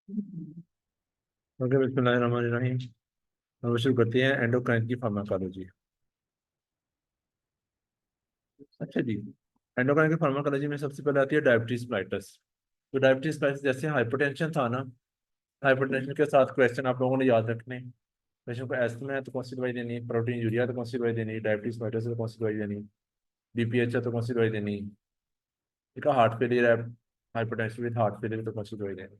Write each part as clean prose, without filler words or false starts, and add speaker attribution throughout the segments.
Speaker 1: Okay, बिस्मिल्लाहिर्रहमानिर्रहीम। हम शुरू करते हैं एंडोक्राइन की फार्माकोलॉजी। अच्छा जी, एंडोक्राइन की फार्माकोलॉजी में सबसे पहले आती है डायबिटीज मेलिटस। तो डायबिटीज मेलिटस जैसे हाइपरटेंशन था ना, हाइपरटेंशन के साथ क्वेश्चन आप लोगों ने याद रखने। पेशेंट को एस्थमा है तो कौन सी दवाई देनी, प्रोटीन यूरिया तो कौन सी दवाई देनी, डायबिटीज मेलिटस है तो कौन सी दवाई देनी, बीपीएच है तो कौन सी दवाई देनी, ठीक है, हार्ट फेलियर है, हाइपरटेंशन विद हार्ट फेलियर तो कौन सी दवाई देनी।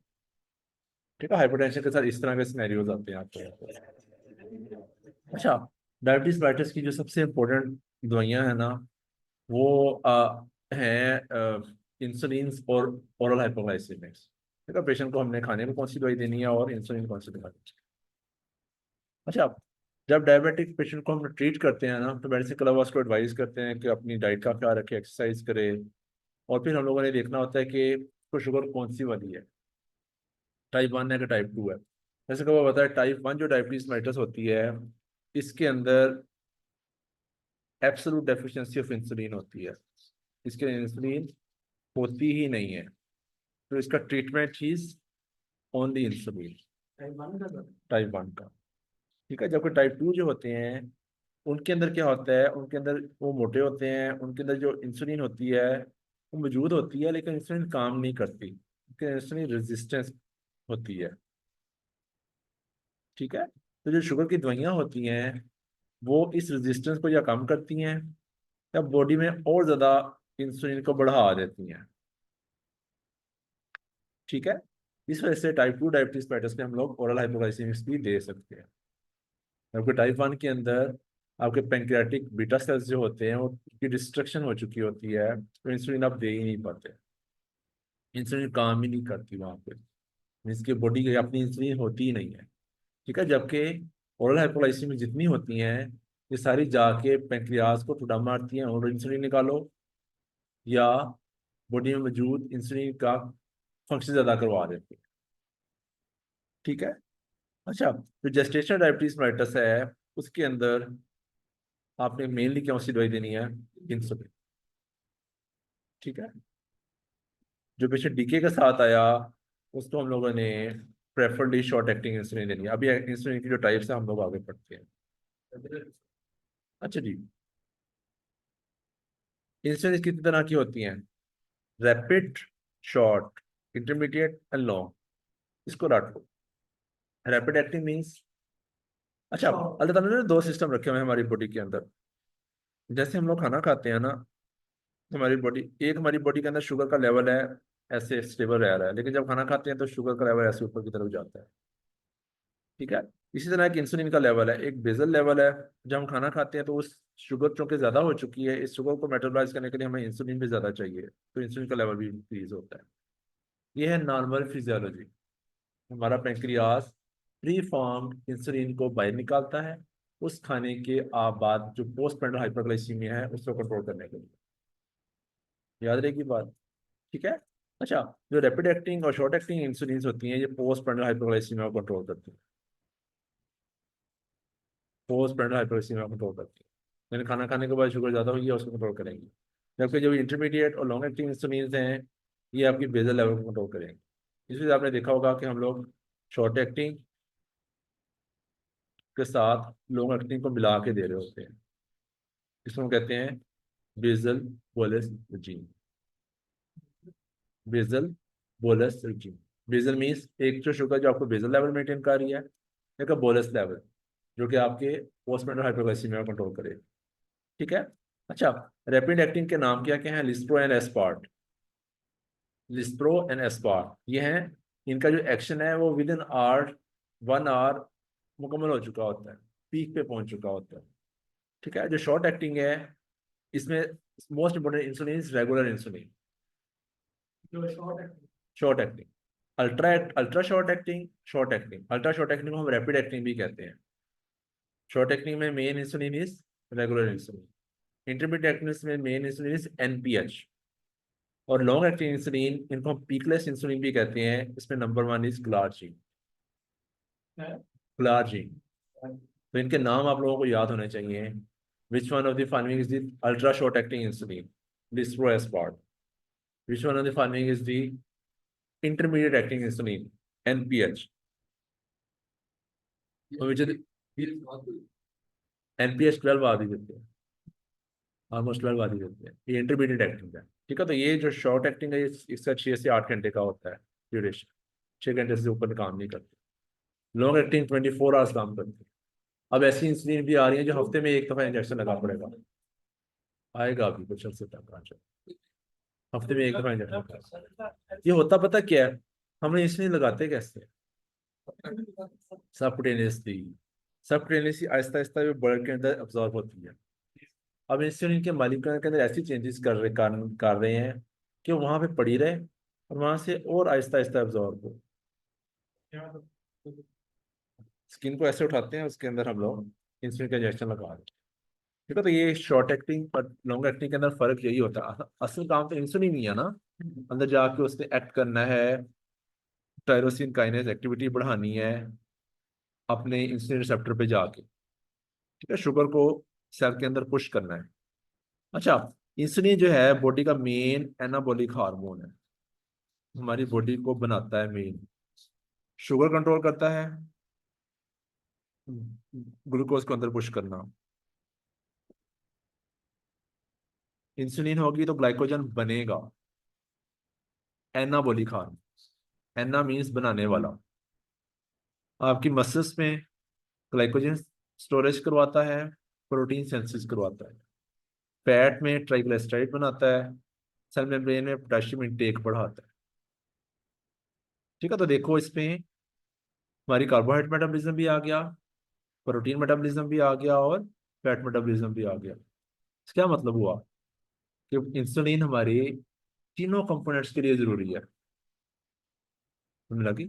Speaker 1: ठीक है, हाइपरटेंशन के साथ इस तरह के सिनेरियोज आते हैं आपके यहाँ पे। अच्छा, डायबिटीज मेलिटस की जो सबसे इम्पोर्टेंट दवाइयाँ हैं ना, वो हैं इंसुलिन और ओरल हाइपोग्लाइसेमिक्स। ठीक है, पेशेंट को हमने खाने में कौन सी दवाई देनी है और इंसुलिन कौन सी दवाई देनी है। अच्छा, जब डायबिटिक पेशेंट को हम ट्रीट करते हैं ना, तो मेडिसिन के अलावा उसको एडवाइस करते हैं कि अपनी डाइट का ख्याल रखे, एक्सरसाइज करे। और फिर हम लोगों ने देखना होता है कि को शुगर कौन सी वाली है, टाइप 1 है कि टाइप 2 है। जैसे कि वो बताया, टाइप 1 जो डायबिटीज मेलिटस होती है, इसके अंदर एब्सोल्यूट डेफिशिएंसी ऑफ इंसुलिन होती है। इसके इंसुलिन होती ही नहीं है, तो इसका treatment is only insulin, type 1 का। ठीक है, जबकि टाइप 2 जो होते हैं, उनके अंदर क्या होता है, उनके अंदर वो मोटे होते हैं, उनके अंदर जो इंसुलिन होती है वो मौजूद होती है, लेकिन इंसुलिन काम नहीं करती, क्योंकि इंसुलिन रेजिस्टेंस होती है। ठीक है, तो जो शुगर की दवाइयाँ होती हैं, वो इस रेजिस्टेंस को या कम करती हैं या बॉडी में और ज़्यादा इंसुलिन को बढ़ा देती हैं। ठीक है, इस वजह से टाइप 2 डायबिटीज मेलिटस में हम लोग ओरल हाइपोग्लाइसेमिक्स भी दे सकते हैं। जबकि टाइप 1 के अंदर आपके पेंक्रियाटिक बीटा सेल्स जो होते हैं वो की डिस्ट्रक्शन हो चुकी होती है, तो इंसुलिन आप दे ही नहीं पाते, इंसुलिन काम ही नहीं करती वहाँ पे, मीन्स की बॉडी की अपनी इंसुलिन होती ही नहीं है। ठीक है, जबकि ओरल हाइपोग्लाइसेमिक जितनी होती हैं, ये सारी जाके पेंक्रियाज को ठुड्डा मारती हैं और इंसुलिन निकालो, या बॉडी में मौजूद इंसुलिन का फंक्शन ज़्यादा करवा देती है। ठीक है। अच्छा, जो जेस्टेशनल डायबिटीज मेलिटस है, उसके अंदर आपने मेनली कौन सी दवाई देनी है, इंसुलिन। ठीक है, जो पेशेंट डीके के साथ आया, उसको हम लोगों ने प्रेफरली शॉर्ट एक्टिंग इंसुलिन देनी है। अभी इंसुलिन की जो टाइप्स है हम लोग आगे पढ़ते हैं। अच्छा जी, इंसुलिन कितनी तरह की होती हैं, rapid, short, intermediate and long. इसको रट लो। रैपिड एक्टिंग मीन्स, अच्छा, अल्लाह ताला ने दो सिस्टम रखे हुए हैं हमारी बॉडी के अंदर। जैसे हम लोग खाना खाते हैं ना, तो हमारी बॉडी, एक हमारी बॉडी के अंदर शुगर का लेवल है, ऐसे स्टेबल रह रहा है, लेकिन जब खाना खाते हैं तो शुगर का लेवल ऐसे ऊपर की तरफ जाता है। ठीक है, इसी तरह एक इंसुलिन का लेवल है, एक बेसल लेवल है। जब हम खाना खाते हैं तो उस शुगर चूंकि ज़्यादा हो चुकी है, इस शुगर को मेटाबॉलाइज करने के लिए हमें इंसुलिन भी ज़्यादा चाहिए, तो इंसुलिन का लेवल भी इंक्रीज होता है। ये है नॉर्मल फिजियोलॉजी। हमारा पेंक्रियाज प्री फॉर्म्ड इंसुलिन को बाहर निकालता है, उस खाने के बाद जो पोस्ट पेंडल हाइपरग्लाइसीमिया है उसको कंट्रोल करने के लिए। याद रहेगी बात। ठीक है। अच्छा, जो रैपिड एक्टिंग और शॉर्ट एक्टिंग इंसुलिन होती हैं, ये पोस्ट पेंडल हाइपरग्लाइसीमिया को कंट्रोल करती हैं, पोस्ट पेंडल हाइपरग्लाइसीमिया को कंट्रोल करती है, यानी खाना खाने के बाद शुगर ज़्यादा हुई है उसको कंट्रोल करेंगी। जबकि जो इंटरमीडिएट और लॉन्ग एक्टिंग इंसुलिन हैं, ये आपकी बेसल लेवल को कंट्रोल करेंगे। इसलिए आपने देखा होगा कि हम लोग शॉर्ट एक्टिंग के साथ लॉन्ग एक्टिंग को मिला के दे रहे होते हैं। इसको हम कहते हैं basal bolus regime। Basal bolus regime। Basal means एक जो शुगर जो आपको बेसल लेवल मेंटेन कर रही है, एक बोलस लेवल जो कि आपके पोस्टमेंटल हाइपोग्लाइसीमिया को कंट्रोल करे। ठीक है। अच्छा, रैपिड एक्टिंग के नाम क्या क्या है, lispro and aspart. Lispro and aspart ये हैं, इनका जो एक्शन है वो विद इन आवर 1 आवर मुकम्मल हो चुका होता है, पीक पे पहुंच चुका होता है। ठीक है, जो शॉर्ट एक्टिंग है, इसमें most important insulin regular insulin, short acting, ultra short acting, short acting, ultra short acting को हम रैपिड एक्टिंग भी कहते हैं। शॉर्ट एक्टिंग में main insulin is regular insulin, intermediate acting में मेन इंसुलिन इज एनपीएच, और लॉन्ग एक्टिंग इंसुलिन इनको हम पीकलेस इंसुलिन भी कहते हैं। इसमें नंबर 1 इज ग्लार्जीन। ग्लार्जीन, तो इनके नाम आप लोगों को याद होने चाहिए। Which one of the following is the ultra short acting insulin, lispro aspart. Which one of the following is the intermediate acting insulin, NPH, NPH 12 आ भी देते हैं, ऑलमोस्ट 12 आ भी देते हैं। ये इंटरमीडिएट एक्टिंग है। ठीक है, तो ये जो शॉर्ट एक्टिंग है इसका 6 से 8 घंटे का होता है ड्यूरेशन, 6 घंटे से ऊपर काम नहीं करते। लॉन्ग एक्टिंग 24 आवर्स काम करती है। अब ऐसी इंसुलिन भी आ रही है जो हफ्ते में एक दफा इंजेक्शन लगा पड़ेगा, आएगा अभी कुछ अर्से तक, आज हफ्ते में एक दफा इंजेक्शन लगा। ये होता पता क्या है, हम इंसुलिन लगाते कैसे, सबकुटेनियसली। सबकुटेनियसली आहिस्ता आहिस्ता ये ब्लड के अंदर अब्जॉर्ब होती है। अब इंसुलिन के मॉलिक्यूल के अंदर ऐसी चेंजेस कर रहे हैं कि वहां पे पड़ी रहे और वहां से और आहिस्ता आहिस्ता अब्जॉर्ब हो। स्किन को ऐसे उठाते हैं, उसके अंदर हम लोग इंसुलिन का इंजेक्शन लगा रहे हैं। ठीक है, तो ये शॉर्ट एक्टिंग और लॉन्ग एक्टिंग के अंदर फर्क यही होता है। असल काम तो इंसुलिन ही है ना, अंदर जाके उसने एक्ट करना है, टायरोसिन काइनेज एक्टिविटी बढ़ानी है अपने इंसुलिन रिसेप्टर पे जाके। ठीक है, शुगर को सेल के अंदर पुश करना है। अच्छा, इंसुलिन जो है बॉडी का मेन एनाबॉलिक हार्मोन है, हमारी बॉडी को बनाता है मेन, शुगर कंट्रोल करता है, ग्लूकोज को अंदर पुश करना। इंसुलिन होगी तो ग्लाइकोजन बनेगा, एनाबॉलिक हार्मोन, एना मीन्स बनाने वाला। आपकी मसल्स में ग्लाइकोजन स्टोरेज करवाता है, प्रोटीन सेंसिस करवाता है, फैट में ट्राइग्लिसराइड बनाता है, सेल मेम्ब्रेन में पोटेशियम इंटेक बढ़ाता है। ठीक है, तो देखो इसमें हमारी कार्बोहाइड्रेट मेटाबॉलिज्म भी आ गया, प्रोटीन मेटाबॉलिज्म भी आ गया और फैट मेटाबॉलिज्म भी आ गया। इसका क्या मतलब हुआ कि इंसुलिन हमारे तीनों कंपोनेंट्स के लिए जरूरी है। समझ लगी,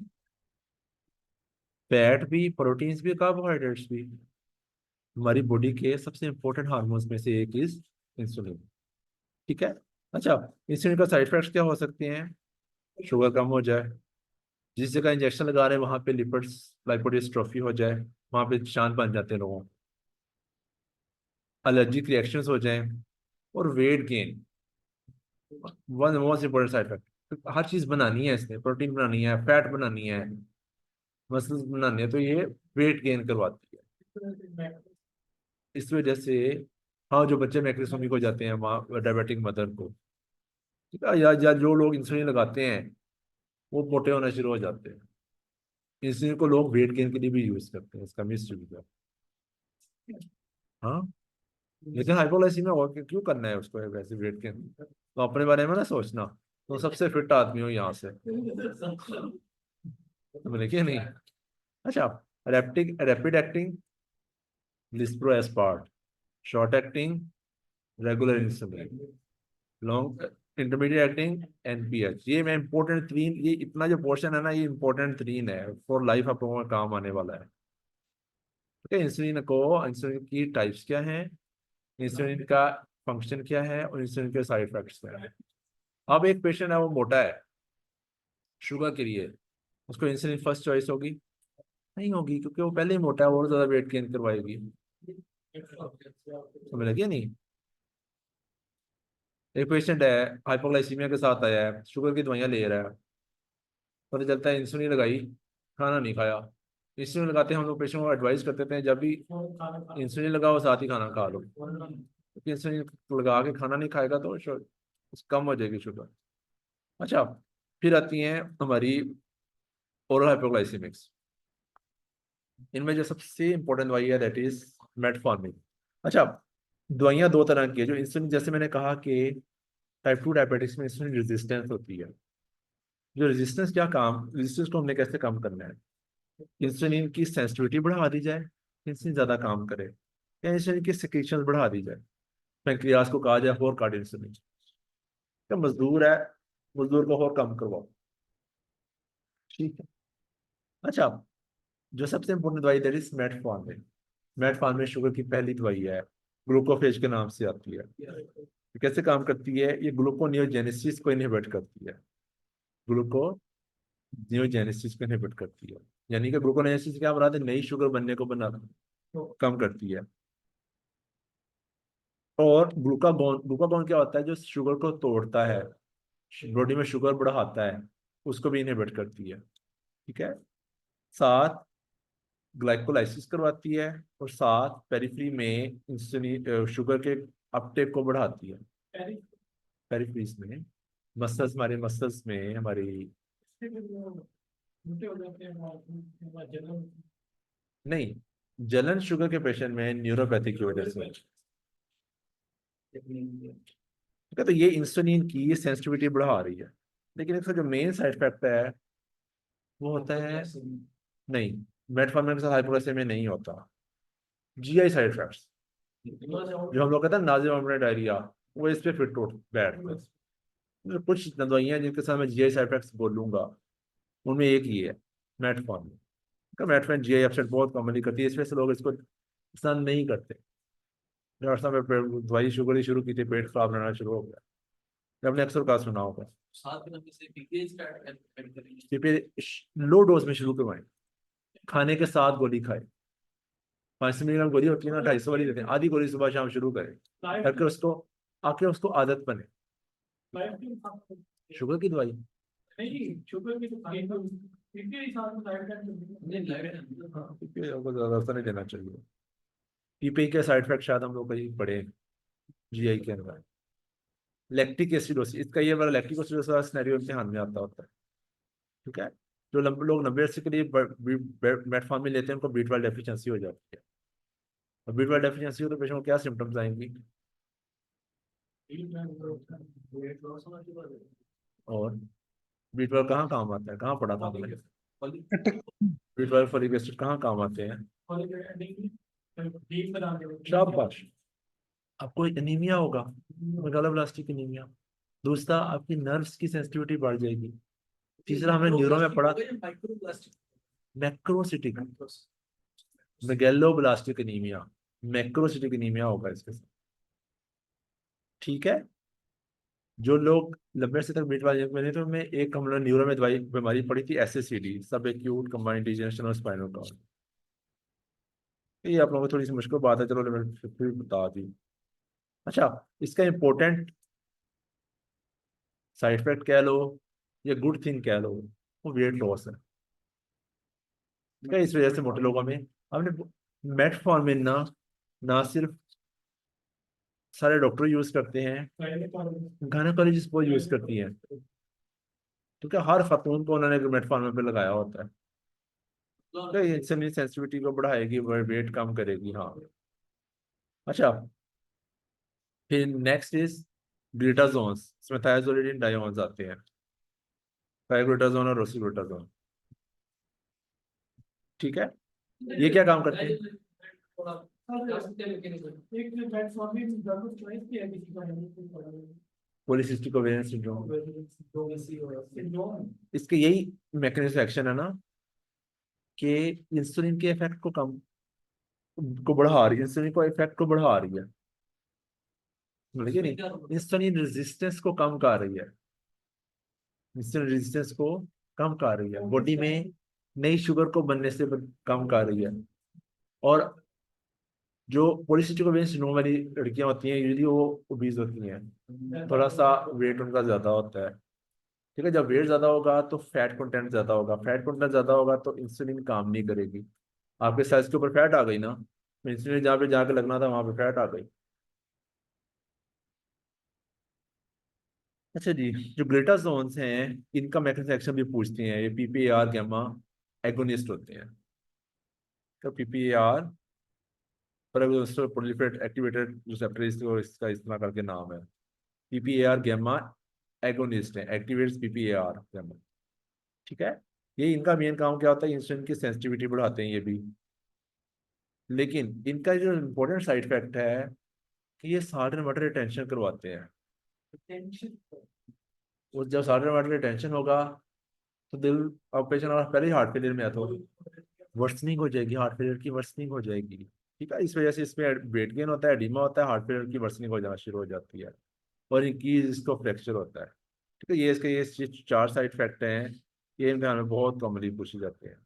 Speaker 1: फैट भी, प्रोटीन्स भी, कार्बोहाइड्रेट्स भी, हमारी बॉडी के सबसे इंपॉर्टेंट हार्मोन्स में से एक इज इंसुलिन। ठीक है। अच्छा, इंसुलिन का साइड इफेक्ट्स क्या हो सकते हैं, शुगर कम हो जाए, जिस जगह इंजेक्शन लगा रहे हैं वहां पे लिपिड्स लाइपोडिस्ट्रोफी हो जाए, वहां पे निशान बन जाते हैं लोगों, एलर्जिक रिएक्शंस हो जाएं, और weight gain, one most important side effect. हर चीज बनानी है इसने, प्रोटीन बनानी है, फैट बनानी है, मसल्स बनानी है, तो ये वेट गेन करवाती है। इस वजह से हाँ, जो बच्चे मैक्रोसोमिक हो जाते हैं, वहाँ डायबिटिक मदर को, ठीक है, या जो लोग इंसुलिन लगाते हैं वो मोटे होना शुरू हो जाते हैं। इंसुलिन को लोग वेट गेन के लिए भी यूज करते हैं, इसका मिस यूज है। हाँ, लेकिन हाइपोग्लाइसीमिया और क्यों करना है उसको वैसे वेट गेन, तो अपने बारे में ना सोचना, तो सबसे फिट आदमी हो यहाँ से, तुम देखिए नहीं। अच्छा, rapid acting lispro aspart, short acting regular insulin, long intermediate acting NPH. ये मैं इंपॉर्टेंट तीन, ये इतना जो पोर्शन है ना, ये इंपॉर्टेंट तीन है फॉर लाइफ, आप लोगों का काम आने वाला है। ठीक है, इंसुलिन की टाइप्स क्या हैं, इंसुलिन का फंक्शन क्या है, और इंसुलिन के साइड इफेक्ट्स क्या है। अब एक पेशेंट है वो मोटा है, शुगर के लिए उसको इंसुलिन फर्स्ट चॉइस होगी? नहीं होगी, क्योंकि वो पहले ही मोटा है, और ज्यादा वेट गेन करवाएगी। समझ लगी नहीं? एक पेशेंट है हाइपोग्लाइसीमिया के साथ आया है, शुगर की दवाइयाँ ले रहा है, पता चलता है इंसुलिन लगाई, खाना नहीं खाया। इंसुलिन लगाते हैं हम लोग, पेशेंट को एडवाइस करते हैं जब भी इंसुलिन लगाओ साथ ही खाना खा लो, क्योंकि इंसुलिन लगा के खाना नहीं खाएगा तो कम हो जाएगी शुगर। अच्छा, फिर आती हैं हमारी ओरल हाइपोग्लाइसेमिक्स। इनमें जो सबसे इंपॉर्टेंट दवाई है दैट इज मेटफॉर्मिन। अच्छा, दवाइयाँ दो तरह की है, जो इंसुलिन, जैसे मैंने कहा कि टाइप 2 डायबिटिक्स में इंसुलिन रेजिस्टेंस होती है। जो रेजिस्टेंस, क्या काम, रेजिस्टेंस को हमने कैसे कम करना है, इंसुलिन की सेंसिटिविटी बढ़ा दी जाए, इंसुलिन ज्यादा काम करे, या इंसुलिन की सिक्रीशन बढ़ा दी जाए, पेंक्रियास को कहा जाए और कार्ड इंसुलिन, क्या मजदूर है, मजदूर को और कम करवाओ। ठीक है। अच्छा, जो सबसे इंपॉर्टेंट दवाई that is metformin. Metformin sugar की पहली दवाई है, ग्लूकोफेज के नाम से आती है। ये कैसे काम करती है, ये ग्लूकोनियोजेनेसिस को इनहिबिट करती है, ग्लूकोनियोजेनेसिस को इनहिबिट करती है। यानी कि ग्लूकोनियोजेनेसिस क्या बना, नई शुगर बनने को बना कम करती है। और ग्लूकागॉन, ग्लूकागॉन क्या होता है, जो शुगर को तोड़ता है, बॉडी में शुगर बढ़ाता है, उसको भी इनहिबिट करती है। ठीक है। 7 ग्लाइकोलाइसिस करवाती है, और 7 पेरिफेरी में इंसुलिन शुगर के अपटेक को बढ़ाती है। पेरिफेरीज में, मसल्स, हमारे मसल्स में, हमारी नहीं, जलन शुगर के पेशेंट में न्यूरोपैथी की वजह से। ठीक है, तो ये इंसुलिन की सेंसिटिविटी बढ़ा रही है, लेकिन इसका जो मेन साइड इफेक्ट है वो होता है, नहीं, मेटफॉर्मिन के साथ हाइपोग्लाइसेमिया नहीं होता, जीआई साइड इफेक्ट्स, जो हम लोग कहते हैं नाज़िया डायरिया, वो इस पे फिट उठ बैठता है। तो कुछ दवाइयाँ जिनके साथ मैं जीआई साइड इफेक्ट्स बोलूंगा, उनमें एक ही है मेटफॉर्मिन। मेटफॉर्मिन जीआई अपसेट बहुत कॉमनली करती है, इस वजह से लोग इसको पसंद नहीं करते। डॉक्टर साहब ने दवाई शुगर ही शुरू की थी, पेट खराब रहना शुरू हो गया, आपने अक्सर कहा सुना होगा। लो डोज में शुरू करवाएं, खाने के साथ गोली खाए, 500 मिलीग्राम गोली होती है ना, 250 वाली देते हैं, आधी गोली सुबह शाम शुरू करें, ताकि उसको आके उसको आदत बने। शुगर की दवाई को ज्यादा असर नहीं देना चाहिए। पीपीई के साइड इफेक्ट शायद हम लोग कहीं पढ़े जीआई के अंदर। लैक्टिक एसिडोसिस, इसका ये वाला लैक्टिक एसिडोसिस वाला सिनेरियो इम्तिहान में आता होता है। ठीक है, जो लोग 90 के लिए मेटफॉर्मिन लेते हैं, उनको B12 डेफिशिएंसी हो जाती है, और B12 डेफिशिएंसी हो तो पेशेंट को क्या सिम्टम्स आएंगी, और B12 कहाँ काम आता है, कहाँ पढ़ा था हमने, B12 फॉलिक एसिड कहाँ काम आते हैं। शाबाश, आपको एनीमिया होगा, मेगालोब्लास्टिक एनीमिया। दूसरा, आपकी नर्व्स की सेंसिटिविटी बढ़ जाएगी। तीसरा, हमने न्यूरो में पढ़ा macrocytic, megaloblastic anaemia, macrocytic anaemia होगा इसके साथ। ठीक है, जो लोग लंबे से तक बीट वाले में, तो मैं एक हम लोग न्यूरो में दवाई बीमारी पड़ी थी, SACD, subacute combined degeneration of spinal cord. ये आप लोगों को थोड़ी सी मुश्किल बात है, चलो मैंने फिर बता दी। अच्छा, इसका इंपॉर्टेंट साइड इफेक्ट कह लो या गुड थिंग कह लो, वो वेट लॉस है। ठीक है, इस वजह से मोटे लोगों में हमने मेटफॉर्मिन ना, ना सिर्फ सारे डॉक्टर यूज करते हैं, गायनेकोलॉजिस्ट वो यूज करती हैं। ठीक है, हर खातून को उन्होंने मेटफॉर्मिन पे लगाया होता है। तो ये इंसुलिन सेंसिटिविटी को बढ़ाएगी, वेट कम करेगी। हाँ, अच्छा, फिर नेक्स्ट इज ग्लूटाजोन्स, इसमें थायाजोलिडिन डायोन्स आते हैं, थायग्लूटाजोन और रोसिग्लूटाजोन। ठीक है, ये क्या काम करते हैं, पॉलीसिस्टिक ओवेरियन सिंड्रोम। इसके यही मैकेनिज्म एक्शन है ना, कि इंसुलिन के इफेक्ट को कम को बढ़ा रही है, इंसुलिन को इफेक्ट को बढ़ा रही है, लेकिन इंसुलिन रेजिस्टेंस को कम कर रही है, इंसुलिन रेजिस्टेंस को कम कर रही है, बॉडी में नई शुगर को बनने से कम कर रही है। और जो पॉलीसिस्टिक ओवेरियन सिंड्रोम वाली लड़कियां होती हैं, यूजुअली वो ओबीज होती हैं, थोड़ा सा वेट उनका ज्यादा होता है। ठीक है, जब वेट ज्यादा होगा तो फैट कंटेंट ज्यादा होगा, फैट कंटेंट ज्यादा होगा तो इंसुलिन काम नहीं करेगी, आपके सेल्स के ऊपर फैट आ गई ना, इंसुलिन जहाँ पे जाके लगना था वहां पे फैट आ गई। अच्छा जी, जो ग्लूटाथोन्स हैं, इनका मैकेनिज्म एक्शन भी पूछते हैं, ये PPAR गैमा एगोनिस्ट होते हैं। तो PPAR प्रोलिफरेट एक्टिवेटेड रिसेप्टर, इसका इस तरह करके नाम है। PPAR गैमा एगोनिस्ट है, एक्टिवेट्स PPAR गैमा। ठीक है, ये इनका मेन काम क्या होता है, इंसुलिन की सेंसिटिविटी बढ़ाते हैं ये भी। लेकिन इनका जो इम्पोर्टेंट साइड इफेक्ट है कि ये साल्ट एंड वाटर रिटेंशन करवाते हैं। वो जब साल्ट एंड वाटर रिटेंशन होगा तो दिल ऑपरेशन, और पहले ही हार्ट फेलियर में आता, वर्सनिंग हो जाएगी, हार्ट फेलियर की वर्सनिंग हो जाएगी। ठीक है, इस वजह से इसमें वेट गेन होता है, एडिमा होता है, हार्ट फेलियर की वर्सनिंग हो जाना शुरू हो जाती है, और इनकी इसको फ्रैक्चर होता है। ठीक है, ये इसके ये 4 साइड इफेक्ट हैं, ये इम्तिहान में बहुत कॉमनली पूछे जाते हैं।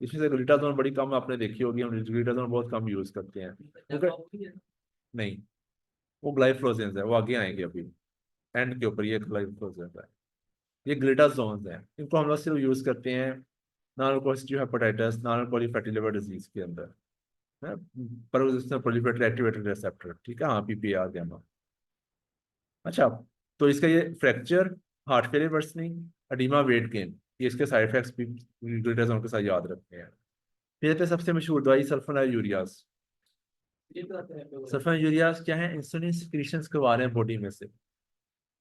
Speaker 1: इसमें से ग्लूटाथोन बड़ी कम आपने देखी होगी, हम ग्लूटाथोन बहुत कम यूज करते हैं क्योंकि नहीं, वो ग्लाइफ्लोजेंस है, वो आगे आएंगे अभी एंड के ऊपर, ये ग्लाइफ्लोजेंस है, ये ग्लूटाथोन्स हैं, इनको हम लोग सिर्फ यूज करते हैं नॉन पॉजिटिव हेपेटाइटिस, नॉन पॉलीफैटी लिवर डिजीज के अंदर है, पर उसमें प्रोलिफेरेटिव एक्टिवेटेड रिसेप्टर, ठीक है, हाँ पीपीआर गैमा। अच्छा, तो इसका ये fracture, heart failure worsening, oedema, weight gain, ये इसके साइड इफेक्ट्स भी ग्लूटाजोन के साथ याद रखते हैं। फिर सबसे मशहूर दवाई सल्फोनाइल यूरियाज। सल्फोनाइल यूरियाज क्या है? इंसुलिन सिक्रीशंस करवा रहे हैं बॉडी में से।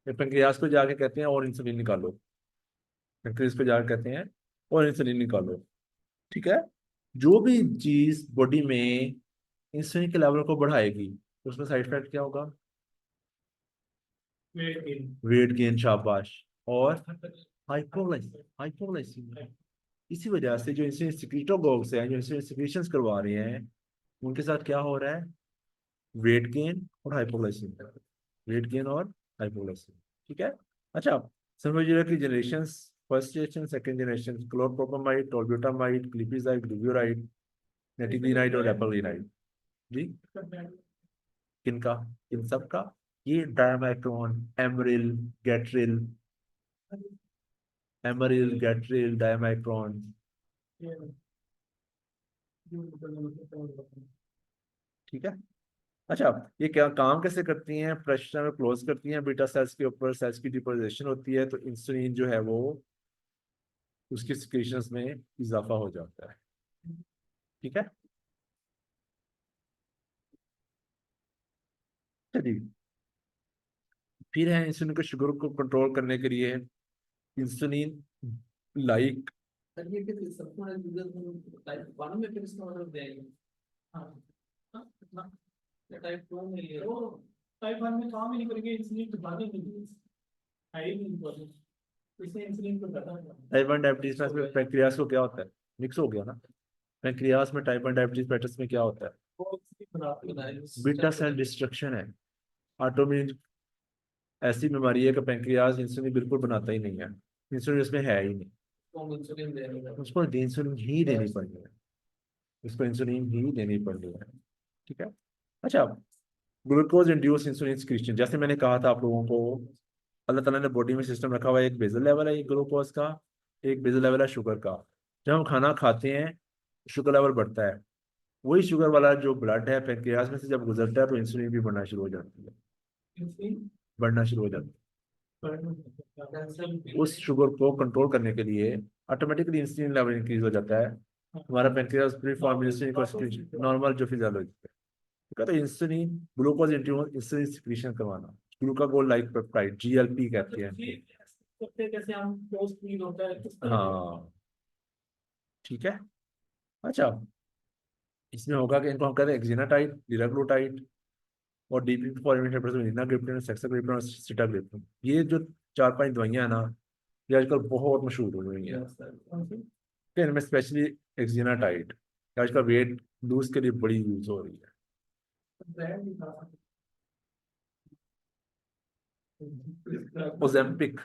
Speaker 1: पेंक्रियास को जाके कहते हैं और इंसुलिन निकालो, पेंक्रियास को जाके कहते हैं और इंसुलिन निकालो, ठीक है। जो भी चीज बॉडी में इंसुलिन के लेवल को बढ़ाएगी उसमें साइड इफेक्ट क्या होगा? वेट गेन, शाबाश। और हाइपोग्लाइसीमिया। इसी वजह से जो इंसुलिन सिक्रीटोगोग्स हैं, जो इंसुलिन सिक्रीशंस करवा रहे हैं, उनके साथ क्या हो रहा है? वेट गेन और हाइपोग्लाइसीमिया, वेट गेन और हाइपोग्लाइसीमिया, ठीक है। अच्छा, समझिए कि generations, first generation, second generation, chlorpropamide, tolbutamide, glipizide, glyburide, nateglinide और एपल्गिनाइड, जी किनका? इन सब का। ये डायमाइक्रोन, एमरिल, गैट्रिल, एमरिल, गैट्रिल, डायमाइक्रोन, ठीक है। अच्छा, ये क्या काम कैसे करती हैं? प्रेशर में क्लोज करती हैं बीटा सेल्स के ऊपर, सेल्स की डिपोजिशन होती है तो इंसुलिन जो है वो उसकी सिक्रीशंस में इजाफा हो जाता है, ठीक है। चलिए, फिर है इंसुलिन को शुगर को कंट्रोल करने के लिए इंसुलिन लाइक, टाइप 1 डायबिटीज में पैंक्रियास को क्या होता है? मिक्स हो गया ना। पैंक्रियास में टाइप 1 डायबिटीज पेटिस में क्या होता है? बीटा सेल डिस्ट्रक्शन है। ऑटोइम्यून ऐसी बीमारी है कि पैंक्रियास इंसुलिन बिल्कुल बनाता ही नहीं है, इंसुलिन उसमें है ही नहीं, उसको इंसुलिन ही देनी पड़नी है, उसको इंसुलिन ही देनी पड़नी है, ठीक है। अच्छा, ग्लूकोज इंड्यूस इंसुलिन सिक्रीशन, जैसे मैंने कहा था आप लोगों को, अल्लाह ताला ने बॉडी में सिस्टम रखा हुआ है, एक बेसल लेवल है एक ग्लूकोज का, एक बेसल लेवल है शुगर का। जब हम खाना खाते हैं शुगर लेवल बढ़ता है, वही शुगर वाला जो ब्लड है पैंक्रियास में से जब गुजरता है तो इंसुलिन भी बढ़ना शुरू हो जाती है, बढ़ना शुरू हो जाती है। उस शुगर को कंट्रोल करने के लिए ऑटोमेटिकली इंसुलिन लेवल इंक्रीज हो जाता है, हमारा पैंक्रियास प्री फॉर्म इंसुलिन को नॉर्मल जो फिजियोलॉजी है, ठीक है। तो इंसुलिन, ग्लूकोज इंसुलिन सिक्रीशन करवाना, ग्लूकागोन लाइक पेप्टाइड, जीएलपी कहते हैं, हाँ, ठीक है। अच्छा, इसमें होगा कि इनको हम कहते हैं एक्जिनाटाइड, लिराग्लूटाइड, और डीपी फॉर्मेशन लिनाग्लिप्टिन, सेक्साग्लिप्टिन और सिटाग्लिप्टिन। ये जो चार पांच दवाइयां हैं ना, ये आजकल बहुत मशहूर हो रही हैं, तो इनमें स्पेशली एक्जिनाटाइड आजकल वेट लूज के लिए बड़ी यूज हो रही है। ओजेम्पिक,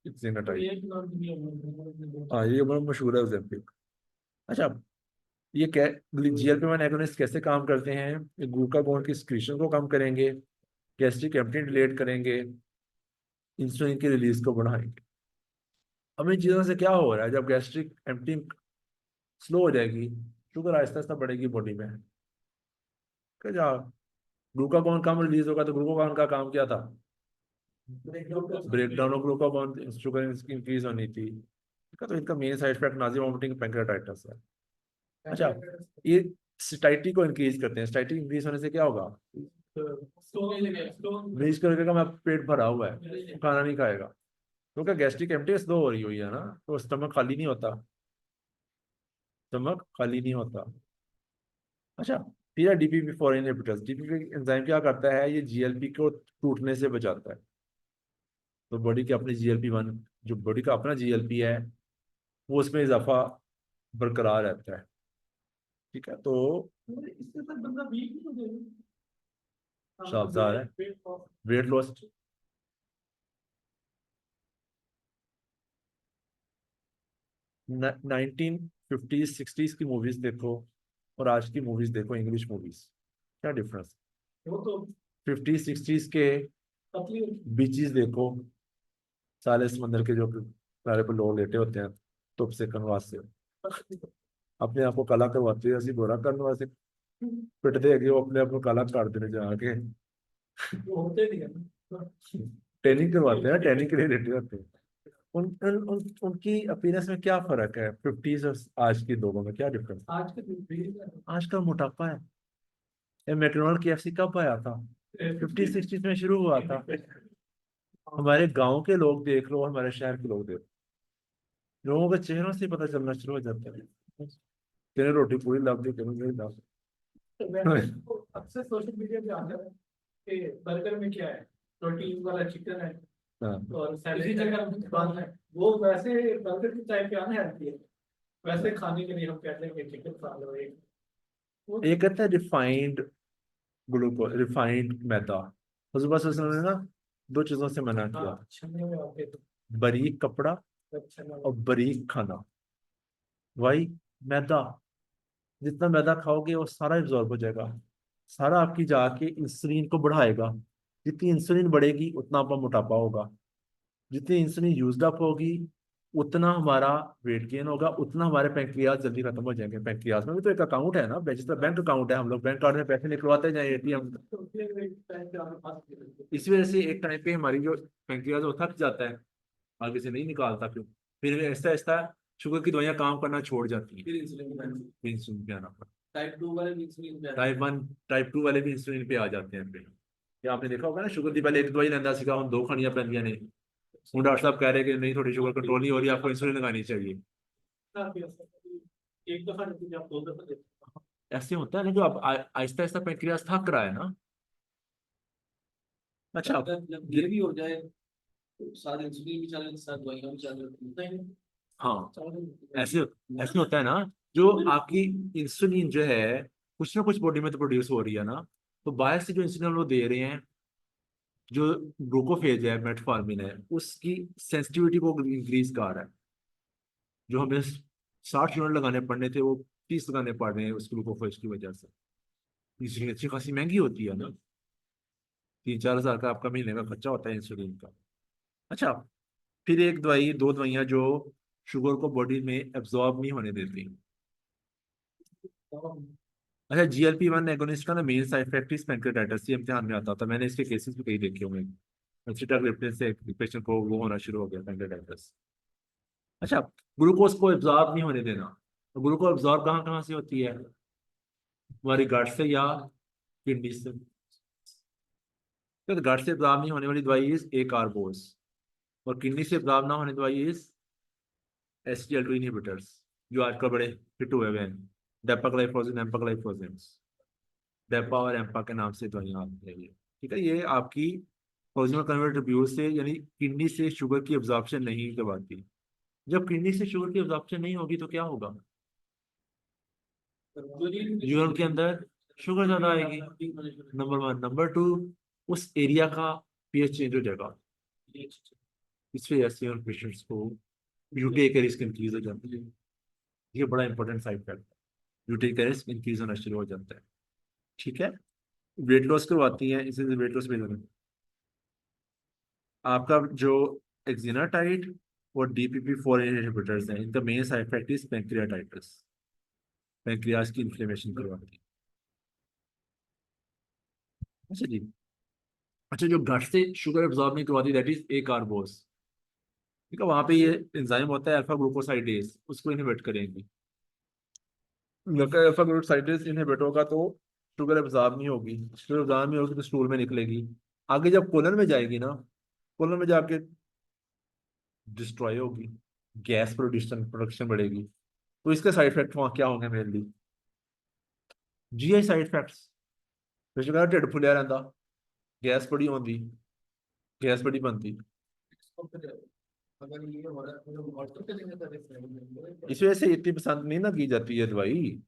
Speaker 1: एक्जिनाटाइड, हाँ ये बड़ा मशहूर है ओजेम्पिक। अच्छा, ये क्या, जीएलपी-1 एगोनिस्ट कैसे काम करते हैं? ये ग्लूकागोन की सिक्रीशन को कम करेंगे, गैस्ट्रिक एम्पटी डिलेट करेंगे, इंसुलिन की रिलीज को बढ़ाएंगे। अब इन चीज़ों से क्या हो रहा है? जब गैस्ट्रिक एम्पटी स्लो हो जाएगी, शुगर आहिस्ता आहिस्ता बढ़ेगी बॉडी में, क्या ग्लूकागोन कम रिलीज होगा तो ग्लूकागोन का काम क्या था? Breakdown of glucagon, sugar increase होनी थी, ठीक है। तो इनका main side effect nausea vomiting, pancreatitis है। अच्छा, ये स्टाइटी को इंक्रीज करते हैं, स्टाइटी इंक्रीज होने से क्या होगा? ब्रीज करके का मैं पेट भरा हुआ है, खाना नहीं खाएगा, क्योंकि गैस्ट्रिक एम्प्टी स्लो हो रही हुई है ना, तो स्टमक खाली नहीं होता, स्टमक खाली नहीं होता। अच्छा, फिर है DPP for inhibitors. DPP enzyme क्या करता है? ये जीएलपी को टूटने से बचाता है। तो बॉडी के अपने जीएलपी-1, जो बॉडी का अपना जीएलपी है, वो उसमें इजाफा बरकरार रहता है, ठीक है। तो शानदार है, वेट लॉस। 1950s 60s की मूवीज देखो और आज की मूवीज देखो, इंग्लिश मूवीज, क्या डिफरेंस? 50s 60s के बीचेस देखो, साले समंदर के जो सारे पे लोग लेटे होते हैं धुप सेकन वास्ते, अपने आप को काला करवाते हैं, ਅਸੀਂ गोरा करने वास्ते पिटते है कि वो अपने आप को काला कर देने जाके
Speaker 2: होते नहीं है।
Speaker 1: ट्रेनिंग करवाते हैं, ट्रेनिंग के लिए लेटे होते हैं। उनकी अपीयरेंस में क्या फर्क है 50s और आज के लोगों में, क्या डिफरेंस?
Speaker 2: आज के
Speaker 1: आज का मोटापा है। ये मैकडोनल्ड केएफसी कब आया था? 50 60 में शुरू हुआ था। हमारे गांव के लोग देख लो, हमारे शहर के लोग देख लो, लोगों के चेहरों से पता चलना शुरू हो जाता है, तेरे रोटी पूरी लाभ दी, तेरे नहीं लाभ।
Speaker 2: तो वैसे तो अक्सर सोशल मीडिया पे आता है कि बर्गर में क्या है, प्रोटीन वाला चिकन है
Speaker 1: हाँ।
Speaker 2: और सैलरी जगह बन है, वो वैसे बर्गर की टाइप पे आना है। वैसे खाने के लिए हम कहते हैं कि चिकन खा लो एक वो
Speaker 1: एक कहता है रिफाइंड ग्लूकोज, रिफाइंड मैदा। हजूर ने ना दो चीजों से मना किया,
Speaker 2: हाँ छन्ने में आते तो
Speaker 1: बारीक कपड़ा
Speaker 2: अच्छा ना
Speaker 1: और बारीक खाना। भाई मैदा, जितना मैदा खाओगे वो सारा एब्जॉर्ब हो जाएगा, सारा आपकी जाके इंसुलिन को बढ़ाएगा। जितनी इंसुलिन बढ़ेगी उतना आपका मोटापा होगा, जितनी इंसुलिन यूज्ड अप होगी उतना हमारा वेट गेन होगा, उतना हमारे पैंक्रियाज जल्दी खत्म हो जाएंगे। पैंक्रियाज में भी तो एक अकाउंट है ना, जिस तरह बैंक अकाउंट है, हम लोग बैंक कार्ड में पैसे निकलवाते हैं या एटीएम।
Speaker 2: तो फिर एक टाइम पे आपके पास
Speaker 1: इस वजह से एक टाइम पे हमारी जो पैंक्रियाज वो थक जाता है, आगे से नहीं निकालता, क्यों? फिर ऐसा ऐसा शुगर की दवाइयां काम करना छोड़ जाती हैं,
Speaker 2: फिर इंसुलिन
Speaker 1: फिर इंसुलिन पे आना पड़ता
Speaker 2: टाइप 2 वाले भी इंसुलिन पे
Speaker 1: है। टाइप 1 टाइप 2 वाले भी इंसुलिन पे आ जाते हैं फिर। या आपने देखा होगा ना, शुगर की पहले एक दवाई लेंदा सीखा, हम दो खानियां पैंदियां ने, हूँ डॉक्टर साहब कह रहे हैं कि नहीं थोड़ी शुगर कंट्रोल नहीं हो रही, आपको इंसुलिन लगानी चाहिए।
Speaker 2: एक दफा नहीं आप 2 दफा देते
Speaker 1: ऐसे होता है ना, जो अब आहिस्ता आहिस्ता पैंक्रियाज थक रहा है ना। अच्छा,
Speaker 2: जब जब ये भी हो जाए तो साथ इंसुलिन भी चल रही साथ दवाइयां भी चल रही होता है
Speaker 1: हाँ,
Speaker 2: ना।
Speaker 1: ऐसे ऐसे होता है ना, जो आपकी इंसुलिन जो है कुछ ना कुछ बॉडी में तो प्रोड्यूस हो रही है ना, तो बाहर से जो इंसुलिन वो दे रहे हैं, जो ग्लूकोफेज है, मेटफॉर्मिन है, उसकी सेंसिटिविटी को इंक्रीज कर रहा है। जो हमें 60 यूनिट लगाने पड़ने थे वो 30 लगाने पड़ रहे हैं उस ग्लूकोफेज की वजह से। इंसुलिन अच्छी खासी महंगी होती है ना, 3 4 हज़ार का आपका महीने का खर्चा होता है इंसुलिन का। अच्छा, फिर एक दवाई, दो दवाइयां जो शुगर को बॉडी में एब्जॉर्ब नहीं होने देती। अच्छा, GLP-1 एगोनिस्ट का ना मेन साइड इफेक्ट इस पैंक्रेटाइटिस, ये इम्तिहान में आता था, मैंने इसके केसेस भी कई देखे होंगे। सिटाग्लिप्टिन से पेशेंट को वो होना शुरू हो गया पैंक्रेटाइटिस। अच्छा, ग्लूकोज को एब्जॉर्ब नहीं होने देना, तो ग्लूकोज एब्जॉर्ब कहाँ कहाँ से होती है? हमारी गट से या किडनी से। तो गट से एब्जॉर्ब नहीं होने वाली दवाई इज ए कार्बोज, और किडनी से एब्जॉर्ब ना होने वाली दवाई इज SGLT2 इनहिबिटर्स, जो आजकल बड़े हिट हुए हुए हैं, डेपाग्लाइफोजिन, एम्पाग्लाइफोजिन। डेपा और एम्पा के नाम से दवाइयाँ आती है ये। ठीक है, ये आपकी ओरिजिनल कन्वर्ट रिव्यूज से, यानी किडनी से शुगर की एब्जॉर्प्शन नहीं करवाती। जब किडनी से शुगर की एब्जॉर्प्शन नहीं होगी तो क्या होगा? यूरिन के अंदर शुगर ज्यादा आएगी, नंबर 1। नंबर 2, उस एरिया का पीएच चेंज हो जाएगा, इस वजह से उन पेशेंट्स को यूटी का रिस्क इंक्रीज हो जाता है। ये बड़ा इंपॉर्टेंट साइड इफेक्ट है, यूटी का रिस्क इंक्रीज होना शुरू हो जाता है। ठीक है, वेट लॉस करवाती हैं, इसे वेट लॉस भी लेना। आपका जो एक्जिनाटाइड और DPP-4 इनहिबिटर्स हैं, इनका main side effect is pancreatitis, pancreas की इन्फ्लेमेशन करवाती है। अच्छा जी, अच्छा, जो गट से शुगर एब्जॉर्ब नहीं करवाती दैट इज ए कार्बोस। ठीक है, वहां पे ये एंजाइम होता है अल्फा ग्लूकोसाइडेज, उसको इनहिबिट करेंगी। अगर अल्फा ग्लूकोसाइडेज इनहिबिट होगा तो शुगर एब्जॉर्ब नहीं होगी, शुगर एब्जॉर्ब नहीं होगी तो स्टूल में निकलेगी, आगे जब कोलन में जाएगी ना, कोलन में जाके डिस्ट्रॉय होगी, गैस प्रोड्यूशन प्रोडक्शन बढ़ेगी। तो इसके साइड इफेक्ट वहाँ क्या होंगे मेनली? GI साइड इफेक्ट्स, बेशक ढिड फुलिया रहता, गैस बड़ी होती, गैस बड़ी बनती।
Speaker 2: अगर ये हो रहा है तो डॉक्टर के देंगे तो
Speaker 1: इस वजह से इतनी पसंद नहीं ना की जाती है दवाई।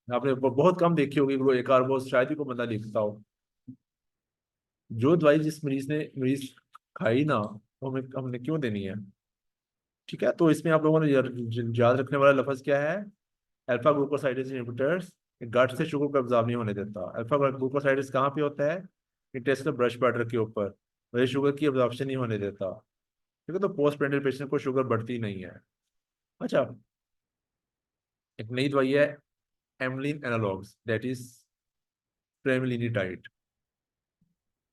Speaker 1: आपने बहुत कम देखी होगी, वो एक कार्बोस शायद ही कोई बंदा लिखता हो। जो दवाई जिस मरीज खाई ना, वो हमें हमने क्यों देनी है? ठीक है, तो इसमें आप लोगों ने याद रखने वाला लफ्ज क्या है? Alpha glucosidase inhibitors. गट से शुगर को एब्जॉर्ब नहीं होने देता। अल्फा ग्लूकोसाइडेज कहाँ पे होता है? इंटेस्टिनल ब्रश बटर के ऊपर, वही शुगर की एब्जॉर्प्शन नहीं होने देता। ठीक है, तो पोस्ट प्रेंडियल पेशेंट को शुगर बढ़ती नहीं है। अच्छा, एक नई दवाई है एमलिन एनालॉग्स, दैट इज प्रेमलिनिटाइड।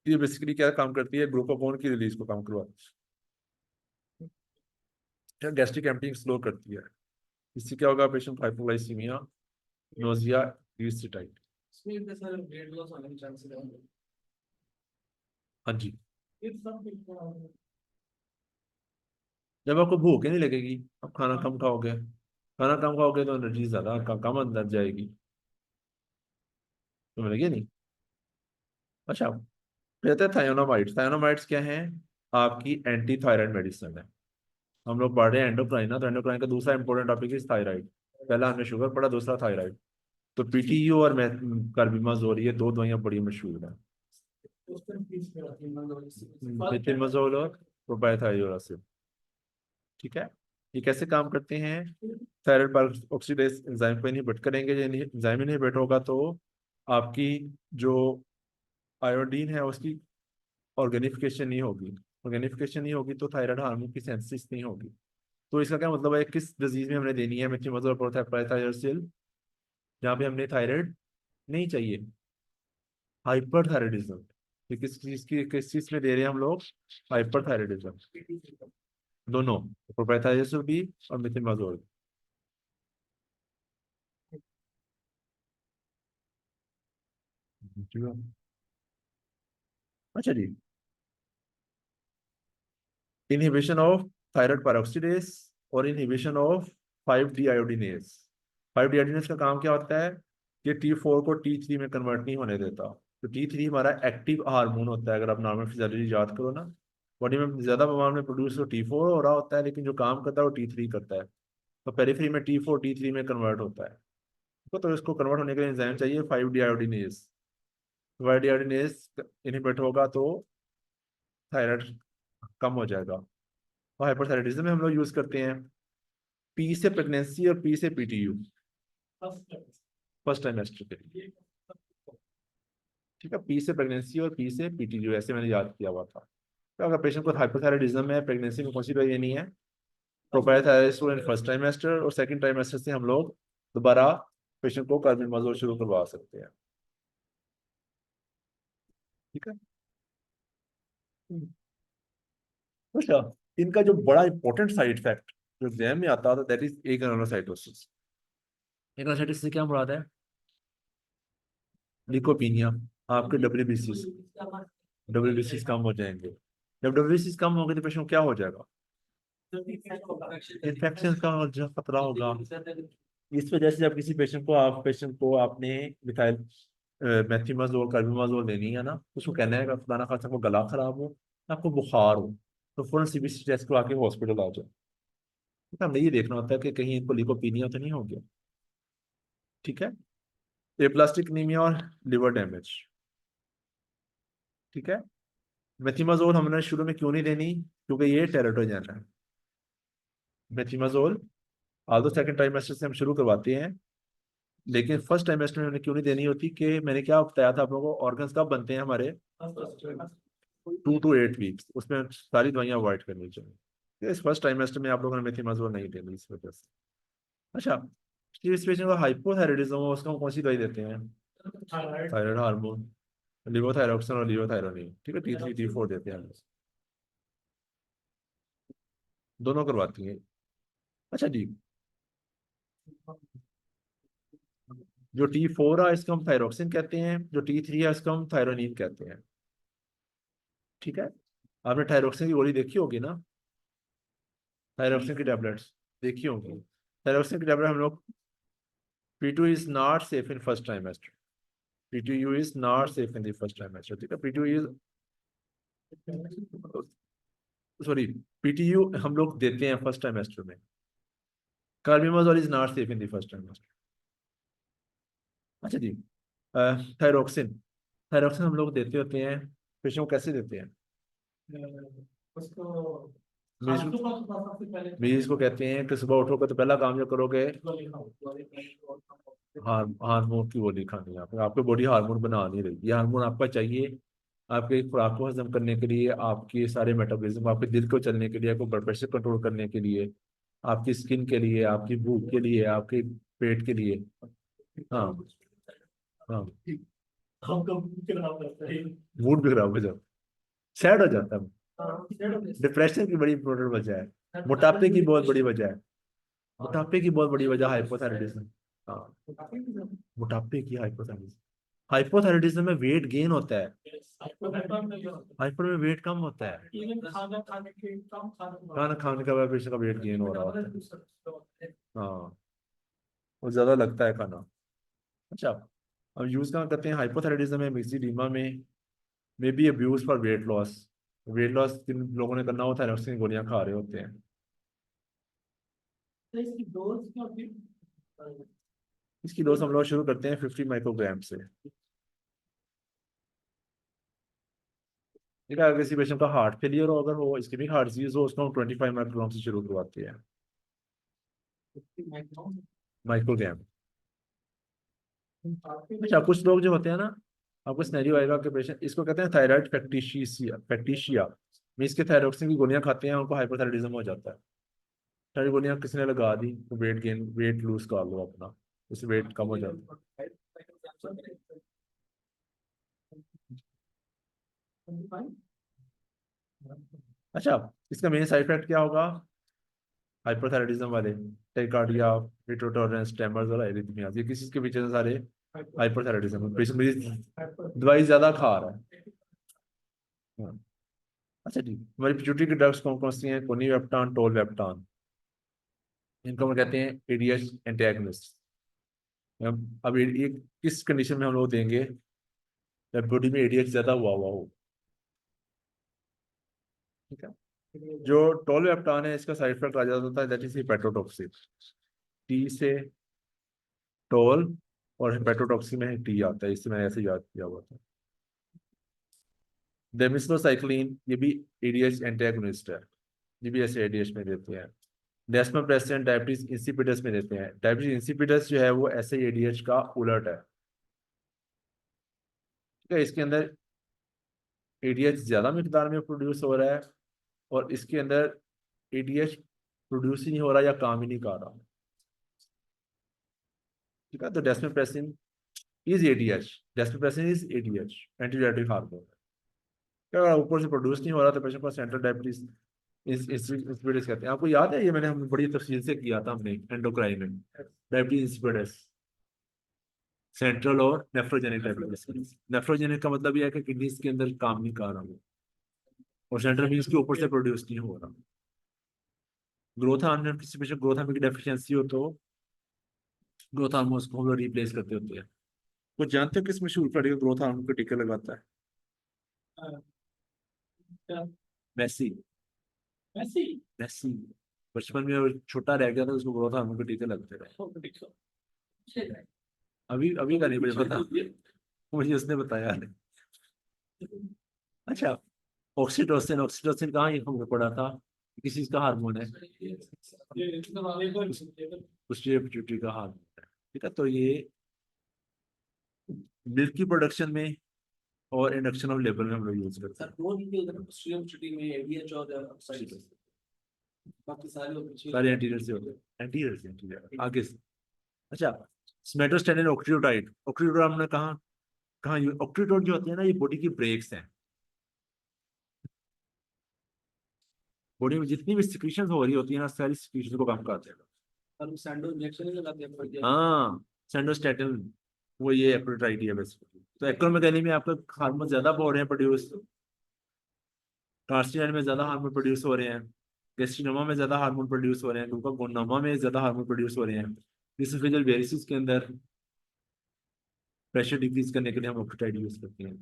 Speaker 1: ये बेसिकली क्या काम करती है, ग्लूकागोन की रिलीज को कम करवाती है, गैस्ट्रिक एम्पटिंग स्लो करती है। इससे क्या होगा, पेशेंट को हाइपोग्लाइसीमिया, नोजिया, यूरिसिटाइड।
Speaker 2: इसमें इतने सारे वेट लॉस होने के चांसेस हैं।
Speaker 1: हाँ जी,
Speaker 2: ये सब बिल्कुल
Speaker 1: जब आपको भूख ही नहीं लगेगी, आप खाना कम खाओगे, खाना कम खाओगे तो एनर्जी ज्यादा कम अंदर जाएगी, तो मिलेगी नहीं। अच्छा, कहते हैं थायोनोमाइड्स। थायोनोमाइड्स क्या है, आपकी एंटी थायराइड मेडिसिन है। हम लोग पढ़ रहे हैं एंडोक्राइन ना, तो एंडोक्राइन का दूसरा इंपॉर्टेंट टॉपिक इज थायराइड। पहला हमने शुगर पढ़ा, दूसरा थायराइड। तो पीटीयू और कार्बिमाजोल, ये दो दवाइयां बड़ी मशहूर हैं,
Speaker 2: उस दिन पीस में आती है मतलब
Speaker 1: मेथिलमazole और प्रोपाइथायोरासिल। ठीक है, ये कैसे काम करते हैं, थायराइड पर ऑक्सीडेज एंजाइम को इनहिबिट करेंगे। ये एंजाइम इनहिबिट होगा तो आपकी जो आयोडीन है उसकी ऑर्गेनिफिकेशन नहीं होगी। ऑर्गेनिफिकेशन नहीं होगी तो थायराइड हार्मोन की सेंसिस नहीं होगी। तो इसका क्या मतलब है, किस डिजीज में हमने देनी है मेथिलमazole प्रोपाइथायोरासिल, जहाँ पे हमने थायराइड नहीं चाहिए, हाइपरथायराइडिज्म। तो किस चीज में दे रहे हैं हम लोग, हाइपरथायराइडिज्म। दोनों, प्रोपाइथायोरासिल भी और मेथिलमazole। अच्छा जी, इनहिबिशन ऑफ थायराइड पेरोक्सीडेज और इनहिबिशन ऑफ 5 डीआयोडीनेज। 5 डीआयोडीनेज का काम क्या होता है, कि T4 को T3 में कन्वर्ट नहीं होने देता। तो T3 हमारा एक्टिव हार्मोन होता है, अगर आप नॉर्मल फिजियोलॉजी याद करो ना, बॉडी में ज्यादा प्रमाण में प्रोड्यूस तो T4 हो रहा होता है, लेकिन जो काम करता है वो T3 करता है। तो पेरिफेरी में T4 T3 में कन्वर्ट होता है। तो इसको कन्वर्ट होने के लिए एंजाइम चाहिए 5 डीआयोडीनेज। 5 डीआयोडीनेज इनहिबिट होगा तो थायराइड कम हो जाएगा। और हाइपरथायराइडिज्म में हम लोग यूज करते हैं पी से प्रेगनेंसी और पी से पीटीयू, फर्स्ट टाइमेस्टर के लिए। ठीक है, पी से प्रेगनेंसी और पी से पीटीयू, ऐसे मैंने याद किया हुआ था। तो अगर पेशेंट को हाइपरथायराइडिज्म है, प्रेगनेंसी में कौन सी दवाई लेनी है, प्रोपाइथायोरासिल इन फर्स्ट ट्राइमेस्टर, और सेकंड ट्राइमेस्टर से हम लोग दोबारा पेशेंट को कार्बिमाजोल शुरू करवा सकते हैं। ठीक है। अच्छा, इनका जो बड़ा इंपॉर्टेंट साइड इफेक्ट जो एग्जाम में आता था, दैट इज एग्रानोसाइटोसिस। एग्रानोसाइटोसिस से क्या मुराद है, लिकोपीनिया, आपके डब्ल्यूबीसीस कम हो जाएंगे। जब डब्ल्यूबीसीस कम होंगे तो पेशेंट को क्या हो जाएगा, इन्फेक्शन का जो खतरा होगा। इस वजह से जब किसी पेशेंट को आपने मिथाइल मेथिमाजोल कार्बिमाजोल देनी है ना, तो उसको कहना है कि फलाना खासा को गला खराब हो, आपको बुखार हो, तो फौरन सीबीसी टेस्ट करवा के हॉस्पिटल आ जाओ। तो हमने ये देखना होता है कि कहीं इनको लिकोपीनिया तो नहीं हो गया। ठीक है, एप्लास्टिक एनीमिया और लिवर डैमेज। ठीक है, मेथिमाजोल हमने शुरू में क्यों नहीं देनी, क्योंकि ये टेराटोजन है। मेथिमाजोल आल्दो सेकंड ट्राइमेस्टर से हम शुरू करवाते हैं, लेकिन फर्स्ट ट्राइमेस्टर में हमने क्यों नहीं देनी होती, कि मैंने क्या बताया था आप लोगों को, ऑर्गन्स कब बनते हैं हमारे, 2 to 8 वीक्स, उसमें सारी दवाइयां अवॉइड करनी चाहिए। तो इस फर्स्ट ट्राइमेस्टर में आप लोगों ने मेथिमाजोल नहीं देनी इस वजह से। अच्छा, जिस पेशेंट को हाइपोथायराइडिज्म हो उसको हम कौन सी दवाई देते हैं, थायराइड हार्मोन, लिवोथायरोक्सिन और लिवोथायरोनिन। ठीक है, T3 T4 देते हैं हम, दोनों करवाती हैं। अच्छा जी, जो T4 है इसको हम थायरोक्सिन कहते हैं, जो T3 है इसको हम थायरोनिन कहते हैं। ठीक है, आपने थायरोक्सिन की गोली देखी होगी ना, थायरोक्सिन की टैबलेट्स देखी होंगी। थायरोक्सिन की टैबलेट हम लोग, P2 is not safe in first trimester, P2U is not safe in the first trimester. ठीक है, P2 इज, सॉरी, PTU हम लोग देते हैं फर्स्ट ट्राइमेस्टर में, carbimazole is not safe in the first trimester. अच्छा जी, थायरोक्सिन, थायरोक्सिन हम लोग देते होते हैं, पेशेंट को कैसे देते हैं,
Speaker 2: उसको
Speaker 1: मीज
Speaker 2: खाना तो सबसे पहले
Speaker 1: मीज को कहते हैं कि सुबह उठोगे तो पहला काम जो करोगे,
Speaker 2: गोली खाओ, गोली खाने के बाद खाओ।
Speaker 1: हार्मोन की गोली खानी है। आपकी बॉडी हार्मोन बना नहीं रही, ये हार्मोन आपका चाहिए आपके खुराक को हजम करने के लिए, आपके सारे मेटाबॉलिज्म, आपके दिल को चलने के लिए, आपको ब्लड प्रेशर कंट्रोल करने के लिए, आपकी स्किन के लिए, आपकी भूख के लिए, आपके पेट के लिए। हाँ हाँ,
Speaker 2: हम कब खराब करते हैं।
Speaker 1: मूड भी खराब हो जाता, सैड हो जाता है।
Speaker 2: हाँ, शेड होते हैं।
Speaker 1: डिप्रेशन की बड़ी इंपॉर्टेंट वजह है, मोटापे की बहुत बड़ी वजह है, मोटापे की बहुत बड़ी वजह हाइपोथायराइडिज्म। हाँ, मोटापे की हाइपोथायराइडिज्म, हाइपोथायराइडिज्म में वेट गेन होता है, हाइपर में वेट कम होता है,
Speaker 2: खाना खाने के कम
Speaker 1: खाना खाने का वजह का वेट गेन हो रहा होता है। हाँ, वो ज्यादा लगता है खाना। अच्छा, अब यूज कहाँ करते हैं हाइपोथायराइडिज्म में, मिक्सिडीमा में, may be abuse for weight loss. Weight loss जिन लोगों ने करना होता है उसकी गोलियां खा रहे होते हैं।
Speaker 2: तो इसकी डोज क्या होती है?
Speaker 1: इसकी डोज हम लोग शुरू करते हैं 50 माइक्रोग्राम से। ठीक है, अगर किसी पेशेंट का हार्ट फेलियर हो, अगर हो इसकी भी हार्ट डिजीज हो, उसको हम 25 माइक्रोग्राम से शुरू करवाते हैं। माइक्रोग्राम। अच्छा, कुछ लोग जो होते हैं ना, आपको सिनेरियो आएगा कि पेशेंट, इसको कहते हैं थायराइड फैक्टिशिया, फैक्टिशिया मीन्स के थायरोक्सिन की गोलियां खाते हैं, उनको हाइपोथायराइडिज्म हो जाता है। सारी गोलियां किसी ने लगा दी तो वेट गेन, वेट लूज कर लो अपना, उससे वेट कम हो जाता है। अच्छा, इसका मेन साइड इफेक्ट क्या होगा हाइपोथायराइडिज्म वाले? टेकार्डिया, हिटोटोरेंस, ट्रेमर्स और एरिथमियाज, ये किस चीज के पीछे से सारे? हाइपोथायराइडिज्म। पेशेंट मेरी दवाई ज्यादा खा रहा है। हाँ। अच्छा जी, हमारी पिट्यूटरी की ड्रग्स कौन कौन सी हैं? कोनिवेप्टान, टोलवेप्टान, इनको हम कहते हैं एडीएच एंटेगोनिस्ट। अब ये किस कंडीशन में हम लोग देंगे? जब बॉडी में एडीएच ज्यादा हुआ हो। ठीक है, जो टोलवेप्टान है इसका साइड इफेक्ट आ जाता है, दैट इज हेपेटोटॉक्सिक। टी से टोल और हेपेटोटॉक्सिक में टी आता है, इससे मैंने ऐसे याद किया हुआ था। डेमिस्लोसाइक्लिन, ये भी एडीएच एंटेगोनिस्ट है, ये भी ऐसे एडीएच में देते हैं। डेस्मोप्रेसिन डायबिटीज इंसिपिडस में देते हैं। डायबिटीज इंसिपिडस जो है वो ऐसे एडीएच का उलट है। ठीक है, इसके अंदर एडीएच ज्यादा मिकदार में प्रोड्यूस हो रहा है, और इसके अंदर एडीएच प्रोड्यूस ही नहीं हो रहा या काम ही नहीं कर रहा। ठीक है, तो desmopressin is ADH, desmopressin is ADH, antidiabetic hormone. अगर ऊपर से प्रोड्यूस नहीं हो रहा तो पेशेंट को सेंट्रल डायबिटीज इंसिपिडस कहते हैं। आपको याद है, ये मैंने हम बड़ी तफसील से किया था हमने एंडोक्राइन में, डायबिटीज इंसिपिडस, सेंट्रल और नेफ्रोजेनिक डायबिटीज। नेफ्रोजेनिक का मतलब यह है कि किडनीज के अंदर काम नहीं कर रहा वो, और सेंट्रल मीन्स के ऊपर से प्रोड्यूस नहीं हो रहा। ग्रोथ हार्मोन, किसी पेशेंट ग्रोथ हार्मोन की डेफिशिएंसी हो तो ग्रोथ हार्मोन को हम लोग रिप्लेस करते होते हैं। कुछ जानते हो किस मशहूर खिलाड़ी को ग्रोथ हार्मोन के टीके लगाता है? मेसी।
Speaker 2: ऐसी
Speaker 1: मेसी बचपन में वो छोटा रह गया था, उसको ग्रोथ हार्मोन के टीके लगते रहे। अभी अभी का नहीं मुझे पता, मुझे उसने बताया नहीं। अच्छा, ऑक्सीटोसिन, ऑक्सीटोसिन कहाँ ये हमने पढ़ा था, किस चीज का हार्मोन है? उसके पिट्यूटरी का हार्मोन है। ठीक है, तो ये मिल्क की प्रोडक्शन में और इंडक्शन ऑफ लेबर में हम लोग यूज करते हैं।
Speaker 2: दो निकले उधर स्ट्रीम सिटी में एडीएच और ऑक्साइड, बाकी सारे
Speaker 1: सारे एंटीरियर से होते हैं, एंटीरियर से, एंटीरियर आगे से। अच्छा, स्मेटोस्टेटिन, ऑक्ट्रियोटाइड, ऑक्ट्रियोटाइड हमने कहाँ कहाँ ऑक्ट्रियोटाइड जो होती है ना, ये बॉडी की ब्रेक्स हैं। बॉडी में जितनी भी सिक्रीशन हो रही होती है ना, सारी सिक्रीशन को कम करते हैं।
Speaker 2: और सैंडो इंजेक्शन ही लगाते हैं।
Speaker 1: हाँ, सेंडोस्टेटिन, वो ये ऑक्ट्रियोटाइड है बस। तो एक्रोमेगैली में आपका हार्मोन ज्यादा हो रहे हैं प्रोड्यूस, कार्सिनोमा में ज्यादा हार्मोन प्रोड्यूस हो रहे हैं, गैस्ट्रिनोमा में ज्यादा हार्मोन प्रोड्यूस हो रहे हैं, ग्लूकागोनमा में ज्यादा हार्मोन प्रोड्यूस हो रहे हैं। इसोफेजियल वेरिसिस के अंदर प्रेशर डिक्रीज करने के लिए हम ऑक्ट्रियोटाइड यूज करते हैं।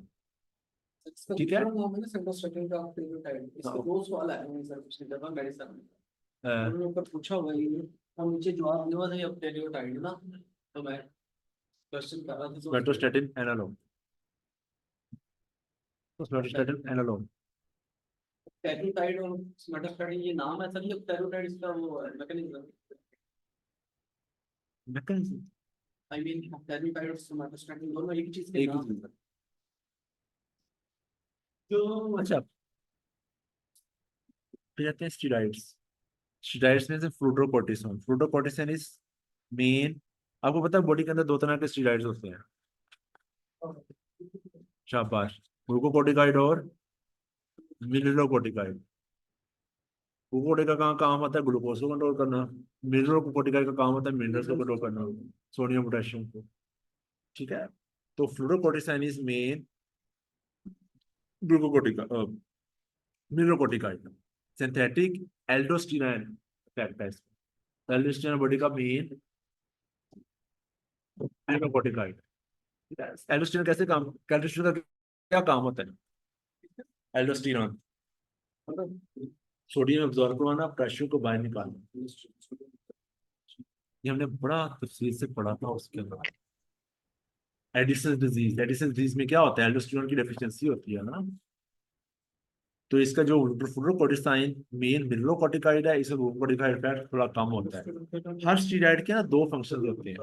Speaker 1: ठीक है,
Speaker 2: नाम है ना सेंडोस्टेटिन का, ऑक्सीटाइड, इसके दो सवाल आए हैं सर पिछली दफा मेडिसिन में, उन्होंने ऊपर पूछा हुआ है ये, और नीचे जवाब दिया हुआ था ऑक्सीटाइड ना, तो मैं क्वेश्चन कर रहा था तो
Speaker 1: मेटोस्टेटिन एनालॉग, मेटोस्टेटिन एनालॉग।
Speaker 2: टेट्राटाइड और मेटास्टेटिन ये नाम है सर, ये टेट्राटाइड इसका वो मैकेनिज्म,
Speaker 1: मैकेनिज्म
Speaker 2: आई मीन टेट्राटाइड और मेटास्टेटिन दोनों एक ही चीज के
Speaker 1: एक ही
Speaker 2: नाम
Speaker 1: चीज है,
Speaker 2: तो
Speaker 1: अच्छा, फिर आते हैं स्टीरॉइड्स। स्टीरॉइड्स में से फ्लूरोकोर्टिसोन इज मेन। आपको पता है बॉडी के अंदर दो तरह के स्टीरॉइड्स होते हैं। शाबाश। ग्लूकोकोर्टिकॉइड और मिनरलोकोर्टिकॉइड। ग्लूकोकोर्टिकॉइड का काम आता है ग्लूकोज को कंट्रोल करना। मिनरलोकोर्टिकॉइड का काम होता है मिनरल्स को कंट्रोल करना, सोडियम पोटेशियम को। ठीक है। तो fludrocortisone is main glucocorticoid, mineralocorticoid. Synthetic aldosterone effect है इसका। एल्डोस्टेरोन बॉडी का मेन ग्लूकोकोर्टिकॉइड। एल्डोस्टेरोन कैसे काम, एल्डोस्टेरोन का क्या काम होता है? एल्डोस्टेरोन सोडियम एब्जॉर्ब करवाना, प्रेशर को बाहर निकालना। ये हमने बड़ा तफसील से पढ़ा था उसके अंदर। एडिशन डिजीज में क्या होता है? एल्डोस्टेरोन की डेफिशिएंसी होती है ना। तो इसका जो फ्लूरोकोर्टिसोन मेन मिनरलोकोर्टिकॉइड है, इसका ग्लूकोकोर्टिकॉइड इफेक्ट थोड़ा कम होता है। हर स्टीरॉइड के ना दो फंक्शन होते हैं,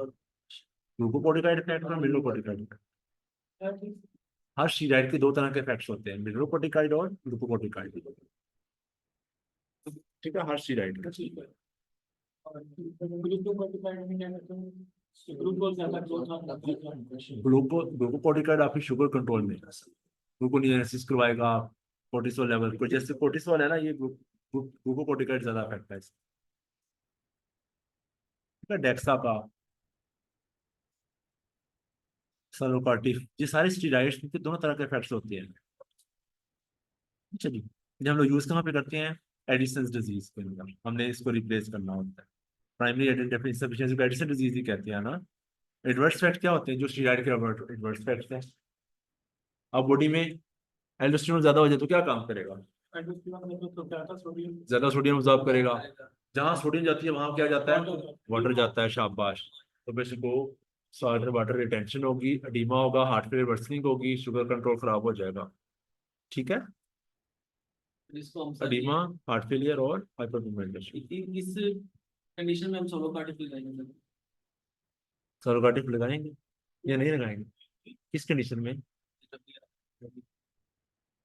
Speaker 1: ग्लूकोकोर्टिकॉइड इफेक्ट और मिनरलोकोर्टिकॉइड इफेक्ट। हर स्टीरॉइड के दो तरह के इफेक्ट्स होते हैं, मिनरलोकोर्टिकॉइड और ग्लूकोकोर्टिकॉइड। ठीक है, हर स्टीरॉइड का। ग्लूकोकोर्टिकॉइड आपकी शुगर कंट्रोल में ग्लूकोनियोसिस करवाएगा। कोर्टिसोल लेवल को, जैसे कोर्टिसोल है ना, ये ग्लूकोकोर्टिकॉइड ज्यादा इफेक्ट है इसका। ठीक है, डेक्सा का, सलोकार्टिफ, ये सारे स्टीरॉइड्स के दोनों तरह के इफेक्ट्स होते हैं। चलिए, जब हम लोग यूज कहाँ पे करते हैं? एडिसन्स डिजीज के अंदर हमने इसको रिप्लेस करना होता है। प्राइमरी आइडेंटिफाइड इंसफिशिएंसी को एडिशन डिजीज ही कहते हैं ना। एडवर्स इफेक्ट क्या होते हैं? जो स्टीरॉइड के एडवर्स इफेक्ट है। अब बॉडी में एल्डोस्टेरोन ज्यादा हो जाए तो क्या काम करेगा? ज्यादा सोडियम अब्सॉर्ब करेगा। जहां सोडियम जाती है वहां क्या जाता है? वाटर जाता है। शाबाश। तो बेसिक को सॉल्ट वाटर रिटेंशन होगी, एडीमा होगा, हार्ट फेलियर वर्सनिंग होगी, शुगर कंट्रोल खराब हो जाएगा। ठीक है,
Speaker 2: जिसको हम
Speaker 1: एडीमा, हार्ट फेलियर और हाइपरपिगमेंटेशन।
Speaker 2: इस कंडीशन में हम सोलो पार्टिकल लगाएंगे।
Speaker 1: सरोगाटिव लगाएंगे या नहीं लगाएंगे? किस कंडीशन में?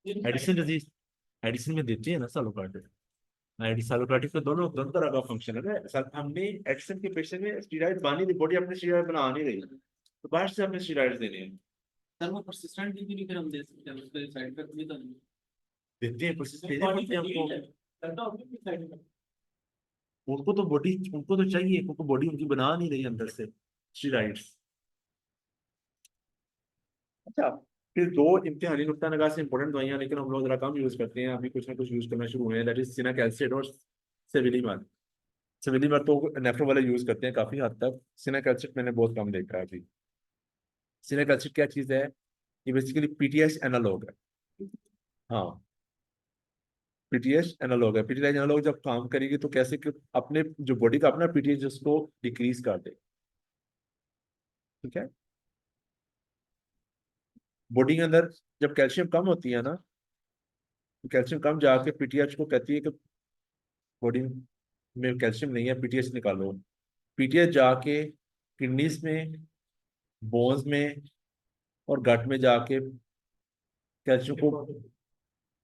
Speaker 1: एडिशन डिजीज, एडिशन में देती है ना सलोकार्टिव। एडिसलोकार्टिव के दोनों दोनों तरह का फंक्शन है। सर हमने एडिशन के पेशेंट में स्टीरॉइड बानी दी, बॉडी अपने स्टीरॉइड बना नहीं रही, तो बाहर से हमें स्टीरॉइड देने हैं।
Speaker 2: सर वो परसिस्टेंट भी नहीं, फिर हम दे सकते हैं उसके साइड इफेक्ट भी तो नहीं
Speaker 1: देते हैं प्रोसेस भेजे पड़ते हैं हमको।
Speaker 2: करता होगा कि साइड इफेक्ट।
Speaker 1: उनको तो बॉडी, उनको तो चाहिए, क्योंकि बॉडी उनकी बना नहीं रही अंदर से स्टीरॉइड्स। अच्छा, फिर दो इम्तिहानी नुक्ता नगाह से इंपॉर्टेंट दवाइयां, लेकिन हम लोग जरा कम यूज करते हैं, अभी कुछ ना कुछ यूज करना शुरू हुए हैं। दैट इज सिनाक एसिड और सेविलिमर। सेविलिमर तो नेफ्रो वाले यूज करते हैं काफी हद तक। सिनाक एसिड मैंने बहुत कम देखा है अभी। सिनाक एसिड क्या चीज है? ये बेसिकली पीटीएस एनालॉग है। हाँ, पीटीएस एनालॉग है। पीटीएस एनालॉग जब काम करेगी तो कैसे कि अपने जो बॉडी का अपना पीटीएस उसको डिक्रीज कर दे। ठीक है, बॉडी के अंदर जब कैल्शियम कम होती है ना, तो कैल्शियम कम जाके पीटीएच को कहती है कि बॉडी में कैल्शियम नहीं है, पीटीएच निकालो। पीटीएच जाके किडनीज में, बोन्स में और गट में जाके कैल्शियम को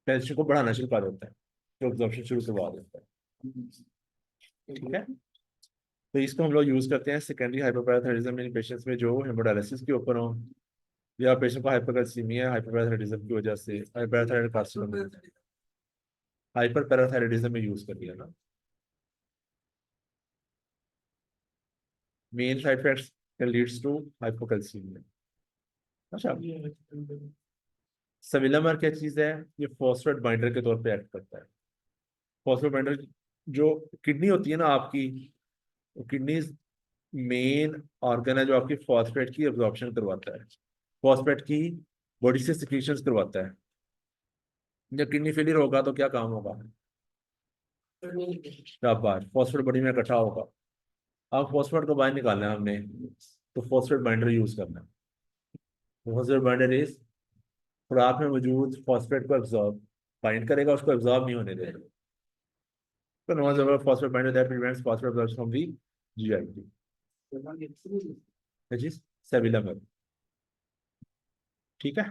Speaker 1: कैल्शियम को बढ़ाना शुरू कर देता है, जो एब्जॉर्प्शन शुरू करवा देता है। ठीक है, तो इसको हम लोग यूज करते हैं सेकेंडरी हाइपरपैराथायरिज्म इन पेशेंट्स में जो हेमोडायलिसिस के ऊपर हो, या पेशेंट को हाइपरकैल्सीमिया हाइपरपैराथायरिज्म की वजह से हाइपरथायराइड कार्सिनोमा, हाइपरपैराथायरिज्म में यूज कर लिया ना। Main side effects can leads to hypocalcaemia. अच्छा, सविलामर क्या चीज है? ये फॉस्फेट बाइंडर के तौर पे एक्ट करता है। फॉस्फेट बाइंडर, जो किडनी होती है ना आपकी, किडनी मेन ऑर्गन है जो आपकी फॉस्फेट की एब्जॉर्प्शन करवाता है, फॉस्फेट की बॉडी से सिक्रीशंस करवाता है। जब किडनी फेलियर होगा तो क्या काम होगा? शाबाश, फॉस्फेट बॉडी में इकट्ठा होगा। अब फॉस्फेट को बाहर निकालना है हमने, तो फॉस्फेट बाइंडर यूज करना है। फॉस्फेट बाइंडर इज खुराक में मौजूद फॉस्फेट को एब्जॉर्ब बाइंड करेगा, उसको एब्जॉर्ब नहीं होने देगा। तो नो जब phosphate binder that prevents phosphate absorption from the GIT, which is sevelamer. ठीक है,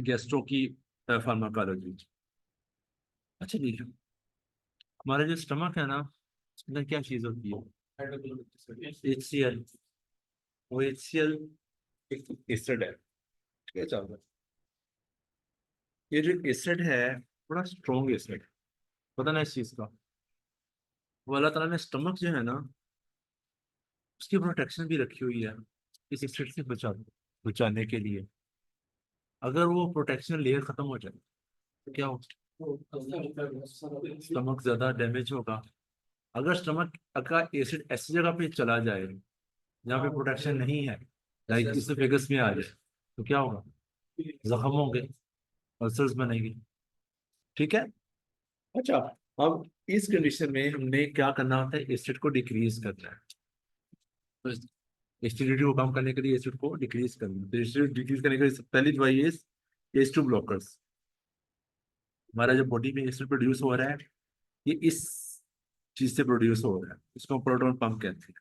Speaker 1: गेस्ट्रो की फार्माकोलॉजी। अच्छा जी, हमारा जो स्टमक है ना, उसके अंदर क्या चीज होती है? HCl। वो HCl एक एसिड है, ठीक है, चल रहा है। ये जो एसिड है बड़ा स्ट्रॉन्ग एसिड, पता ना इस चीज का। वो अल्लाह ताला ने स्टमक जो है ना, उसकी प्रोटेक्शन भी रखी हुई है इस एसिड से बचाने के लिए। अगर वो प्रोटेक्शन लेयर खत्म हो जाए तो क्या हो, स्टमक ज्यादा डैमेज होगा। अगर स्टमक का एसिड ऐसी जगह पे चला जाए जहाँ पे प्रोटेक्शन नहीं है, लाइक इसोफेगस में आ जाए, तो क्या होगा? जख्म होंगे, अल्सर्स बनेंगे, ठीक है। अच्छा, अब इस कंडीशन में हमने क्या करना होता है? एसिड को डिक्रीज करना है। तो एसिडिटी को कम करने के लिए एसिड को डिक्रीज करना है। तो एसिड डिक्रीज करने के लिए पहली दवाई है H2 ब्लॉकर्स। हमारा जो बॉडी में एसिड प्रोड्यूस हो रहा है, ये इस चीज से प्रोड्यूस हो रहा है, इसको प्रोटॉन पंप कहते हैं।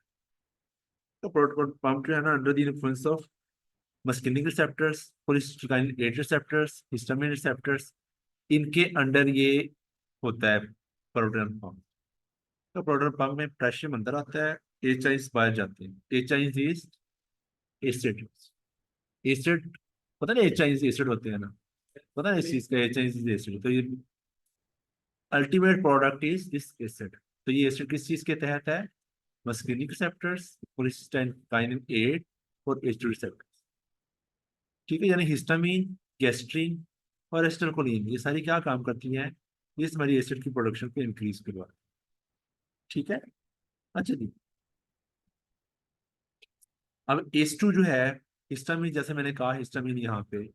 Speaker 1: तो प्रोटॉन पंप जो है ना, under the influence of muscarinic receptors, cholecystokinin 8 receptors, histamine receptors, इनके अंडर ये होता है प्रोटॉन पंप। तो प्रोटॉन पंप में पोटेशियम अंदर आता है, एच आइंस बाहर जाते हैं। H ions is acid. Acid, पता नहीं एच आइंस एसिड होते हैं ना, पता नहीं इस चीज का, एच आइंस इज एसिड। तो ये ultimate product is this acid. तो ये एसिड किस चीज के तहत है? मस्कुलिन रिसेप्टर्स, कोलिस्टिकाइन 8 और H2 रिसेप्टर्स, ठीक है। यानी हिस्टामिन, गैस्ट्रिन और एसिटाइलकोलिन, ये सारी क्या काम करती हैं? ये हमारी एसिड की प्रोडक्शन को इंक्रीज करवा, ठीक है। अच्छा जी, अब H2 जो है, हिस्टामिन, जैसे मैंने कहा हिस्टामिन यहाँ पे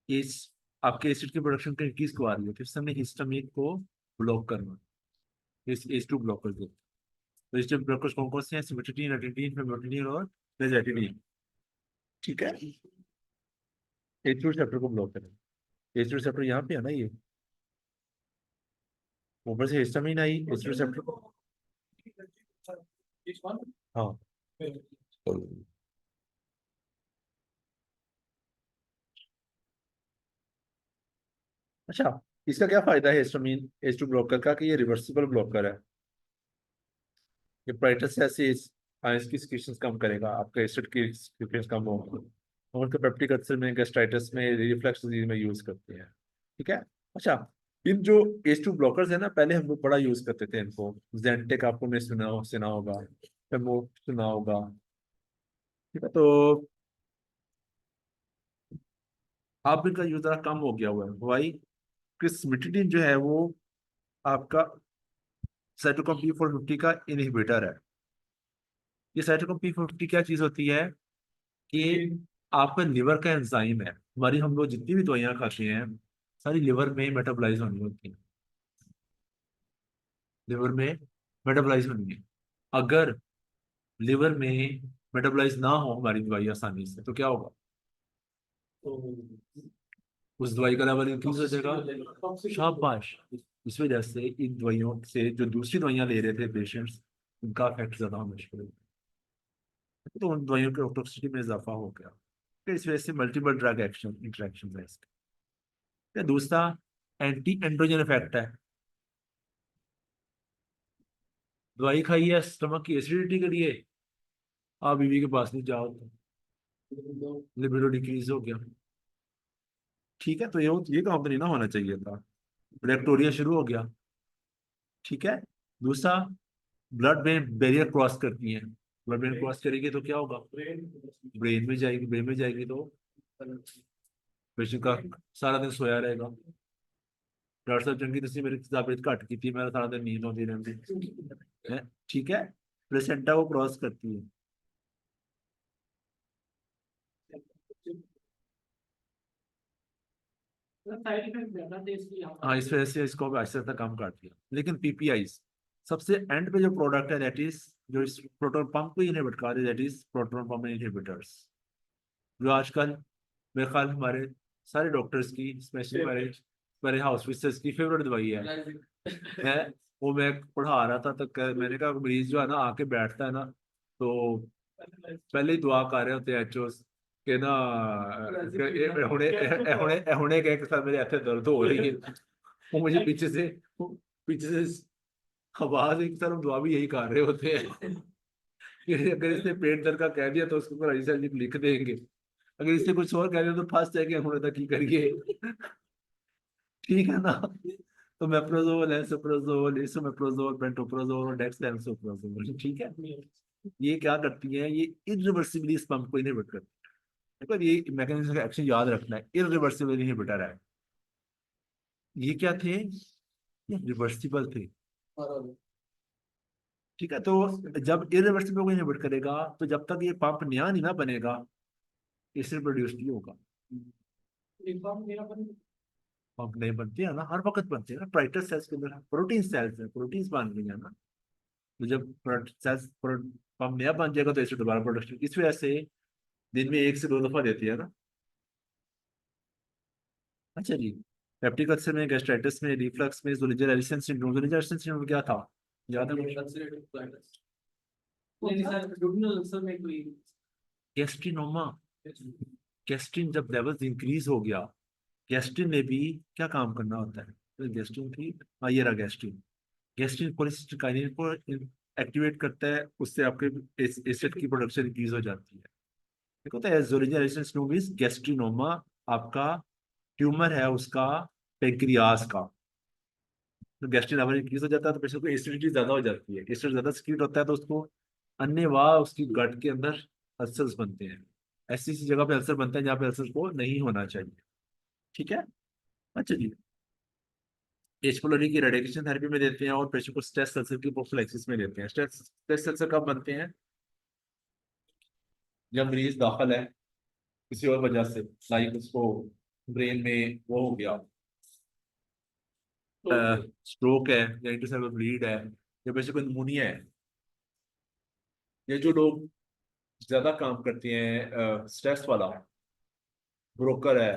Speaker 1: इस आपके एसिड की प्रोडक्शन को इंक्रीज करवा रही है, तो इस समय हिस्टामिन को ब्लॉक करना, इस H2 ब्लॉकर को। तो H2 ब्लॉकर्स कौन कौन से हैं? सिमेट्रिन, एटिनिन, फेमोटिनिन और बेंजाटिनिन, ठीक है। H2 रिसेप्टर को ब्लॉक करें। H2 रिसेप्टर यहाँ पे है ना, ये ऊपर से हिस्टामिन आई H2 रिसेप्टर को। हाँ, अच्छा, इसका क्या फायदा है हिस्टामिन H2 ब्लॉकर का? कि ये रिवर्सिबल ब्लॉकर है। ये ब्राइटनेस से ऐसे आयंस की सिक्रीशंस कम करेगा, आपका एसिड की सिक्रीशंस कम होगा। और उसके पेप्टिक अल्सर में, गैस्ट्राइटिस में, रिफ्लक्स डिजीज में यूज करते हैं, ठीक है। अच्छा, इन जो H2 ब्लॉकर्स है ना, पहले हम लोग बड़ा यूज करते थे इनको। जेंटेक आपको ने सुना होगा, फेमो सुना होगा, ठीक है। तो अब इनका यूज जरा कम हो गया हुआ है। वाई? क्रिस्मिटिडिन जो है वो आपका साइटोक्रोम P450 का इनहिबिटर है। ये साइटोक्रोम P450 क्या चीज होती है? कि आपका लिवर का एंजाइम है। हमारी, हम लोग जितनी भी दवाइयां खाते हैं, सारी लिवर में मेटाबोलाइज होनी होती है, लिवर में मेटाबोलाइज होनी है। अगर लिवर में मेटाबोलाइज ना हो हमारी दवाई आसानी से, तो क्या होगा? उस दवाई का लेवल इंक्रीज हो जाएगा, शाबाश। इस वजह से इन दवाइयों से जो दूसरी दवाइयां ले रहे थे पेशेंट्स, उनका इफेक्ट ज्यादा होना शुरू हो गया। तो उन दवाइयों के टॉक्सिसिटी में इजाफा हो गया। तो इस वजह से मल्टीपल ड्रग एक्शन इंटरेक्शन है इसके। या दूसरा, एंटी एंड्रोजन इफेक्ट है। दवाई खाई है स्टमक की एसिडिटी के लिए, आप बीवी के पास नहीं जाओ तो लिबिडो डिक्रीज हो गया, ठीक है। तो ये काम तो नहीं ना होना चाहिए था, ब्लैक्टोरिया शुरू हो गया, ठीक है। दूसरा, ब्लड में बैरियर क्रॉस करती है। ब्लड ब्रेन क्रॉस करेगी तो क्या होगा? ब्रेन में जाएगी, ब्रेन में जाएगी तो पेशेंट का सारा दिन सोया रहेगा। डॉक्टर साहब चंगी दसी मेरी तबीयत घट की थी, मेरा सारा दिन नींद होती रहती है, ठीक है। प्लेसेंटा को क्रॉस करती है। हाँ, इस वजह से इसको आहिस्ता आहिस्ता कम कर दिया। लेकिन PPI सबसे एंड पे जो प्रोडक्ट है, दैट इज जो इस प्रोटॉन पंप को इनहिबिट कर रही है, that is proton pump inhibitors, जो आजकल मेरे ख्याल हमारे सारे डॉक्टर्स की, स्पेशली हमारे हमारे हॉस्पिटल्स की फेवरेट दवाई है। वो मैं पढ़ा रहा था तो मैंने कहा मरीज जो है ना आके बैठता है ना, तो पहले ही दुआ कर रहे होते हैं एचओस के ना हुणे हुणे हुणे के साथ मेरे हाथ दर्द हो रही है। वो मुझे पीछे से आवाज एक तरफ दुआ भी यही कर रहे होते हैं कि अगर इसने पेट दर्द का कह दिया तो उसको ऊपर रजिस्टर लिख देंगे, अगर इसने कुछ और कह दिया तो फंस जाएंगे, हुणे तक की करिए। ठीक है ना। तो मेप्रोजोल, एसोप्रोजोल, इसोमेप्रोजोल, पेंटोप्रोजोल, डेक्सामेथासोन, ठीक है। ये क्या करती है, ये इरिवर्सिबली इस पंप को इनहिबिट करती है। मतलब ये मैकेनिज्म का एक्शन याद रखना है, इरिवर्सिबल इनहिबिटर है। ये क्या थे, ये रिवर्सिबल थे। ठीक है, तो जब इरिवर्सिबल को इनहिबिट करेगा तो जब तक ये पंप नया नहीं ना बनेगा, इससे प्रोड्यूस नहीं होगा। पंप नहीं बनते हैं ना, हर वक्त बनते हैं ना, प्राइटर सेल्स के अंदर प्रोटीन सेल्स है, प्रोटीन्स बन रही है ना। तो जब सेल्स पंप नया बन जाएगा तो इससे दोबारा प्रोडक्शन, इस वजह से दिन में 1 से 2 दफा देती है ना। अच्छा जी। पेप्टिक अल्सर में, गैस्ट्राइटिस में, रिफ्लक्स में, ज़ोलिंजर एलिसन सिंड्रोम, ज़ोलिंजर एलिसन सिंड्रोम क्या था, याद है मुझे? गैस्ट्रिनोमा। गैस्ट्रिन जब लेवल इंक्रीज हो गया, गैस्ट्रिन ने भी क्या काम करना होता है, तो गैस्ट्रिन की, हाँ ये रहा गैस्ट्रिन। गैस्ट्रिन कोलेसिस्टोकाइनिन को एक्टिवेट करता है, उससे आपके एसिड की प्रोडक्शन इंक्रीज हो जाती है। देखो तो ज़ोलिंजर एलिसन सिंड्रोम इज गैस्ट्रिनोमा, आपका ट्यूमर है उसका पेंक्रियास का। तो गैस्ट्रिन लेवल इंक्रीज हो जाता है तो पेशेंट को एसिडिटी ज्यादा हो जाती है, एसिड ज्यादा सिक्रीट होता है तो उसको अन्यवाह उसकी गट के अंदर अल्सर्स बनते हैं। ऐसी ऐसी जगह पे अल्सर बनते हैं जहाँ पे अल्सर को नहीं होना चाहिए। ठीक है। अच्छा जी। एच pylori की रेडिएशन थेरेपी में देते हैं और पेशेंट को स्ट्रेस अल्सर की प्रोफिलैक्सिस में देते हैं। स्ट्रेस अल्सर कब बनते हैं, जब मरीज दाखिल है किसी और वजह से, लाइक उसको ब्रेन में वो हो गया, स्ट्रोक है या इंटरसेप्टर ब्लीड है या पेशेंट को निमोनिया है। ये जो लोग ज्यादा काम करते हैं स्ट्रेस वाला, ब्रोकर है,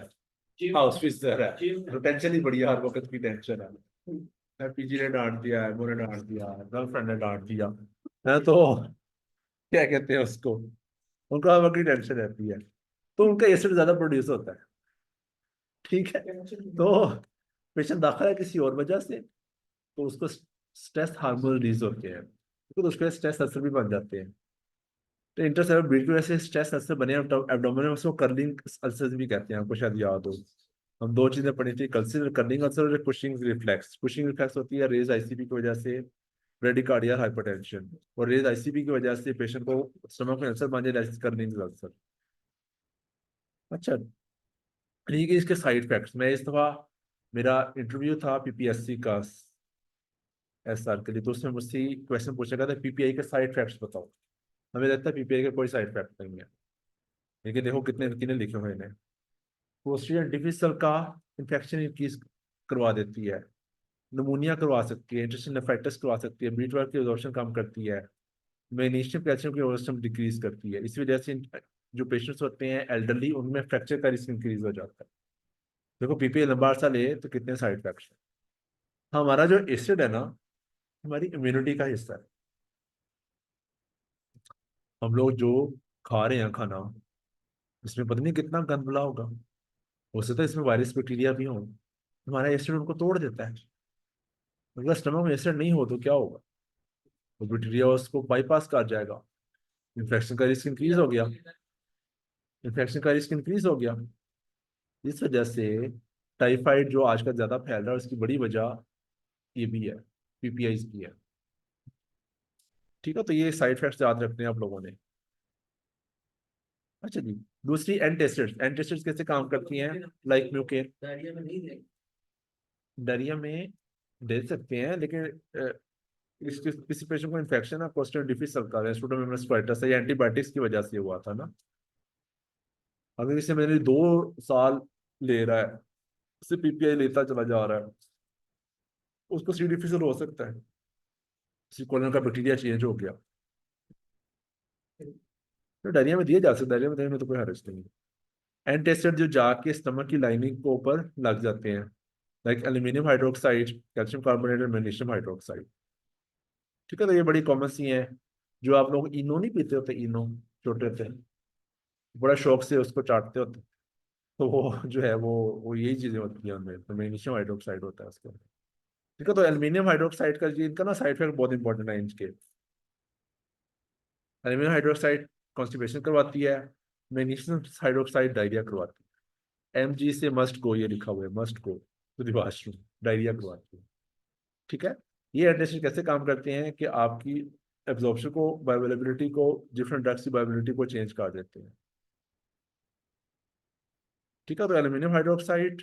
Speaker 1: हाउस फिक्सर है, तो टेंशन ही बढ़िया, हर वक्त की टेंशन है, पीजी ने डांट दिया है, मुझे डांट दिया, गर्लफ्रेंड ने डांट दिया है, तो क्या कहते हैं उसको, उनका हर वक्त की टेंशन रहती है, तो उनका एसिड ज्यादा प्रोड्यूस होता है। ठीक है। तो पेशेंट दाखिल है किसी और वजह से, तो उसको स्ट्रेस हार्मोन रिलीज होते हैं, तो उसके स्ट्रेस अल्सर भी बन जाते हैं। तो इंटरसेप्टर ब्लीड की वजह से स्ट्रेस अल्सर बने एब्डोमेन में, उसको कर्लिंग अल्सर भी कहते हैं, आपको शायद याद हो। हम दो चीजें पढ़ी थी, कल्सर कर्लिंग अल्सर और कुशिंग रिफ्लेक्स। कुशिंग रिफ्लेक्स होती है रेज आईसीपी की वजह से ब्रेडिकार्डियल हाइपरटेंशन, और रेज आईसीपी की वजह से पेशेंट को स्टमक में अल्सर बन जाए, कर्लिंग अल्सर। अच्छा, ठीक है, इसके साइड इफेक्ट्स, मैं इस दफा मेरा इंटरव्यू था पीपीएससी का एसआर के लिए, तो उसमें मुझसे क्वेश्चन पूछा गया था पीपीआई के साइड इफेक्ट्स बताओ। हमें लगता है पीपीआई का कोई साइड इफेक्ट नहीं है, लेकिन देखो कितने कितने लिखे हुए हैं। पोस्टीरियर डिफिसल का इन्फेक्शन इंक्रीज करवा देती है, नमूनिया करवा सकती है, इंटेस्टाइनल नेफ्राइटिस करवा सकती है, B12 की एब्जॉर्प्शन कम करती है, मैग्नीशियम कैल्शियम की एब्जॉर्प्शन डिक्रीज करती है। इस वजह से जो पेशेंट्स होते हैं एल्डरली, उनमें फ्रैक्चर का रिस्क इंक्रीज हो जाता है। देखो पीपीआई लंबा अरसा ले तो कितने साइड इफेक्ट्स हैं। हमारा जो एसिड है ना, हमारी इम्यूनिटी का हिस्सा है। हम लोग जो खा रहे हैं खाना, इसमें पता नहीं कितना गंद मिला होगा, हो सकता है इसमें वायरस बैक्टीरिया भी हो, हमारा एसिड उनको तोड़ देता है। अगर स्टमक में एसिड नहीं हो तो क्या होगा, तो बैक्टीरिया उसको बाईपास कर जाएगा, इन्फेक्शन का रिस्क इंक्रीज हो गया, इन्फेक्शन का रिस्क इंक्रीज हो गया। इस वजह से टाइफाइड जो आजकल ज्यादा फैल रहा है, उसकी बड़ी वजह ये भी है, पीपीआई की है। ठीक है, तो ये साइड इफेक्ट्स याद रखने हैं आप लोगों ने। अच्छा जी। दूसरी एंटासिड्स, एंटासिड्स कैसे काम करती हैं, लाइक म्यूकेन। डायरिया में दे सकते हैं, लेकिन किसी पेशेंट को इन्फेक्शन है पोस्टर डिफिकल्ट का है, स्यूडोमोनास क्वाइटस है, ये एंटीबायोटिक्स की वजह से हुआ था ना। अगर इसे मैंने 2 साल ले रहा है, उसे पीपीआई लेता चला जा रहा है, उसको सी डिफिकल्ट हो सकता है, किसी कॉलन का बैक्टीरिया चेंज हो गया। तो डायरिया में दिया जा सकता है, डायरिया में देने में तो कोई हर्ज नहीं है। एंटासिड जो जाके स्टमक की लाइनिंग के ऊपर लग जाते हैं, like aluminium hydroxide, calcium carbonate और मैग्नीशियम हाइड्रोक्साइड। ठीक है, तो ये बड़ी कॉमन सी है। जो आप लोग इनो नहीं पीते होते, इनो छोटे होते हैं, बड़ा शौक से उसको चाटते होते हैं, तो वो जो है वो यही चीजें होती हैं उनमें, तो मैग्नीशियम हाइड्रोक्साइड होता है उसके अंदर। ठीक है, तो एल्यूमिनियम हाइड्रोक्साइड का इनका ना साइड इफेक्ट बहुत इंपॉर्टेंट है इनके। एल्यूमिनियम हाइड्रोक्साइड कॉन्स्टिपेशन करवाती है, मैग्नीशियम हाइड्रोक्साइड डायरिया करवाती है। MG से मस्ट गो, ये लिखा हुआ है, must go to the washroom, diarrhoea करवाती है। ठीक है, ये एंटासिड कैसे काम करते हैं कि आपकी एब्जॉर्प्शन को, बायोअवेलेबिलिटी को, डिफरेंट ड्रग्स की बायोअवेलेबिलिटी को चेंज कर देते हैं। ठीक है, तो एल्यूमिनियम हाइड्रोक्साइड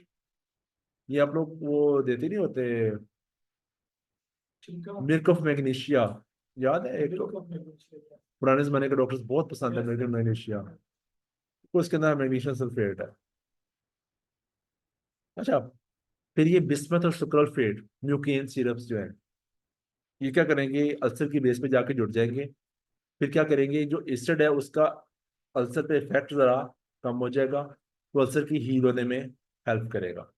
Speaker 1: ये आप लोग वो देते नहीं होते,
Speaker 2: ठीक है।
Speaker 1: मिल्क ऑफ मैग्नीशिया, याद है एक तो पुराने जमाने के डॉक्टर्स बहुत पसंद है मिल्क ऑफ मैग्नीशिया, उसके अंदर मैग्नीशियम सल्फेट है। अच्छा, फिर ये बिस्मथ और सुक्रोल्फेट म्यूकेन सिरप्स जो है, ये क्या करेंगे, अल्सर की बेस पे जाके जुड़ जाएंगे। फिर क्या करेंगे, जो एसिड है उसका अल्सर पे इफेक्ट जरा कम हो जाएगा, तो अल्सर की हील होने में हेल्प करेगा।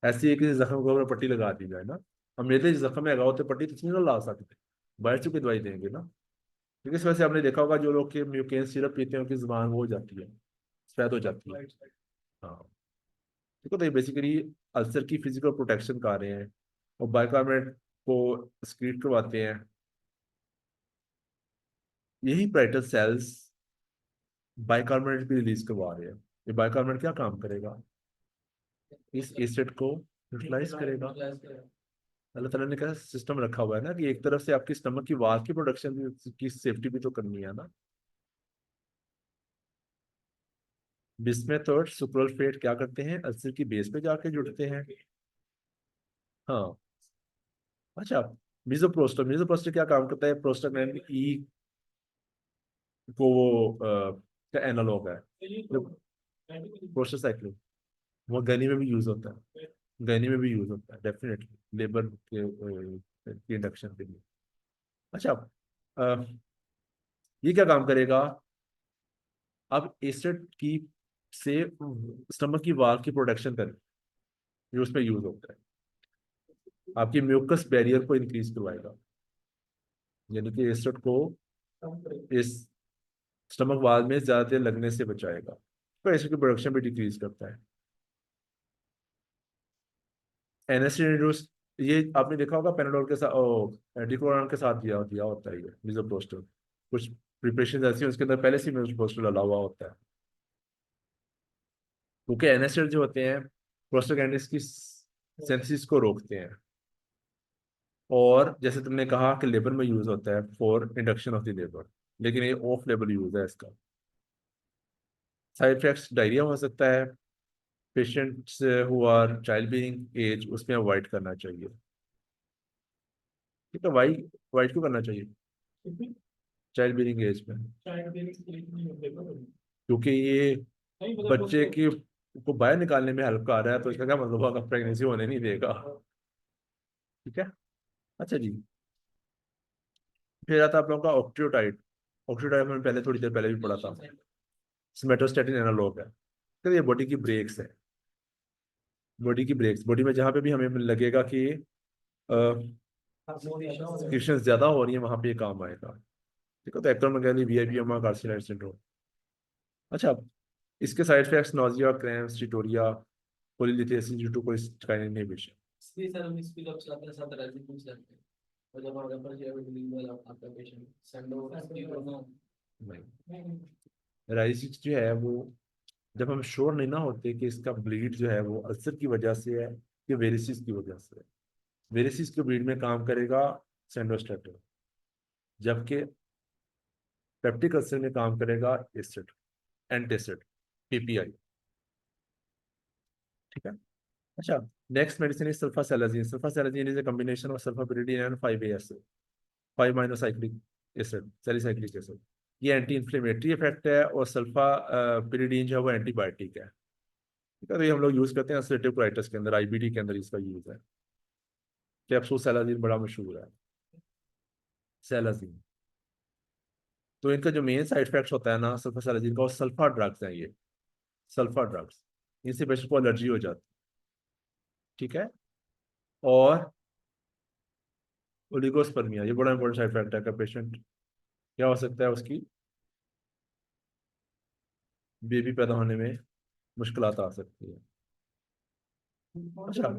Speaker 1: ऐसे ही किसी जख्म को अगर पट्टी लगा दी जाए ना, हम मेरे जख्म में लगा होते पट्टी तो इसमें ना ला सकते, बाहर से कोई दवाई देंगे ना। क्योंकि इस वजह से आपने देखा होगा जो लोग के म्यूकेन सिरप पीते हैं उनकी जुबान वो हो जाती है, सफेद हो जाती है। हाँ, देखो, तो ये बेसिकली अल्सर की फिजिकल प्रोटेक्शन कर रहे हैं, और बाइकार्बोनेट को एक्सक्रीट करवाते हैं। यही ब्राइटल सेल्स बाइकार्बोनेट भी रिलीज करवा रहे हैं। ये बाइकार्बोनेट क्या काम करेगा, इस एसिड को न्यूट्रलाइज करेगा। अल्लाह ताला ने क्या सिस्टम रखा हुआ है ना, कि एक तरफ से आपकी स्टमक की वाल की प्रोडक्शन की सेफ्टी भी तो करनी है ना। बिस्मथ और सुक्रोल्फेट क्या करते हैं, अल्सर की बेस पे जाके जुड़ते हैं। हाँ। अच्छा, मिसोप्रोस्टो क्या काम करता है, प्रोस्टाग्लैंडिन ई को वो क्या एनालॉग है, प्रोस्टासाइक्लिन, वो गनी में भी यूज होता है, गनी में भी यूज होता है डेफिनेटली, लेबर के इंडक्शन के लिए। अच्छा, अ, ये क्या काम करेगा, अब एसिड की से स्टमक की वाल की प्रोटेक्शन करें, ये उसमें यूज होता है। आपकी म्यूकस बैरियर को इंक्रीज करवाएगा, यानी कि एसिड को इस स्टमक वाल में ज्यादा देर लगने से बचाएगा, तो एसिड की प्रोडक्शन भी डिक्रीज करता है। एनएसटी इंड्यूस, ये आपने देखा होगा पेनाडोल के साथ, एंटीकोरोन के साथ दिया दिया होता है ये मिसोप्रोस्टल, कुछ प्रिपरेशन ऐसी हैं उसके अंदर पहले से मिसोप्रोस्टल डाला हुआ होता है, क्योंकि एनएसटी जो होते हैं प्रोस्टाग्लैंडिन्स की सिंथेसिस को रोकते हैं। और जैसे तुमने कहा कि लेबर में यूज होता है for induction of the labour, लेकिन ये ऑफ लेबर यूज है इसका। साइड इफेक्ट्स डायरिया हो सकता है, patients who are child being age उसमें अवॉइड करना चाहिए। ठीक है, वाइट क्यों करना चाहिए चाइल्ड बीइंग एज में, क्योंकि ये बच्चे की को बाहर निकालने में हेल्प कर रहा है, तो इसका क्या मतलब होगा, प्रेगनेंसी होने नहीं देगा। ठीक है। अच्छा जी, फिर आता है आप लोगों का ऑक्ट्रियोटाइड। ऑक्ट्रियोटाइड हमने पहले थोड़ी देर पहले भी पढ़ा था, सिमेटोस्टेटिन एनालॉग है। तो ये बॉडी की ब्रेक्स है, बॉडी की ब्रेक्स, बॉडी में जहाँ पे भी हमें लगेगा कि क्वेश्चन ज्यादा हो रही है वहां पे ये काम आएगा। ठीक है, तो एक्टोमेगाली, वीआईपी, कार्सिनोइड सिंड्रोम। अच्छा, इसके साइड इफेक्ट्स नोजिया, क्रैम्स, चिटोरिया, cholelithiasis due to cholecystokinin inhibition.
Speaker 2: इसलिए सर हम इसको जब चलाते हैं साथ राइजिंग पूछ लेते हैं, और जब हमारे पर जो है बिलिंगुअल आपका पेशेंट सेंडो नहीं
Speaker 1: राइसिस जो है वो, जब हम श्योर नहीं ना होते कि इसका ब्लीड जो है वो अल्सर की वजह से है कि वेरिसिस की वजह से है, वेरिसिस के ब्लीड में काम करेगा सेंडोस्टेटिन, जबकि पेप्टिक अल्सर में काम करेगा एसिड, एंटासिड, PPI। ठीक है। अच्छा, next medicine is sulfasalazine. Sulfasalazine is a combination of sulfapyridine and 5-ASA, 5-aminocyclic acid, salicylic acid। ये एंटी इन्फ्लेमेटरी इफेक्ट है, और सल्फा पिरिडीन जो है वो एंटीबायोटिक है। ठीक है, तो ये हम लोग यूज करते हैं अल्सरेटिव कोलाइटिस के अंदर, IBD के अंदर इसका यूज है। कैप्सूल सैलाजीन बड़ा मशहूर है, सैलाजीन। तो इनका जो मेन साइड इफेक्ट होता है ना सल्फासेलाजीन का, वो सल्फा ड्रग्स हैं ये, सल्फा ड्रग्स, इनसे पेशेंट को एलर्जी हो जाती है, ठीक है। और ओलिगोस्पर्मिया, ये बड़ा इंपॉर्टेंट साइड इफेक्ट है का पेशेंट क्या हो सकता है, उसकी बेबी पैदा होने में मुश्किलात आ सकती है। अच्छा,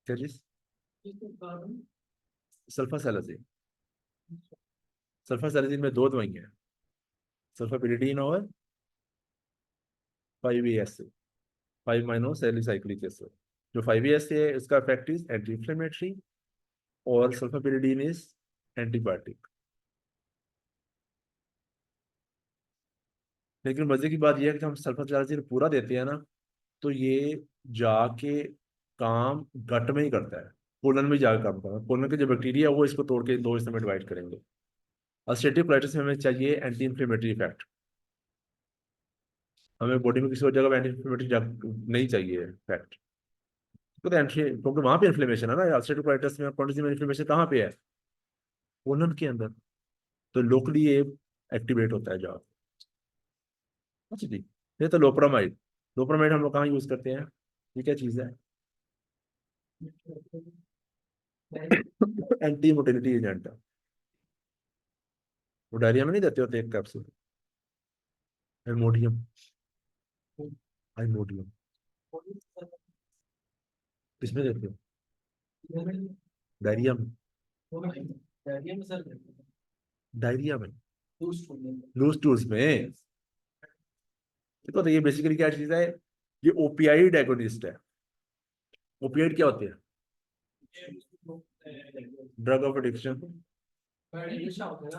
Speaker 1: क्या चीज? सल्फासेलाजिन। सल्फासेलाजिन में दो दवाइयां हैं, सल्फापिरिडीन और 5-AS, 5-aminosalicylate एसिड। जो 5-AS है इसका इफेक्ट इज एंटी इंफ्लेमेटरी, और सल्फापिरिडीन इज एंटीबायोटिक। लेकिन मजे की बात यह है कि हम सल्फासेलाजिन पूरा देते हैं ना, तो ये जाके काम गट में ही करता है, कोलन में जाकर काम करता है। कोलन के जो बैक्टीरिया है वो इसको तोड़ के दो हिस्से में डिवाइड करेंगे। अल्सरेटिव कोलाइटिस में हमें चाहिए एंटी इंफ्लेमेटरी इफेक्ट, हमें बॉडी में किसी और जगह एंटी इंफ्लेमेटरी नहीं चाहिए इफेक्ट, तो एंटी, क्योंकि वहां पे इन्फ्लेमेशन है ना, अल्सरेटिव कोलाइटिस में कॉन्टिस में इन्फ्लेमेशन कहाँ पे है, कोलन के अंदर, तो लोकली ये एक्टिवेट होता है जाकर। अच्छा जी, ये तो लोप्रामाइड। लोप्रामाइड हम लोग कहाँ यूज करते हैं, ये क्या चीज है? एंटी मोटिलिटी एजेंट है, वो डायरिया में नहीं देते होते एक कैप्सूल, एमोडियम, आइमोडियम, किसमें देते हो? डायरिया में, डायरिया में, लूज टूल्स में। देखो तो ये बेसिकली क्या चीज है, ये ओपियाइड एगोनिस्ट है। ओपियाइड क्या होते हैं? ड्रग ऑफ एडिक्शन,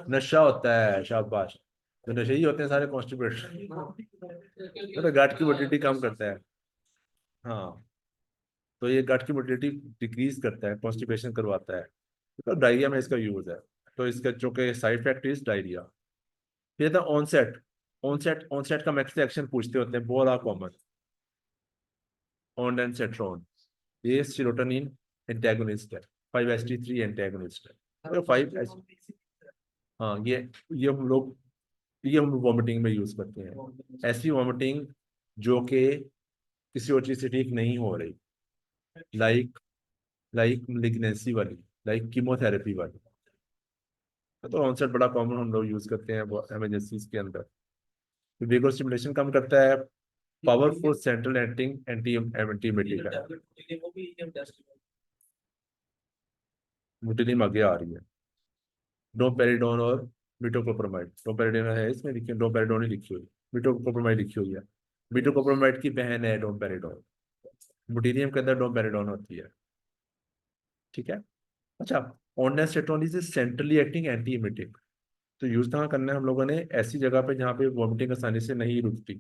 Speaker 1: नशा होता है, शाबाश। तो नशे ही होते हैं सारे कॉन्स्टिपेट, तो गट की मोटिलिटी कम करता है। हाँ, तो ये गट की मोटिलिटी डिक्रीज करता है, कॉन्स्टिपेशन करवाता है, तो डायरिया में इसका यूज है। तो इसका जो कि साइड इफेक्ट इज डायरिया। फिर था ऑनसेट। ऑनसेट, ऑनसेट का मैक्स एक्शन पूछते होते हैं, बहुत कॉमन। ऑनडेनसेट्रॉन, ये सीरोटोनिन एंटेगोनिस्ट है, 5-HT3 एंटेगोनिस्ट है। तो 5, हाँ ये हम लोग, ये हम वॉमिटिंग में यूज करते हैं, ऐसी वॉमिटिंग जो कि किसी और चीज से ठीक नहीं हो रही, लाइक लाइक malignancy वाली, लाइक कीमोथेरेपी वाली। तो ऑनसेट बड़ा कॉमन हम लोग यूज करते हैं इमरजेंसीज के अंदर। वेगो स्टिमुलेशन कम करता है, powerful central acting anti antiemetic है। मुटिलिम आगे आ रही है, डोपेरिडोन और मिटोक्लोप्रोमाइड। डोपेरिडोन है इसमें लिखी, डोपेरिडोन ही लिखी हुई, मिटोक्लोप्रोमाइड लिखी हुई है। मिटोक्लोप्रोमाइड की बहन है डोपेरिडोन, मुटीरियम के अंदर डोपेरिडोन होती है, ठीक है। अच्छा, ondansetron is centrally acting anti emetic. तो यूज कहाँ करना है हम लोगों ने, ऐसी जगह पे जहाँ पे वॉमिटिंग आसानी से नहीं रुकती,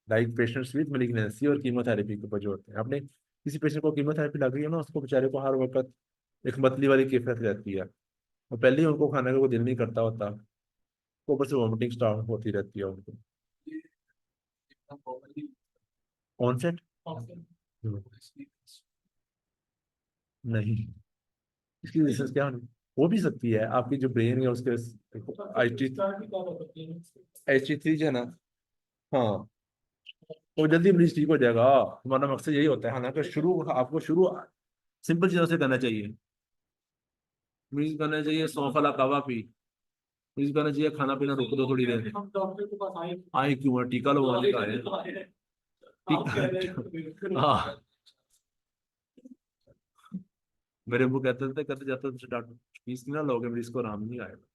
Speaker 1: लाइक पेशेंट्स विद मेलिग्नेंसी और कीमोथेरेपी के ऊपर जो होते हैं। आपने किसी पेशेंट को कीमोथेरेपी लग रही है ना, उसको बेचारे को हर वक्त एक मतली वाली कैफियत रहती है, और पहले ही उनको खाने का कोई दिल नहीं करता होता, तो ऊपर से वॉमिटिंग स्टार्ट होती रहती है उनको। ऑनसेट नहीं, इसकी रिसर्च क्या होनी, हो भी सकती है, आपकी जो ब्रेन है उसके H3 जो है ना, हाँ, तो जल्दी मरीज ठीक हो जाएगा। हमारा मकसद यही होता है, हालांकि शुरू आपको शुरू सिंपल चीजों से करना चाहिए। मरीज करना चाहिए सौंफ वाला कावा पी, मरीज करना चाहिए खाना पीना रोक दो थोड़ी देर, आए क्यों है, टीका लगवाने का है, टीका, हाँ। मेरे अब्बू कहते थे, कहते जाते थे डॉक्टर फीस नहीं ना लोगे मरीज को आराम नहीं आएगा।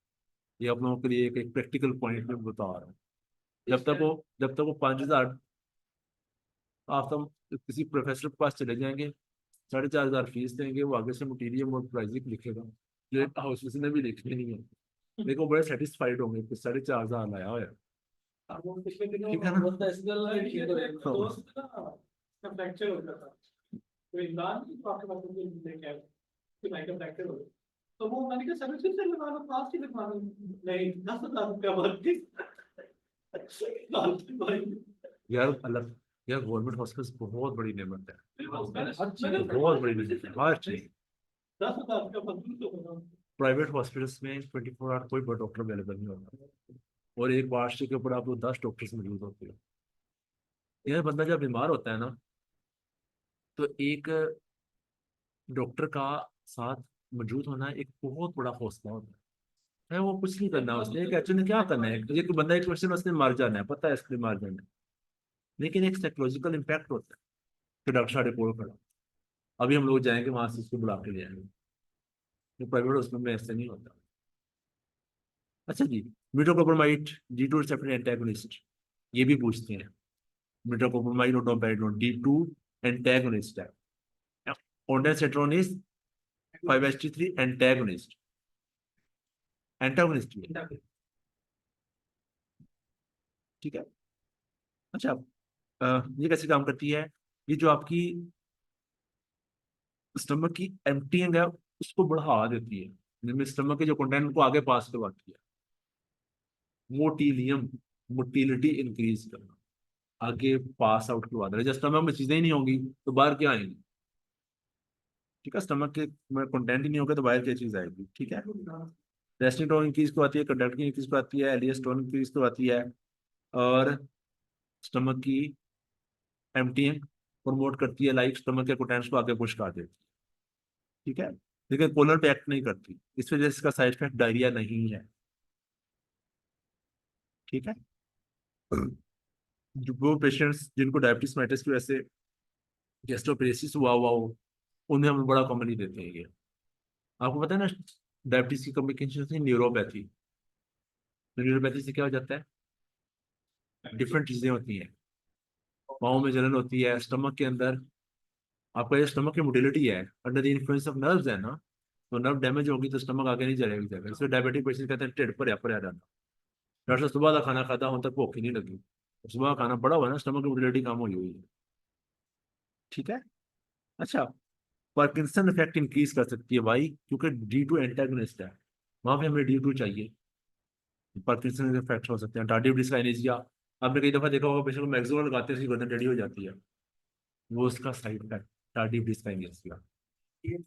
Speaker 1: ये आप लोगों के लिए एक प्रैक्टिकल पॉइंट में बता रहा हूँ। जब तक वो 5,000, आप तो किसी प्रोफेसर के पास चले जाएंगे, 4,500 फीस देंगे, वो आगे से मटीरियल और प्राइसिंग लिखेगा, जो हाउस ने भी लिखनी नहीं है, लेकिन वो बड़े सेटिस्फाइड होंगे कि 4,500 आया हुआ है। ठीक है ना।
Speaker 2: तो वो मैंने कहा सर्विस से लगा लो, प्लास्टिक लगा लो, नहीं 10,000 रुपया भर के
Speaker 1: यार अलग, यार गवर्नमेंट हॉस्पिटल बहुत बड़ी नेमत है, बहुत बड़ी नेमत है हर चीज।
Speaker 2: 10,000 रुपया भर।
Speaker 1: प्राइवेट हॉस्पिटल्स में 24 आवर कोई डॉक्टर अवेलेबल नहीं होता, और एक वार्ड के ऊपर आपको 10 डॉक्टर्स मौजूद होते हैं। यह बंदा जब बीमार होता है ना, तो एक डॉक्टर का साथ मौजूद होना एक बहुत बड़ा हौसला होता है। वो कुछ नहीं करना, उसने एक एक्चुअली क्या करना है, ये कोई बंदा एक क्वेश्चन उसने मार जाना है, पता है इसलिए मार जाना है, लेकिन एक साइकोलॉजिकल इम्पैक्ट होता है कि डॉक्टर साहब रिपोर्ट खड़ा, अभी हम लोग जाएंगे वहां से उसको बुला के ले आएंगे। तो प्राइवेट हॉस्पिटल में ऐसा नहीं होता। अच्छा जी, मीटोक्लोप्रामाइड D2 रिसेप्टर एंटागोनिस्ट, ये भी पूछते हैं। मीटोक्लोप्रामाइड और डोपामिन D2 एंटागोनिस्ट है। ओंडासेट्रोन इज 5-HT3 एंटागोनिस्ट, एंटागोनिस्ट भी है, ठीक है। अच्छा, ये कैसे काम करती है? ये जो आपकी स्टमक की एम्प्टिंग है उसको बढ़ा देती है, जिसमें स्टमक के जो कंटेंट को आगे पास करवाती है। मोटिलियम, मोटिलिटी इंक्रीज करना, आगे पास आउट करवा देना। जब स्टमक में चीजें ही नहीं होंगी तो बाहर क्या आएंगी? ठीक है, स्टमक के में कंटेंट ही नहीं होगा तो बाहर क्या चीज आएगी? ठीक है। रेस्टिंग टोन इंक्रीज को आती है, कंडक्ट की इंक्रीज को आती है, एलियस टोन इंक्रीज को आती है, और स्टमक की एम्प्टिंग प्रमोट करती है, लाइक स्टमक के कंटेंट्स को आगे पुश कर देती है। ठीक है, लेकिन कोलर पे एक्ट नहीं करती, इस वजह से इसका साइड इफेक्ट डायरिया नहीं है। ठीक है। जो वो पेशेंट्स जिनको डायबिटीज मेलिटस की वजह से गैस्ट्रोपेरेसिस हुआ हो, उन्हें हम बड़ा कॉमनली देते हैं ये। आपको पता है ना, डायबिटीज की कॉम्प्लिकेशन है न्यूरोपैथी। न्यूरोपैथी से क्या हो जाता है? डिफरेंट चीजें होती हैं, पाँव में जलन होती है, स्टमक के अंदर आपका ये स्टमक की मोटिलिटी है, under the influence of nerves है ना, तो नर्व डैमेज होगी तो स्टमक आगे नहीं चलेगा, इसलिए डायबिटिक पेशेंट कहते हैं टेढ़ पर या पर आ जाना। डॉक्टर साहब सुबह का खाना खाता हूं तक भूख ही नहीं लगी, सुबह का खाना बड़ा हुआ ना, स्टमक की मोटिलिटी कम हुई है। ठीक है। अच्छा, पार्किंसन इफेक्ट इंक्रीज कर सकती है भाई, क्योंकि D2 एंटागोनिस्ट है, वहां पे हमें D2 चाहिए। पार्किंसन इफेक्ट हो सकते हैं, टार्डिव डिस्काइनेसिया, आपने कई दफा देखा होगा पेशेंट को मैक्सिमम लगाते हैं उसकी गर्दन टेढ़ी हो जाती है, वो उसका साइड इफेक्ट, टार्डिव डिस्काइनेसिया।
Speaker 2: ये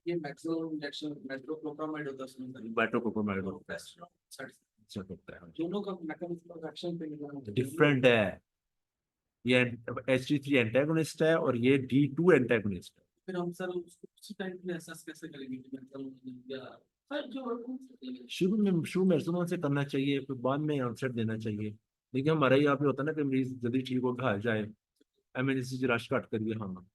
Speaker 2: ये मैक्सिमम इंजेक्शन मेट्रोक्लोप्रामाइड होता है उसमें।
Speaker 1: बैटोकोप्रोमाइड होता है, अच्छा होता है,
Speaker 2: दोनों का मैकेनिज्म ऑफ एक्शन पे
Speaker 1: डिफरेंट है। ये H3 एंटागोनिस्ट है और ये D2 एंटागोनिस्ट है।
Speaker 2: फिर हम सर उसको उसी टाइम पे एहसास कैसे करेंगे कि मतलब या सर जो
Speaker 1: शुरू में एक्सोनोन से करना चाहिए, फिर बाद में आंसर देना चाहिए। लेकिन हमारा यहाँ पे होता है ना कि मरीज जल्दी ठीक हो घर जाए, एमरजेंसी रश कट करिए, हाँ,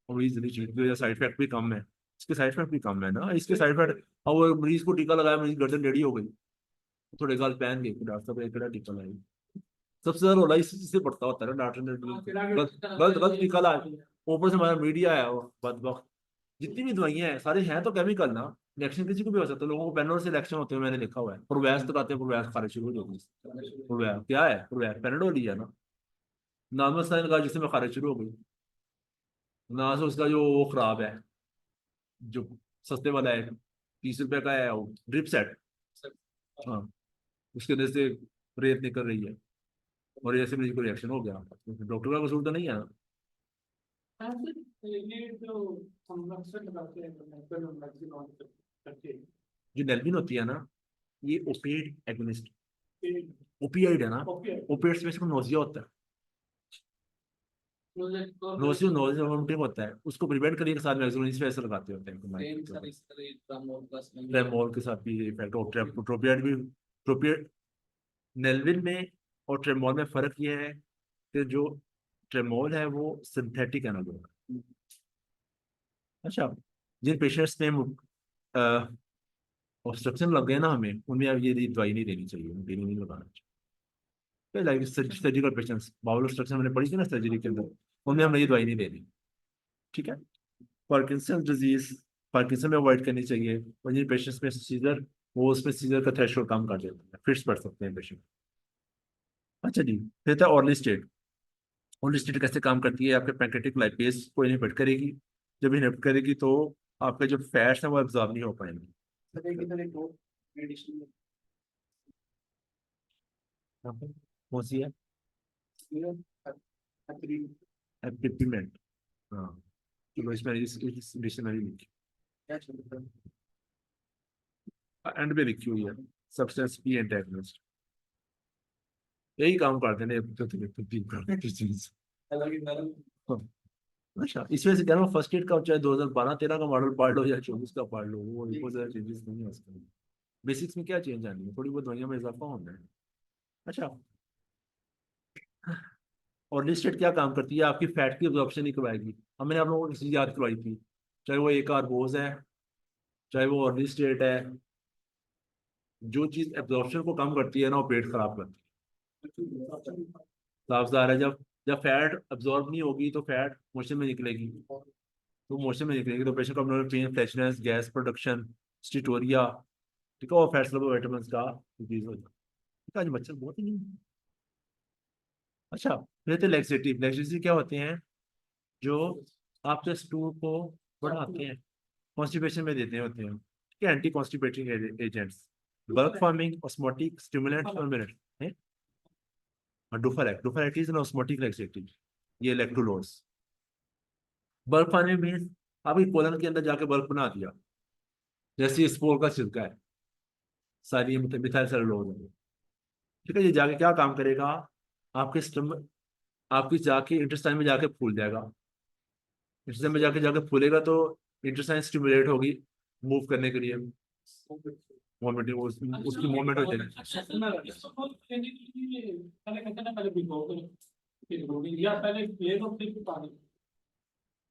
Speaker 1: और मरीज जल्दी ठीक हो, साइड इफेक्ट भी कम है, इसके साइड इफेक्ट भी कम है ना, इसके साइड इफेक्ट, और वो मरीज को टीका लगाया, मरीज गर्दन टेढ़ी हो गई, थोड़े गाल पहन गए, डॉक्टर साहब एक टीका लगाई, सबसे ज्यादा रोला इससे पड़ता होता है ना, डॉक्टर ने गलत गलत गलत टीका लगाया, ऊपर से हमारा मीडिया है वो बदबख्त। जितनी भी दवाइयां हैं सारी हैं तो केमिकल ना, रिएक्शन किसी को भी हो सकता है, लोगों को पेनोल से रिएक्शन होते हैं, मैंने देखा हुआ है, प्रोवैस तो कहते हैं, प्रोवैस खारिज शुरू हो जाती है, प्रोवैस क्या है, प्रोवैस पेनाडोल ही है ना, नॉर्मल साइन का जिससे में खारिज शुरू हो गई, ना से उसका जो वो खराब है, जो सस्ते वाला है, 30 रुपए का है वो ड्रिप सेट, हाँ, उसके अंदर से रेत निकल रही है, और ऐसे में कोई रिएक्शन हो गया, डॉक्टर का कसूर तो नहीं है ना।
Speaker 2: ये जो हम अक्सर लगाते हैं करके
Speaker 1: जो नेल्विन होती है ना, ये ओपिएड एगोनिस्ट, ओपियाइड है ना, ओपिएट्स में इसको नोजिया होता है, नोजिया नोजिया वोमिटिंग होता है, उसको प्रिवेंट करने के साथ मैक्सिमम इस वजह से लगाते होते हैं, ट्रेमोल के साथ भी इफेक्ट, और ट्रोपियाइड भी, ट्रोपियाइड, नेल्विन में और ट्रेमोल में फर्क ये है कि जो ट्रेमोल है वो सिंथेटिक एनालॉग है। अच्छा, जिन पेशेंट्स में ऑब्स्ट्रक्शन लग गए ना हमें, उनमें अब ये दवाई नहीं देनी चाहिए, उनको नहीं लगाना चाहिए, like surgical patients, bowel obstruction हमने पढ़ी थी ना सर्जरी के अंदर, उनमें हमने ये दवाई नहीं देनी। ठीक है। पार्किंसन डिजीज, पार्किंसन में अवॉइड करनी चाहिए, और जिन पेशेंट्स में सीजर, वो उसमें सीजर का थ्रेशोल्ड कम कर देते हैं, फिट्स पड़ सकते हैं पेशेंट। अच्छा जी, फिर था ऑर्ली स्टेट। ऑर्ली स्टेट कैसे काम करती है? आपके पैंक्रेटिक लाइपेज को इनहिबिट करेगी, जब इनहिबिट करेगी तो आपके जो फैट्स हैं वो एब्जॉर्ब नहीं हो पाएंगे। कौन सी है? एपिपिमेंट, हाँ, चलो इसमें इस डिक्शनरी लिखी, एंड पे लिखी हुई है, सब्सटेंस पी एंटेगोनिस्ट, यही काम करते हैं, चीज अच्छा, इस वजह से कह रहा हूँ फर्स्ट एड का चाहे 2012-13 का मॉडल पढ़ लो या 24 का पढ़ लो, वो बहुत ज्यादा चेंजेस नहीं है उसके। बेसिक्स में क्या चेंज आनी है, थोड़ी बहुत दुनिया में इजाफा होना है। अच्छा, और लिस्टेड क्या काम करती है, आपकी फैट की एब्जॉर्प्शन ही करवाएगी। अब मैंने आप लोगों को चीज याद करवाई थी, चाहे वो एक कार्बोज है, चाहे वो अर्ली स्टेट है, जो चीज एब्जॉर्प्शन को कम करती है ना, वो पेट खराब करती है। साफ सा है, जब जब फैट अब्जॉर्ब नहीं होगी तो फैट मोशन में निकलेगी, तो मोशन में निकलेगी तो पेशेंट को abdominal pain, flatulence, gas production, steatorrhoea, ठीक है, और फैट सॉल्युबल विटामिन्स का डिजीज हो जाता है। ठीक है, आज मच्छर बहुत ही नहीं। अच्छा, फिर तो लैक्सेटिव। लैक्सेटिव क्या होते हैं, जो आपके स्टूल को बढ़ाते हैं, कॉन्स्टिपेशन में देते होते हैं, ठीक है, anti constipating agents, bulk forming, osmotic stimulant और मिनट है। और Duphalac is an osmotic laxative, ये इलेक्ट्रोलोड्स। बल्क फॉर्मिंग मीन्स आपकी कोलन के अंदर जाके बल्क बना दिया, जैसे स्पोर का छिलका है, सारी मिथाइल सेलुलोज है, ठीक है, ये जाके क्या काम करेगा, आपके स्टमक, आपकी जाके इंटेस्टाइन में जाके फूल जाएगा। इंटेस्टाइन में जाके जाके फूलेगा तो इंटेस्टाइन स्टिमुलेट होगी मूव करने के लिए, वॉमिटिंग, उसकी मूवमेंट हो जाएगी।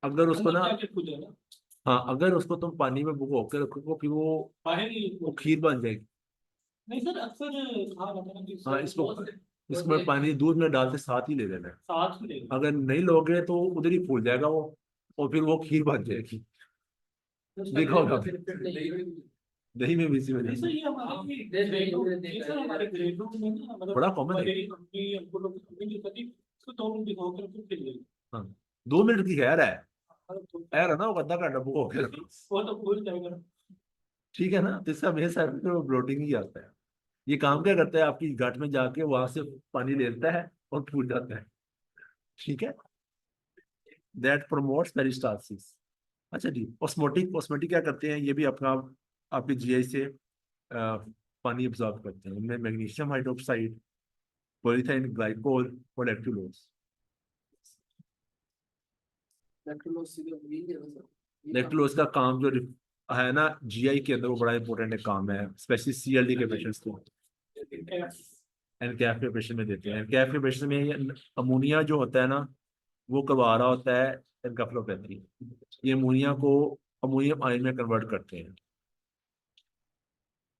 Speaker 1: अगर उसको ना, हाँ, अगर उसको तुम पानी में भिगो के रखो कि वो खीर बन जाएगी। नहीं सर, अक्सर हाँ, इसमें पानी दूध में डालते साथ ही ले लेना है, साथ ही लेना। अगर नहीं लोगे तो उधर ही फूल जाएगा वो, और फिर वो खीर बन जाएगी। देखा होगा दही में भी इसी वजह से बड़ा कॉमन है। हाँ, 2 मिनट की खैर है, खैर है ना, वो आधा घंटा भूखो के रखो। ठीक है ना, तो इसका मेरे साइड में ब्लोटिंग ही आता है। ये काम क्या करता है, आपकी गट में जाके वहां से पानी ले लेता है और फूल जाता है, ठीक है, दैट प्रमोट्स पेरिस्टालसिस। अच्छा जी, ऑस्मोटिक, ऑस्मोटिक क्या करते हैं, ये भी अपना आपके जीआई से पानी अब्सॉर्ब करते हैं। इनमें मैग्नीशियम हाइड्रोक्साइड, पॉलीथाइन ग्लाइकोल और लैक्टुलोज। लैक्टुलोज का काम जो है ना जीआई के अंदर, वो बड़ा इंपॉर्टेंट है, काम है, स्पेशली सीएलडी के पेशेंट्स को, एनकैफ के पेशेंट में देते हैं। एनकैफ के पेशेंट में ये अमोनिया जो होता है ना, वो करवा रहा होता है एनकेफेलोपैथी, ये अमोनिया को अमोनियम आयन में कन्वर्ट करते हैं,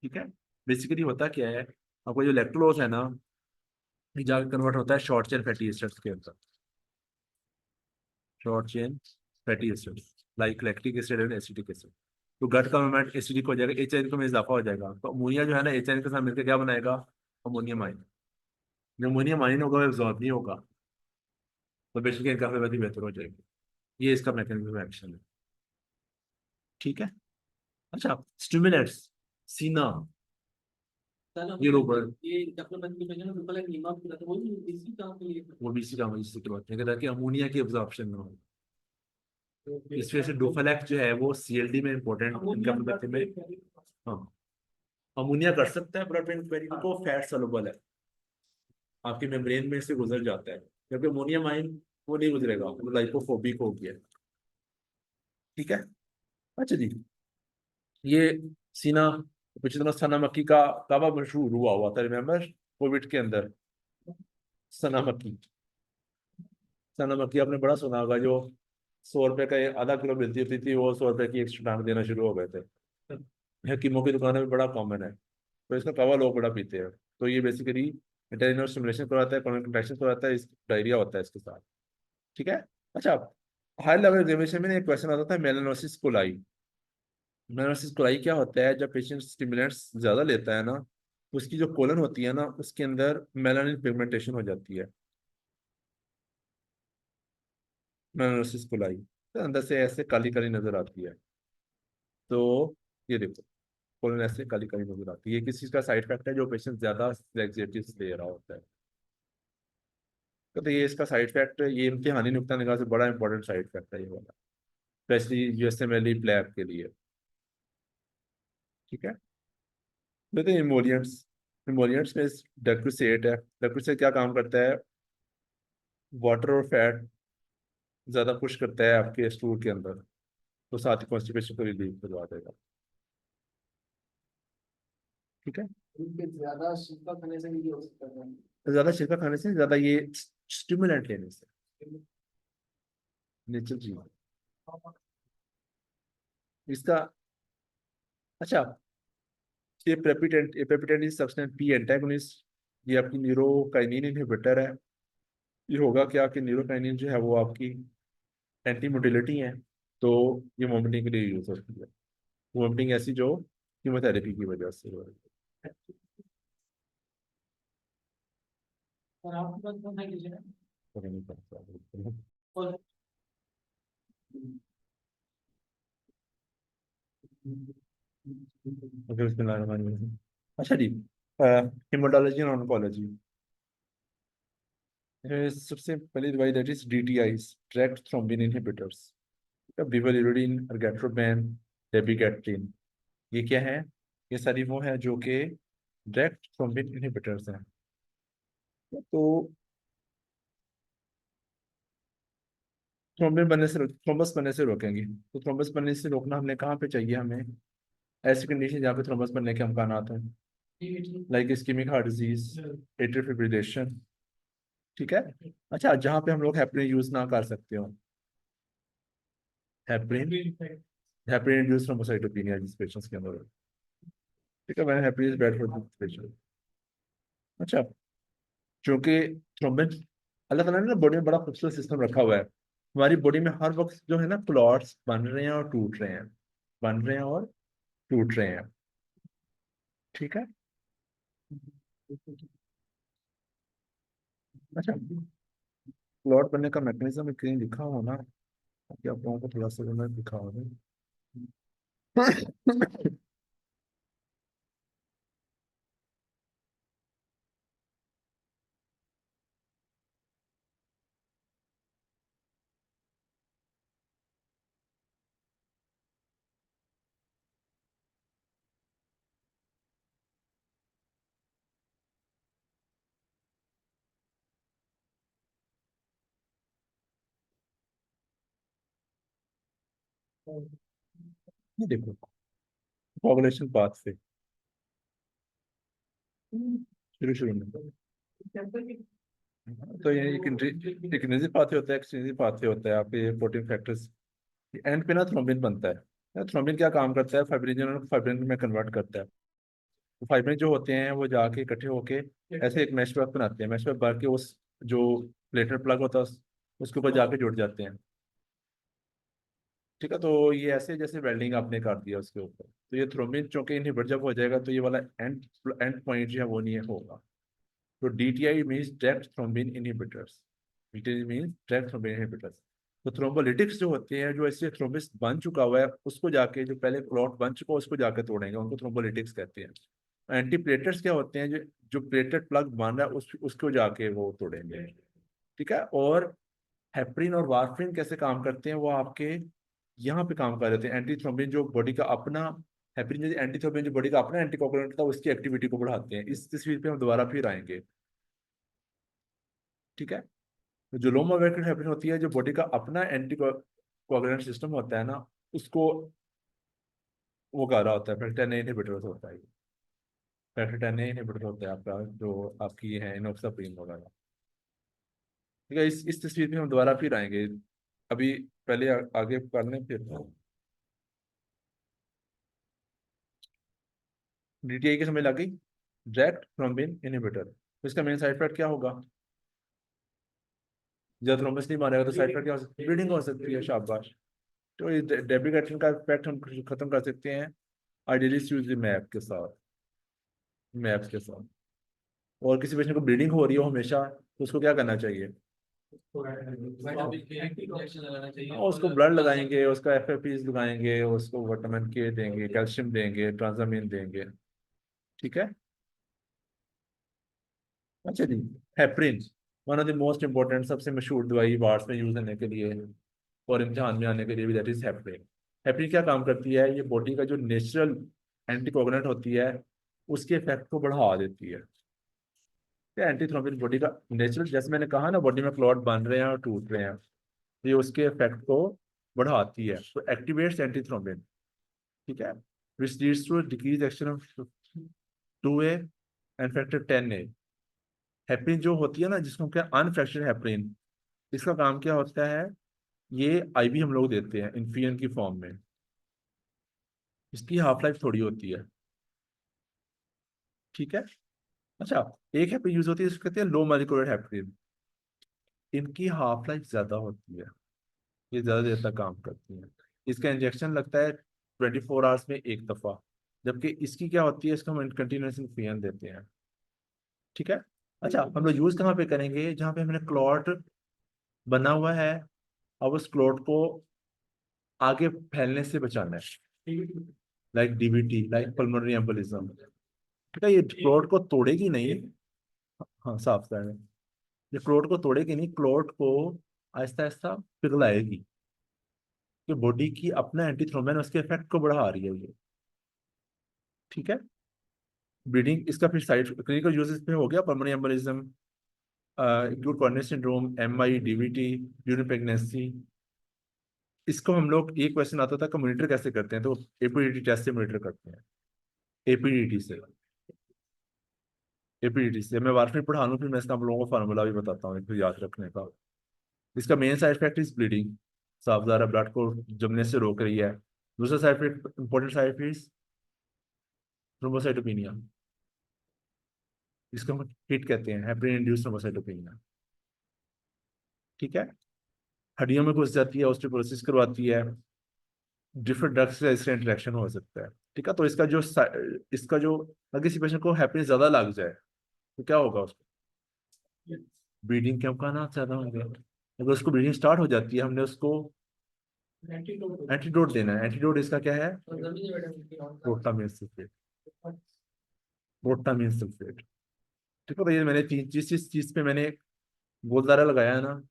Speaker 1: ठीक है। बेसिकली होता क्या है, आपको जो लैक्टोलोज है ना, ये जाकर कन्वर्ट होता है शॉर्ट चेन फैटी एसिड्स के अंदर, short chain fatty acids like lactic acid and acetic acid. तो गट का मूवमेंट एसिडिक हो जाएगा, एच आयन में इजाफा हो जाएगा, तो अमोनिया जो है ना एच आयन के साथ मिलकर क्या बनाएगा, अमोनियम आयन। जो अमोनियम आयन होगा वो एब्जॉर्ब नहीं होगा, तो बेसिकली इनका बेहतर हो जाएगी। ये इसका मैकेनिज्म एक्शन है, ठीक है। अच्छा, स्टिमुलेंट्स, सीना, ये रोबर, वो भी इसी काम है, जिससे बात है ताकि अमोनिया की एब्जॉर्प्शन ना हो। इस वजह से डोफालैक जो है वो सीएलडी में इंपॉर्टेंट इनका प्रोडक्ट में। हाँ, अमोनिया कर सकता है ब्लड ब्रेन बैरियर को, फैट सॉल्युबल है, आपके मेम्ब्रेन में से गुजर जाता है, जबकि अमोनियम आयन वो नहीं गुजरेगा, वो लाइपोफोबिक हो गया, ठीक है। अच्छा जी, ये सीना, पिछले दिनों सना मक्की का काबा मशहूर हुआ था, रिमेम्बर, कोविड के अंदर। सना मक्की, सना मक्की आपने बड़ा सुना होगा, जो 100 रुपए का आधा किलो मिलती होती थी, वो 100 रुपए की एक्स्ट्रा टांग देना शुरू हो गए थे। हकीमों की दुकानों में बड़ा कॉमन है, तो इसका कावा लोग बड़ा पीते हैं। तो ये बेसिकली इंटेरिनल स्टिमुलेशन करवाता है, कॉर्निक कंट्रैक्शन करवाता है, इस डायरिया होता है इसके साथ, ठीक है। अच्छा, हाई लेवल एग्जामिनेशन में एक क्वेश्चन आता था, मेलानोसिस कोलाई। मेलानोसिस कोलाई क्या होता है, जब पेशेंट स्टिमुलेंट्स ज्यादा लेता है ना, तो उसकी जो कोलन होती है ना, उसके अंदर मेलानिन पिगमेंटेशन हो जाती है, मेलानोसिस कोलाई, तो अंदर से ऐसे काली काली नजर आती है। तो ये देखो, कोलन ऐसे काली काली नजर आती है, ये किस चीज का साइड इफेक्ट है, जो पेशेंट ज्यादा लैक्सेटिव्स ले रहा होता है। तो ये इसका साइड इफेक्ट, ये इम्तिहानी नुक्ता निगाह से बड़ा इंपॉर्टेंट साइड इफेक्ट है ये वाला, स्पेशली यूएसएमएल प्लैब के लिए, ठीक है। देखते हैं इमोलियंट्स, इमोलियंट्स में डेक्टोसेट है, डेक्टोसेट क्या काम करता है, वाटर और फैट ज्यादा पुश करता है आपके स्टूल के अंदर, तो साथ ही कॉन्स्टिपेशन को रिलीव करवा देगा। ठीक है।
Speaker 2: उनके ज्यादा शिक्षा खाने से भी हो सकता है।
Speaker 1: तो ज्यादा सिरका खाने से, ज्यादा ये स्टिमुलेंट लेने से, नेचुरल चीज इसका। अच्छा, ये प्रेपिटेंट इज सब्सटेंस पी एंटागोनिस्ट, ये आपकी न्यूरोकाइनिन इनहिबिटर है। ये होगा क्या कि न्यूरोकाइनिन जो है वो आपकी एंटी मोटिलिटी है, तो ये वोमिटिंग के लिए यूज होती है। वोमिटिंग ऐसी जो कीमोथेरेपी की वजह से हो रही है।
Speaker 2: और आपके पास कौन सा कीजिए ना।
Speaker 1: तो नहीं पता।
Speaker 2: और
Speaker 1: ओके, बिस्मिल्लाहिर्रहमानिर्रहीम। अच्छा जी, हेमाटोलॉजी और ऑन्कोलॉजी, सबसे पहली दवाई that is DTIs, direct thrombin inhibitors, bivalirudin, argatroban, dabigatran. ये क्या है? ये सारी वो है जो कि डायरेक्ट थ्रोम्बिन इनहिबिटर्स हैं। तो थ्रोम्बस बनने से रोकेंगे। तो थ्रोम्बस बनने से रोकना हमने कहाँ पे चाहिए? हमें ऐसी कंडीशन जहाँ पे थ्रोम्बस बनने के अमकान हैं, like ischaemic heart disease, atrial fibrillation. ठीक है। अच्छा, जहाँ पे हम लोग हेपरिन यूज ना कर सकते हो, हेपरिन, हेपरिन इंड्यूस्ड थ्रोम्बोसाइटोपेनिया जिस पेशेंट्स के अंदर हो। ठीक है, मैं heparin is bad for this patient. अच्छा, क्योंकि थ्रोम्बिन, अल्लाह ताला ने ना बॉडी में बड़ा खूबसूरत सिस्टम रखा हुआ है। हमारी बॉडी में हर वक्त जो है ना क्लॉट्स बन रहे हैं और टूट रहे हैं, बन रहे हैं और टूट रहे हैं। ठीक है। अच्छा, क्लॉट बनने का मैकेनिज्म कहीं लिखा हो ना, ताकि आप लोगों को थोड़ा सा जो है दिखा हो। ये देखो, कोagulation पाथ से शुरू शुरू में, तो ये एक निजी पाथवे होता है, एक्सचेंजी पाथवे होता है। आपके प्रोटीन फैक्टर्स एंड पे ना थ्रोम्बिन बनता है। थ्रोम्बिन क्या काम करता है? फाइब्रिनोजन और फाइब्रिन में कन्वर्ट करता है। तो फाइब्रिन जो होते हैं वो जाके इकट्ठे होके ऐसे एक मैश वर्क बनाते हैं। मैश वर्क बन के उस जो प्लेटर प्लग होता है उसके ऊपर जाके जुड़ जाते हैं। ठीक है, तो ये ऐसे जैसे वेल्डिंग आपने कर दिया उसके ऊपर। तो ये थ्रोम्बिन चूंकि इनहिबिट जब हो जाएगा तो ये वाला एंड एंड पॉइंट जो है वो नहीं होगा। तो DTI means direct thrombin inhibitors. DTI means direct thrombin inhibitors. तो थ्रोम्बोलिटिक्स जो होते हैं, जो ऐसे थ्रोम्बिस बन चुका हुआ है उसको जाके, जो पहले क्लॉट बन चुका है उसको जाके तोड़ेंगे, उनको थ्रोम्बोलिटिक्स कहते हैं। एंटीप्लेटर्स क्या होते हैं? जो जो प्लेटेड प्लग बन रहा है उसको जाके वो तोड़ेंगे। ठीक है। और हेपरिन और वारफरिन कैसे काम करते हैं? वो आपके यहाँ पे काम कर रहे थे। एंटी थ्रोम्बिन जो बॉडी का अपना, हेपरिन जैसे एंटी थ्रोम्बिन जो बॉडी का अपना एंटीकोगुलेंट था, उसकी एक्टिविटी को बढ़ाते हैं। इस तस्वीर पे हम दोबारा फिर आएंगे। ठीक है। तो जो लो मोलेक्युलर हेपरिन होती है, जो बॉडी का अपना एंटीकोगुलेंट सिस्टम होता है ना, उसको वो कर रहा होता है। फिर 10A इनहिबिटर होता है, फिर 10A इनहिबिटर होता है आपका, जो आपकी ये है इनोक्साप्रिन वगैरह। ठीक है, इस तस्वीर पे हम दोबारा फिर आएंगे। अभी पहले आगे कर लें फिर। DTI की समझ लग गई? Direct thrombin inhibitor. तो इसका मेन साइड इफेक्ट क्या होगा? जब थ्रोम्बस नहीं मारेगा तो साइड इफेक्ट क्या हो सकती है? ब्लीडिंग हो सकती है। शाबाश। तो इस डेबिगेट्रिन का इफेक्ट हम खत्म कर सकते हैं आइडियली यूज मैप के साथ, मैप्स के साथ। और किसी पेशेंट को ब्लीडिंग हो रही हो हमेशा, तो उसको क्या करना चाहिए?
Speaker 2: इंजेक्शन लगाना चाहिए
Speaker 1: हाँ, उसको ब्लड लगाएंगे, उसका FFPs लगाएंगे, उसको विटामिन K देंगे, कैल्शियम देंगे, ट्रांजामिन देंगे। ठीक है। अच्छा जी, heparin, one of the most important, सबसे मशहूर दवाई वार्ड्स में यूज करने के लिए और इम्तिहान में आने के लिए भी, दैट इज हेपरिन। हेपरिन क्या काम करती है? ये बॉडी का जो नेचुरल एंटीकोगुलेंट होती है उसके इफेक्ट को बढ़ा देती है। एंटीथ्रोम्बिन बॉडी का नेचुरल, जैसे मैंने कहा ना, बॉडी में क्लॉट बन रहे हैं और टूट रहे हैं, ये उसके इफेक्ट को बढ़ाती है, तो एक्टिवेट्स एंटीथ्रोम्बिन, ठीक है, which leads to decrease action of 2A and factor 10A। Heparin जो होती है ना, जिसको क्या अनफ्रैक्चर्ड हेपरिन, इसका काम क्या होता है, ये आईवी हम लोग देते हैं इन्फियन की फॉर्म में, इसकी हाफ लाइफ थोड़ी होती है, ठीक है। अच्छा, एक हेपरिन यूज होती है जिसको कहते हैं लो मॉलिक्यूलर हेपरिन, इनकी हाफ लाइफ ज्यादा होती है, ये ज्यादा देर तक काम करती है, इसका इंजेक्शन लगता है 24 आवर्स में एक दफा, जबकि इसकी क्या होती है, इसको हम कंटिन्यूस इन्फियन देते हैं, ठीक है। अच्छा, हम लोग यूज कहाँ पे करेंगे, जहाँ पे हमने क्लॉट बना हुआ है, अब उस क्लॉट को आगे फैलने से बचाना है, like DBT, like pulmonary embolism, ठीक है, ये क्लॉट को तोड़ेगी नहीं, हाँ साफ साफ है, ये क्लॉट को तोड़ेगी नहीं, क्लॉट को आहिस्ता आहिस्ता पिघलाएगी, कि बॉडी की अपना एंटीथ्रोम्बिन उसके इफेक्ट को बढ़ा रही है ये, ठीक है। ब्लीडिंग इसका फिर साइड क्लिनिकल यूजेस पे हो गया, pulmonary embolism, acute coronary syndrome, MI, DVT during pregnancy. इसको हम लोग, एक क्वेश्चन आता था कि मॉनिटर कैसे करते हैं, तो एपीडीटी टेस्ट से मॉनिटर करते हैं, एपीडीटी से, एपीडीटी से मैं वारफेन पढ़ा लूँ, फिर मैं इसका आप लोगों को फार्मूला भी बताता हूँ, फिर याद रखने का। इसका main side effect is bleeding, साफ ज़ाहिर है ब्लड को जमने से रोक रही है। दूसरा side effect, important side effect, thrombocytopenia, जिसको हम हिट कहते हैं, हेपरिन इंड्यूस्ड थ्रोम्बोसाइटोपेनिया, ठीक है। हड्डियों में घुस जाती है, ऑस्टियोपोरोसिस करवाती है, डिफरेंट ड्रग्स से इसका इंटरेक्शन हो सकता है, ठीक है। तो इसका जो अगर किसी पेशेंट को हैप्पीनेस ज्यादा लग जाए तो क्या होगा, उसको ब्रीडिंग कम का ना ज्यादा हो गया, अगर उसको ब्रीडिंग स्टार्ट हो जाती है, हमने उसको एंटीडोट देना है, एंटीडोट इसका क्या है, प्रोटामिन सल्फेट, प्रोटामिन सल्फेट, ठीक है। तो ये मैंने जिस जिस चीज पे मैंने गोलदारा लगाया है ना,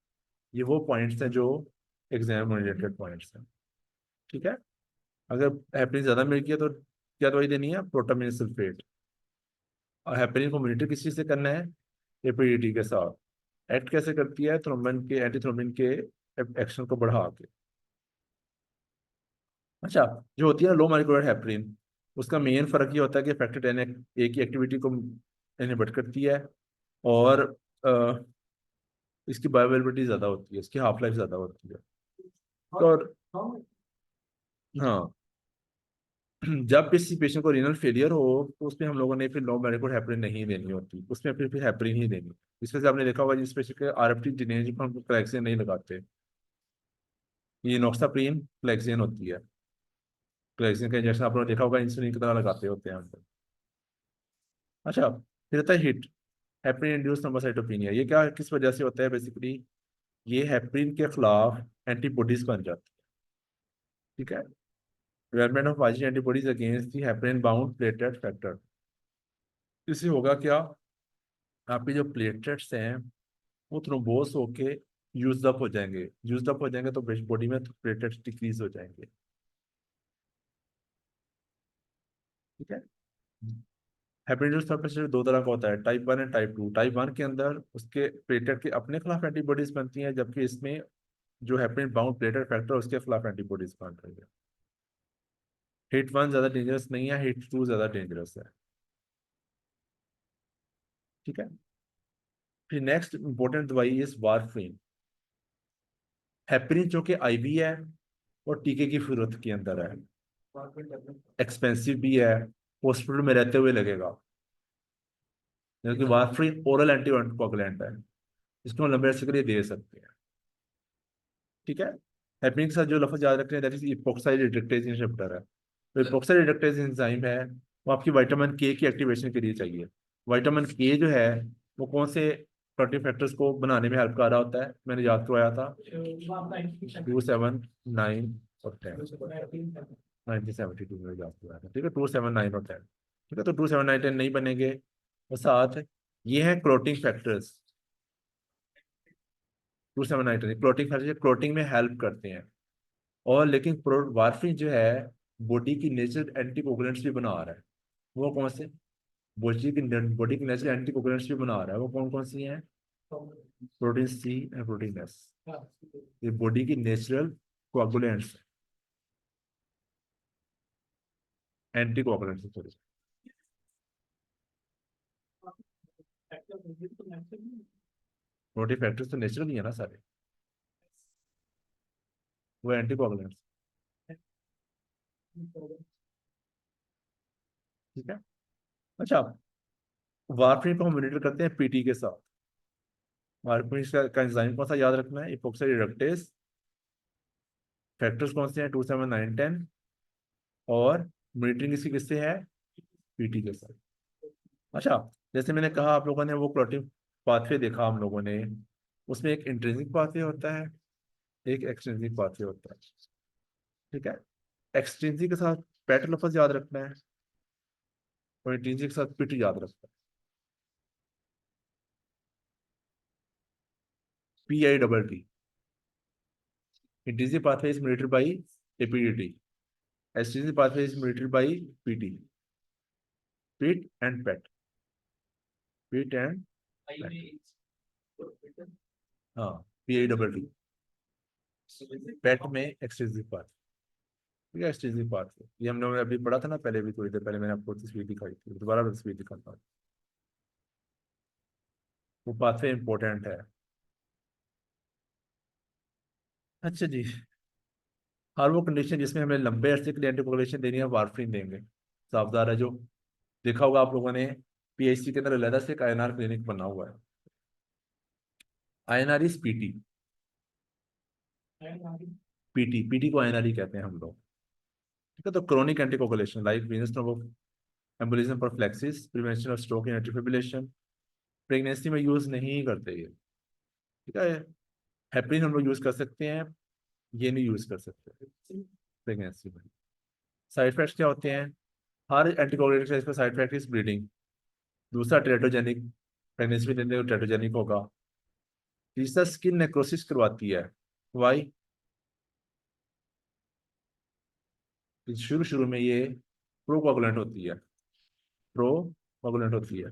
Speaker 1: ये वो पॉइंट्स हैं जो एग्जाम रिलेटेड पॉइंट्स हैं, ठीक है। अगर हैपनिंग ज्यादा मिल गया तो क्या दवाई देनी है, प्रोटामिन सल्फेट, और हैपनिंग को मॉनिटर किस चीज से करना है, एपीडीटी के साथ। एक्ट कैसे करती है, थ्रोम्बिन के, एंटी थ्रोम्बिन के एक्शन को बढ़ा के। अच्छा, जो होती है लो मॉलिक्यूलर हेपरिन, उसका मेन फर्क ये होता है कि फैक्टर 10 ए की एक्टिविटी को इनहिबिट करती है, और अ, इसकी बायोअवेलेबिलिटी ज्यादा होती है, इसकी हाफ लाइफ ज्यादा होती है, और हाँ, जब किसी पेशेंट को रीनल फेलियर हो, तो उसमें हम लोगों ने फिर लो मॉलिक्यूलर हेपरिन नहीं देनी होती, उसमें फिर हेपरिन ही देनी। इस वजह से आपने देखा होगा जिस पेशेंट के आरएफटी डिनेज पर हम क्लैक्सिन नहीं लगाते, ये नोक्साप्रीन क्लैक्सिन होती है, क्लैक्सिन का इंजेक्शन आपने देखा होगा, इंसुलिन की तरह लगाते होते हैं हम लोग। अच्छा, फिर आता है हिट, हेपरिन इंड्यूस्ड थ्रोम्बोसाइटोपेनिया, ये क्या किस वजह से होता है, बेसिकली ये हेपरिन के खिलाफ एंटीबॉडीज बन जाती है, ठीक है, डेवलपमेंट ऑफ वाइजिन antibodies against the heparin bound platelet factor. इससे होगा क्या, आपके जो प्लेटलेट्स हैं वो थ्रोम्बोस होके यूज अप हो जाएंगे, यूज अप हो जाएंगे तो बॉडी में प्लेटलेट्स डिक्रीज हो जाएंगे, ठीक है। हेपेटाइटिस का पेशेंट दो तरह का होता है, टाइप 1 एंड टाइप 2। टाइप 1 के अंदर उसके प्लेटलेट के अपने खिलाफ एंटीबॉडीज बनती हैं, जबकि इसमें जो हेपेरिन बाउंड प्लेटलेट फैक्टर उसके खिलाफ एंटीबॉडीज बन रही है। हिट 1 ज्यादा डेंजरस नहीं है, हिट 2 ज्यादा डेंजरस है, ठीक है। फिर नेक्स्ट इंपॉर्टेंट दवाई इज वारफरीन। हेपेरिन जो कि आईवी है और टीके की सूरत के अंदर है, एक्सपेंसिव भी है, हॉस्पिटल में रहते हुए लगेगा, जबकि वारफरीन ओरल एंटीकोगुलेंट है, इसको हम लंबे अरसे के लिए दे सकते हैं, ठीक है। हेपरिन के साथ जो लफ्ज याद रखते हैं, that is epoxide reductase inhibitor है। तो इपोक्साइड रिडक्टेज एंजाइम है, वो आपकी विटामिन के की एक्टिवेशन के लिए चाहिए। विटामिन के जो है वो कौन से प्रोटीन फैक्टर्स को बनाने में हेल्प कर रहा होता है, मैंने याद करवाया था, 2, 7, 9 और 10, 1972 में याद करवाया था, ठीक है, 2, 7, 9 और 10, ठीक है। तो 2, 7, 9, 10 नहीं बनेंगे, और साथ ये है clotting factors, 2, 7, 9, 10 clotting factors clotting में हेल्प करते हैं, और लेकिन वारफिन जो है बॉडी की नेचुरल एंटीकोगुलेंट्स भी बना रहा है, वो कौन से, बॉडी की नेचुरल एंटी कोगुलेंट्स भी बना रहा है, वो कौन कौन सी हैं? Protein C and protein S. ये बॉडी की natural coagulants, anti coagulants sorry. Protein factors तो नेचुरल ही है ना सारे, वो एंटी कोगुलेंट्स। ठीक है। अच्छा, वार्फरिन को हम मॉनिटर करते हैं पीटी के साथ। वार्फरिन का एंजाइम कौन सा याद रखना है? Epoxy reductase. फैक्टर्स कौन से हैं? 2, 7, 9, 10। और मॉनिटरिंग इसकी किससे है? पीटी के साथ। अच्छा, जैसे मैंने कहा आप लोगों ने वो क्लॉटिंग पाथवे देखा हम लोगों ने, उसमें एक इंट्रिंसिक पाथवे होता है, एक एक्सट्रिंसिक पाथवे होता है। ठीक है। एक्सट्रिंसिक के साथ पैट लफ्ज याद रखना है, और इंट्रिंसिक के साथ पिट याद रखना है। PITT। Intrinsic pathway is mediated by APDT, extrinsic pathway is mediated by PT, pit and pet, pit and हाँ PITT। पेट में एक्सट्रिंसिक पाथ, ठीक है, एक्सट्रिंसिक पाथ ये हम लोगों ने अभी पढ़ा था ना पहले, भी थोड़ी देर पहले मैंने आपको तस्वीर दिखाई थी, दोबारा तस्वीर दिखाता हूँ। वो पाथवे इंपॉर्टेंट है। अच्छा जी, हर वो कंडीशन जिसमें हमें लंबे अरसे के लिए एंटीकोगुलेशन देनी है, वार्फरिन देंगे। सावधान है, जो देखा होगा आप लोगों ने, PHC के अंदर अलग से एक INR क्लिनिक बना हुआ है। INR इज PT, PT को INR कहते हैं हम लोग। ठीक है, तो chronic anticoagulation like venous embolism prophylaxis, prevention of stroke and atrial fibrillation, pregnancy में यूज नहीं करते ये। ठीक है। हेपरिन हम लोग यूज कर सकते हैं, ये नहीं यूज कर सकते प्रेगनेंसी में। साइड इफेक्ट्स क्या होते हैं? हर एंटीकोगुलेंट का इसका साइड इफेक्ट इज ब्लीडिंग। दूसरा टेरेटोजेनिक, प्रेगनेंसी में देने टेरेटोजेनिक होगा। तीसरा स्किन नेक्रोसिस करवाती है। वाई? शुरू शुरू में ये प्रोकोगुलेंट होती है, प्रोकोगुलेंट होती है।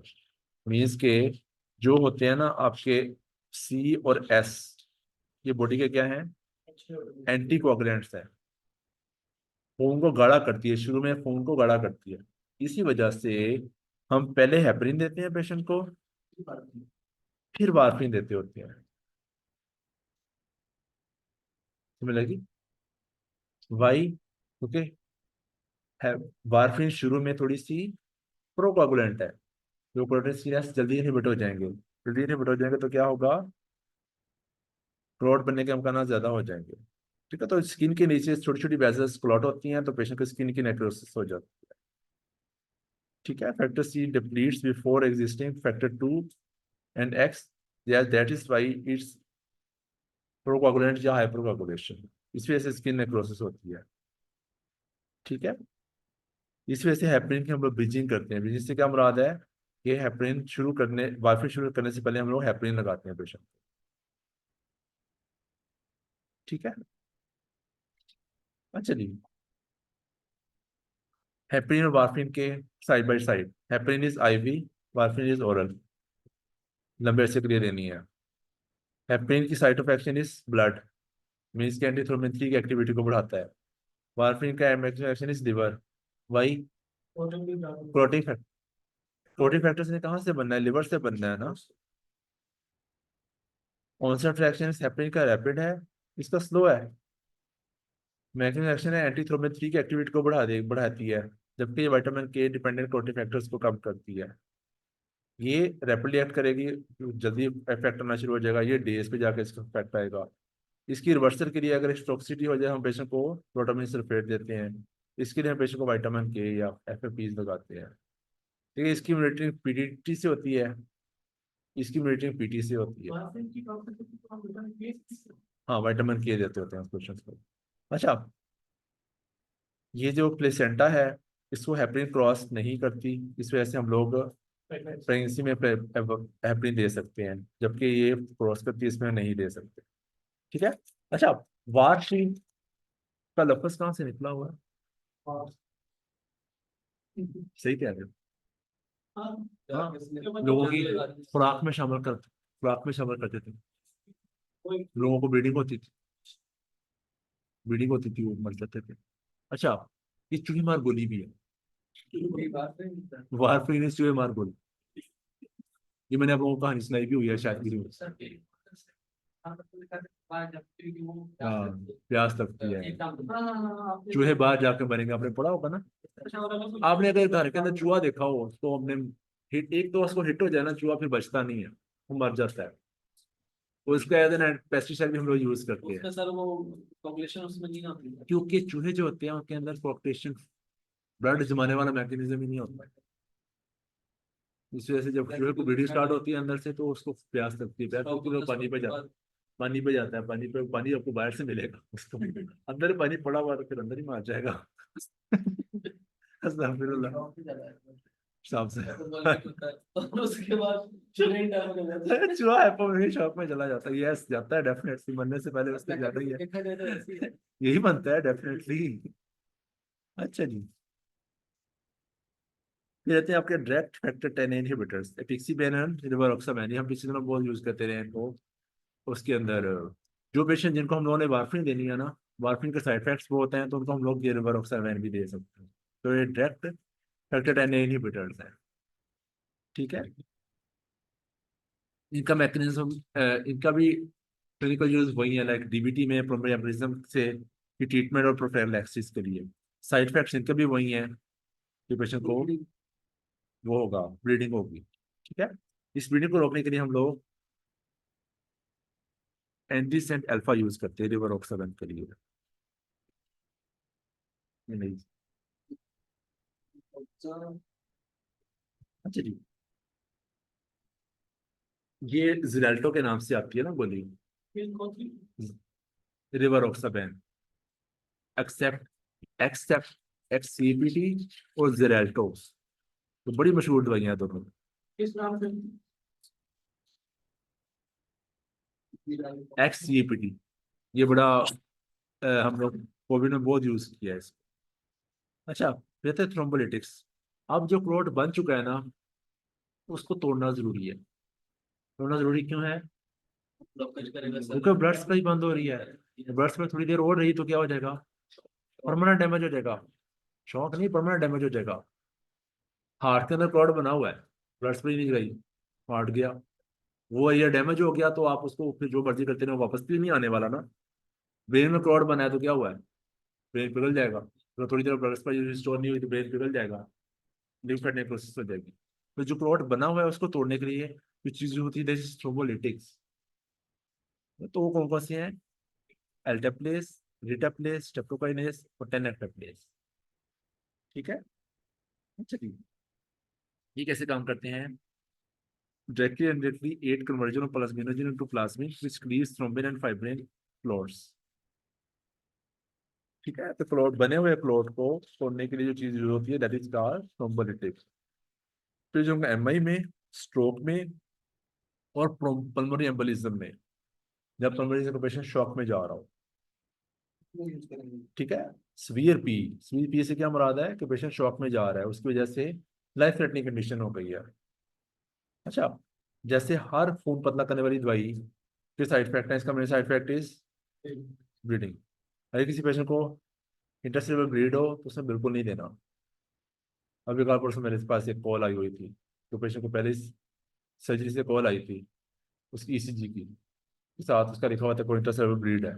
Speaker 1: मीन्स के जो होते हैं ना आपके C और S, ये बॉडी के क्या हैं? एंटी कोगुलेंट्स हैं। खून को गाढ़ा करती है, शुरू में खून को गाढ़ा करती है। इसी वजह से हम पहले हेपरिन देते हैं पेशेंट को, फिर वार्फरिन देते होते हैं। समझ लगी? वाई? ओके। वार्फरिन शुरू में थोड़ी सी प्रोकोगुलेंट है, जो प्रोटीन सीनेस जल्दी इनहिबिट हो जाएंगे, जल्दी इनहिबिट हो जाएंगे तो क्या होगा? क्लॉट बनने के अमकान ज्यादा हो जाएंगे। ठीक है, तो स्किन के नीचे छोटी छोटी वेसल्स क्लॉट होती हैं, तो पेशेंट की स्किन की नेक्रोसिस हो जाती है। ठीक है। Factor C depletes before existing factor 2 and X, that is why it's procoagulant या हाइपरकोगुलेशन। इस वजह से स्किन नेक्रोसिस होती है। ठीक है। इस वजह से हेपरिन की हम लोग ब्रीजिंग करते हैं। ब्रीजिंग से क्या मुराद है? कि हेपरिन शुरू करने, वार्फरिन शुरू करने से पहले हम लोग हेपरिन लगाते हैं पेशेंट। ठीक है। अच्छा जी, हेपरिन और वार्फरिन के side by side, heparin is IV, warfarin is oral, लंबे अरसे के लिए लेनी है। हेपरिन की site of action is blood, means के एंटीथ्रोम्बिन 3 की एक्टिविटी को बढ़ाता है। वार्फरिन का mechanism action is liver. Why? Protein factor, protein factor से कहाँ से बनना है? लिवर से बनना है ना। ऑनसेट रिएक्शन हेपरिन का रैपिड है, इसका स्लो है। मैकेनिज्म एक्शन है एंटीथ्रोम्बिन 3 की एक्टिविटी को बढ़ाती है, जबकि ये vitamin K dependent protein factors को कम करती है। ये रैपिडली एक्ट करेगी, जल्दी इफेक्ट आना शुरू हो जाएगा, ये डेज पे जाकर इसका इफेक्ट आएगा। इसकी रिवर्सल के लिए अगर टॉक्सिसिटी हो जाए, हम पेशेंट को प्रोटामिन सल्फेट देते हैं। इसके लिए हम पेशेंट को विटामिन K या FFPs लगाते हैं। ठीक है। इसकी मॉनिटरिंग PDT से होती है, इसकी मॉनिटरिंग PT से होती है। हाँ, विटामिन K देते होते हैं पेशेंट्स को। अच्छा, ये जो प्लेसेंटा है, इसको हेपरिन क्रॉस नहीं करती, इस वजह से हम लोग प्रेगनेंसी में हेपरिन दे सकते हैं, जबकि ये क्रॉस करती है, इसमें नहीं दे सकते। ठीक है। अच्छा, वार्फरिन का लफ्ज कहाँ से निकला हुआ है? सही कह रहे हो।
Speaker 2: हाँ
Speaker 1: हाँ, लोगों की खुराक में शामिल करते थे, लोगों को ब्लीडिंग होती थी, वो मर जाते थे। अच्छा, ये चूहे मार गोली भी है,
Speaker 2: कोई बात नहीं।
Speaker 1: वारफेन चूहे मार गोली, ये मैंने आप लोगों को कहानी सुनाई भी हुई है शायद वीडियो में। हाँ, प्यास लगती है, चूहे बाहर जाके मरेंगे, आपने पढ़ा होगा ना। आपने अगर घर के अंदर चूहा देखा हो तो हमने हिट, एक तो उसको हिट हो जाए ना चूहा, फिर बचता नहीं है, वो मर जाता है। तो इसका एज एन पेस्टिसाइड भी हम लोग यूज करते हैं,
Speaker 2: उसमें सर वो पॉपुलेशन उसमें नहीं आती है।
Speaker 1: क्योंकि चूहे जो होते हैं उनके अंदर कोऑक्टेशन, ब्लड जमाने वाला मैकेनिज्म ही नहीं होता। इस वजह से जब चूहे को ब्लीडिंग स्टार्ट होती है अंदर से, तो उसको प्यास लगती है, प्यास लगती है तो पानी पे जाता है, पानी आपको बाहर से मिलेगा, उसको अंदर पानी पड़ा हुआ तो फिर अंदर ही मार जाएगा। अस्तगफिरुल्लाह, हिसाब से।
Speaker 2: और उसके बाद ब्रेन डैमेज हो जाता है।
Speaker 1: चूहा एपोमेनिक शॉक में चला जाता है, यस जाता है डेफिनेटली, मरने से पहले उसके जाता ही है,
Speaker 2: देखा जाए तो ऐसी है।
Speaker 1: यही बनता है डेफिनेटली। अच्छा जी, ये रहते हैं आपके डायरेक्ट फैक्टर 10 इनहिबिटर्स, एपिक्सीबेनन, रिवारोक्साबैन, ये हम पिछले दिनों बहुत यूज करते रहे हैं। तो उसके अंदर जो पेशेंट जिनको हम लोगों ने वार्फिन देनी है ना, वार्फिन के साइड इफेक्ट्स वो होते हैं, तो उनको हम लोग ये रिवारोक्साबैन भी दे सकते हैं। तो ये डायरेक्ट फैक्टर 10 इनहिबिटर्स है, ठीक है। इनका मैकेनिज्म, इनका भी क्लिनिकल यूज वही है, लाइक डीबीटी में प्राइमरी एम्बोलिज्म से की ट्रीटमेंट और प्रोफिलैक्सिस के लिए। साइड इफेक्ट्स इनके भी वही हैं कि पेशेंट को वो होगा, ब्लीडिंग होगी, ठीक है। इस ब्लीडिंग को रोकने के लिए हम लोग एंटीसेंट अल्फा यूज करते हैं रिवारोक्साबैन के लिए। ये नहीं, अच्छा जी, ये जिराल्टो के नाम से आती है ना गोली, रिवारोक्साबैन, एक्सेप्ट एक्सेप्ट एक्ससीपीटी और जिराल्टो, तो बड़ी मशहूर दवाइयां हैं दोनों।
Speaker 2: किस नाम से?
Speaker 1: एक्ससीपीटी, ये बड़ा हम लोग कोविड में बहुत यूज किया है इसको। अच्छा, कहते हैं थ्रोम्बोलिटिक्स। अब जो क्लोट बन चुका है ना, उसको तोड़ना जरूरी है। तोड़ना जरूरी क्यों है?
Speaker 2: ब्लॉकेज करेगा सर।
Speaker 1: क्योंकि ब्लड सप्लाई बंद हो रही है, ब्लड सप्लाई थोड़ी देर और रही तो क्या हो जाएगा, परमानेंट डैमेज हो जाएगा, शॉक नहीं, परमानेंट डैमेज हो जाएगा। हार्ट के अंदर क्लॉट बना हुआ है, ब्लड सप्लाई नहीं गई, हार्ट गया, वो एरिया डैमेज हो गया, तो आप उसको फिर जो मर्जी करते रहो, वापस भी नहीं आने वाला ना। ब्रेन में क्लॉट बना है तो क्या हुआ है, ब्रेन पिघल जाएगा, तो थोड़ी देर ब्लड सप्लाई रिस्टोर नहीं हुई तो ब्रेन पिघल जाएगा, लिव करने की प्रोसेस हो जाएगी। तो जो क्लॉट बना हुआ है उसको तोड़ने के लिए कुछ चीजें होती है, जैसे थ्रोम्बोलिटिक्स। तो वो कौन कौन सी हैं? एल्टाप्लेस, रिटाप्लेस, स्ट्रेप्टोकाइनेस और टेनेक्टाप्लेस, ठीक है। अच्छा जी, ये कैसे काम करते हैं? Directly and indirectly aid conversion of plasminogen into plasmin, which cleaves thrombin and fibrin clots, ठीक है। तो क्लोट बने हुए क्लोट को तोड़ने के लिए जो चीज यूज होती है, दैट इज कॉल्ड थ्रोम्बोलिटिक्स। फिर जो एमआई में, स्ट्रोक में और पल्मोनरी एम्बोलिज्म में, जब पल्मोनरी पेशेंट शॉक में जा रहा हो,
Speaker 2: यूज करेंगे।
Speaker 1: ठीक है। स्वीयर पी से क्या मुराद है कि पेशेंट शॉक में जा रहा है, उसकी वजह से लाइफ थ्रेटनिंग कंडीशन हो गई है। अच्छा, जैसे हर खून पतला करने वाली दवाई के साइड इफेक्ट है, इसका main side effect is bleeding. अगर किसी पेशेंट को इंटरस्टेबल ब्लीड हो तो उसमें बिल्कुल नहीं देना। अभी कल परसों मेरे पास एक कॉल आई हुई थी, तो पेशेंट को पहले सर्जरी से कॉल आई थी, उसकी ईसीजी की, साथ उसका लिखा हुआ था कोई इंटरस्टेबल ब्लीड है।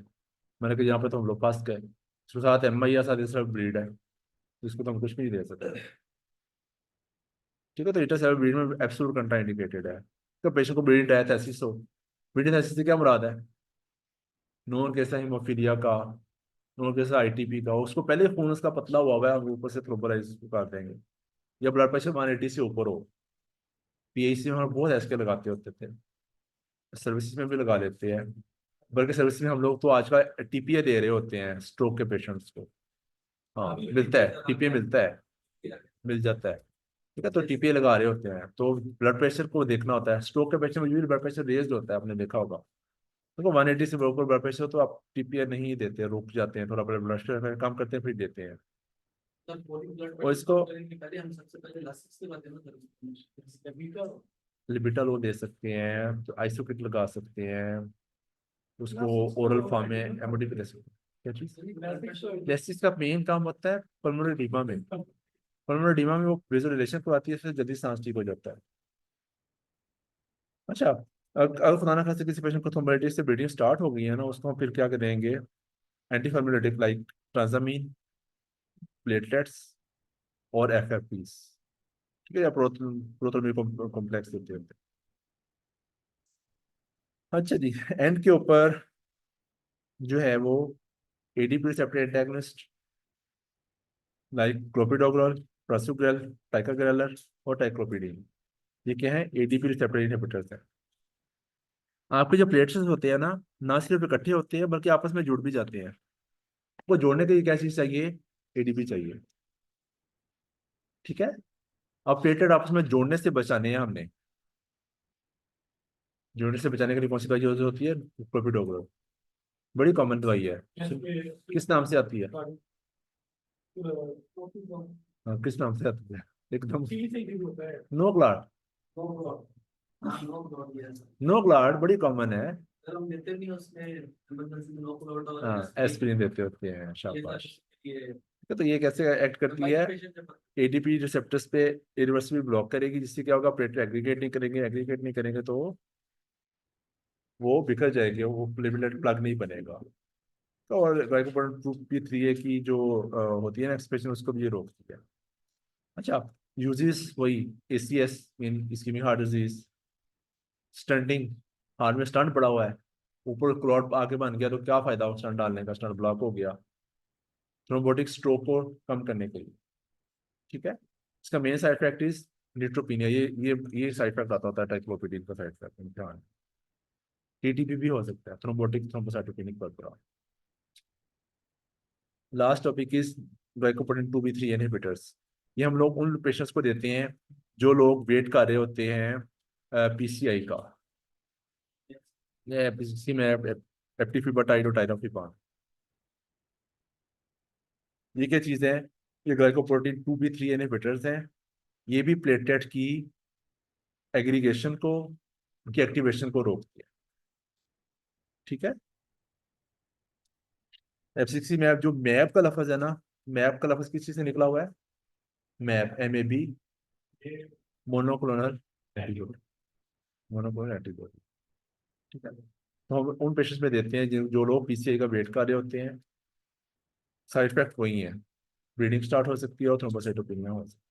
Speaker 1: मैंने कहा यहाँ पे तो हम लोग फंस गए, उसके साथ एम आई या साथ इंटरस्टेबल ब्लीड है, तो इसको तो हम कुछ नहीं दे सकते, ठीक है। तो इंटरस्टेबल ब्लीड में एब्सोल्यूट कंट्रा इंडिकेटेड है। तो पेशेंट को ब्लीडिंग डायथेसिस हो, ब्लीडिंग डायथेसिस से क्या मुराद है? नॉन कैसा हीमोफीलिया का, नॉन कैसा आईटीपी का, उसको पहले खून उसका पतला हुआ हुआ है, हम ऊपर से थ्रोम्बोलाइज कर देंगे, या ब्लड प्रेशर 180 से ऊपर हो। पीएचसी में हम बहुत एसके लगाते होते थे, सर्विसेज में भी लगा लेते हैं, बल्कि सर्विस में हम लोग तो आज का टीपीए दे रहे होते हैं स्ट्रोक के पेशेंट्स को। हाँ मिलता है, टीपीए मिलता है, मिल जाता है, ठीक है। तो टीपीए लगा रहे होते हैं, तो ब्लड प्रेशर को देखना होता है। स्ट्रोक के पेशेंट में यूजुअली ब्लड प्रेशर रेज होता है, आपने देखा होगा। देखो 180 से ऊपर ब्लड प्रेशर तो आप टीपीए नहीं देते, रुक जाते हैं, थोड़ा ब्लड प्रेशर काम करते हैं फिर देते हैं।
Speaker 2: सर बॉडी ब्लड
Speaker 1: और इसको
Speaker 2: पहले हम सबसे पहले लासिक्स के बारे में करेंगे अभी का
Speaker 1: लिबिटल वो दे सकते हैं, तो आइसोकिट लगा सकते हैं, उसको ओरल फॉर्म में एमओडी पे दे सकते हैं। क्या चीज? लेसिस का मेन काम होता है पल्मोनरी एडीमा में। पल्मोनरी एडीमा में वो वेसोडिलेशन करवाती है, इससे जल्दी सांस ठीक हो जाता है। अच्छा, अगर खुदा ना खास्ता किसी पेशेंट को थ्रोम्बोलिटिस से ब्लीडिंग स्टार्ट हो गई है ना, उसको हम फिर क्या करेंगे, एंटीफार्मेटिक लाइक ट्रांजामीन, प्लेटलेट्स और एफएफपीस, ठीक है, या प्रोथर्मिक कॉम्प्लेक्स देते होते हैं। अच्छा जी, एंड के ऊपर जो है वो ADP receptor antagonist like clopidogrel, prasugrel, ticagrelor और टाइक्लोपिडिन, ये क्या है, एडीपी रिसेप्टर इनहिबिटर्स हैं। आपके जो प्लेटलेट्स होते हैं ना सिर्फ इकट्ठे होते हैं बल्कि आपस में जुड़ भी जाते हैं। वो जोड़ने के लिए क्या चीज चाहिए, एडीपी चाहिए, ठीक है। अब प्लेटलेट आपस में जोड़ने से बचाने हैं हमने, जोड़ने से बचाने के लिए कौन सी दवाई यूज होती है, क्लोपिडोग्रल, बड़ी कॉमन दवाई है। किस नाम से आती है, हाँ, किस नाम से आती है, एकदम नो ग्लाड, नो ग्लाड बड़ी कॉमन है।
Speaker 2: हम देते नहीं उसमें इमरजेंसी में नो फ्लोट और
Speaker 1: हाँ, एस्पिरिन देते होते हैं, शाबाश।
Speaker 2: ये
Speaker 1: तो ये कैसे एक्ट करती है, एडीपी रिसेप्टर्स पे इरिवर्सिबल ब्लॉक करेगी, जिससे क्या होगा, प्लेटलेट एग्रीगेट नहीं करेंगे तो वो बिखर जाएगी, वो प्लेटलेट प्लग नहीं बनेगा। तो और ग्लाइकोप्रोटीन 2p3 की जो होती है ना एक्सप्रेशन, उसको भी ये रोकती है। अच्छा, यूजेस वही ACS in ischaemic heart disease, stenting, heart में स्टंट पड़ा हुआ है, ऊपर क्लॉट आके बन गया, तो क्या फायदा हो स्टंट डालने का, स्टंट ब्लॉक हो गया, थ्रोम्बोटिक स्ट्रोक को कम करने के लिए, ठीक है। इसका मेन साइड इफेक्ट इज न्यूट्रोपिनिया, ये साइड इफेक्ट आता होता है टाइक्लोपिडिन का साइड इफेक्ट, ध्यान। टीटीपी भी हो सकता है, thrombotic thrombocytopenic purpura. Last topic is glycoprotein 2b3 inhibitors. ये हम लोग उन पेशेंट्स को देते हैं जो लोग वेट कर रहे होते हैं पीसीआई का, पीसीसी में एप्टिफिबाटाइड और टाइरोफिपान। ये क्या चीज़ है, ये ग्लाइकोप्रोटीन 2b3 इनहिबिटर्स हैं। ये भी प्लेटलेट की एग्रीगेशन को, उनकी एक्टिवेशन को रोकती है, ठीक है। एफ6 मैप, जो मैप का लफ्ज है ना, मैप का लफ्ज किस चीज से निकला हुआ है, map, MAB, monoclonal antibody, monoclonal antibody, ठीक है। तो हम उन पेशेंट्स में देते हैं जो लोग पीसीआई का वेट कर रहे होते हैं। साइड इफेक्ट वही है, ब्लीडिंग स्टार्ट हो सकती है और थ्रोम्बोसाइटोपेनिया हो सकती है।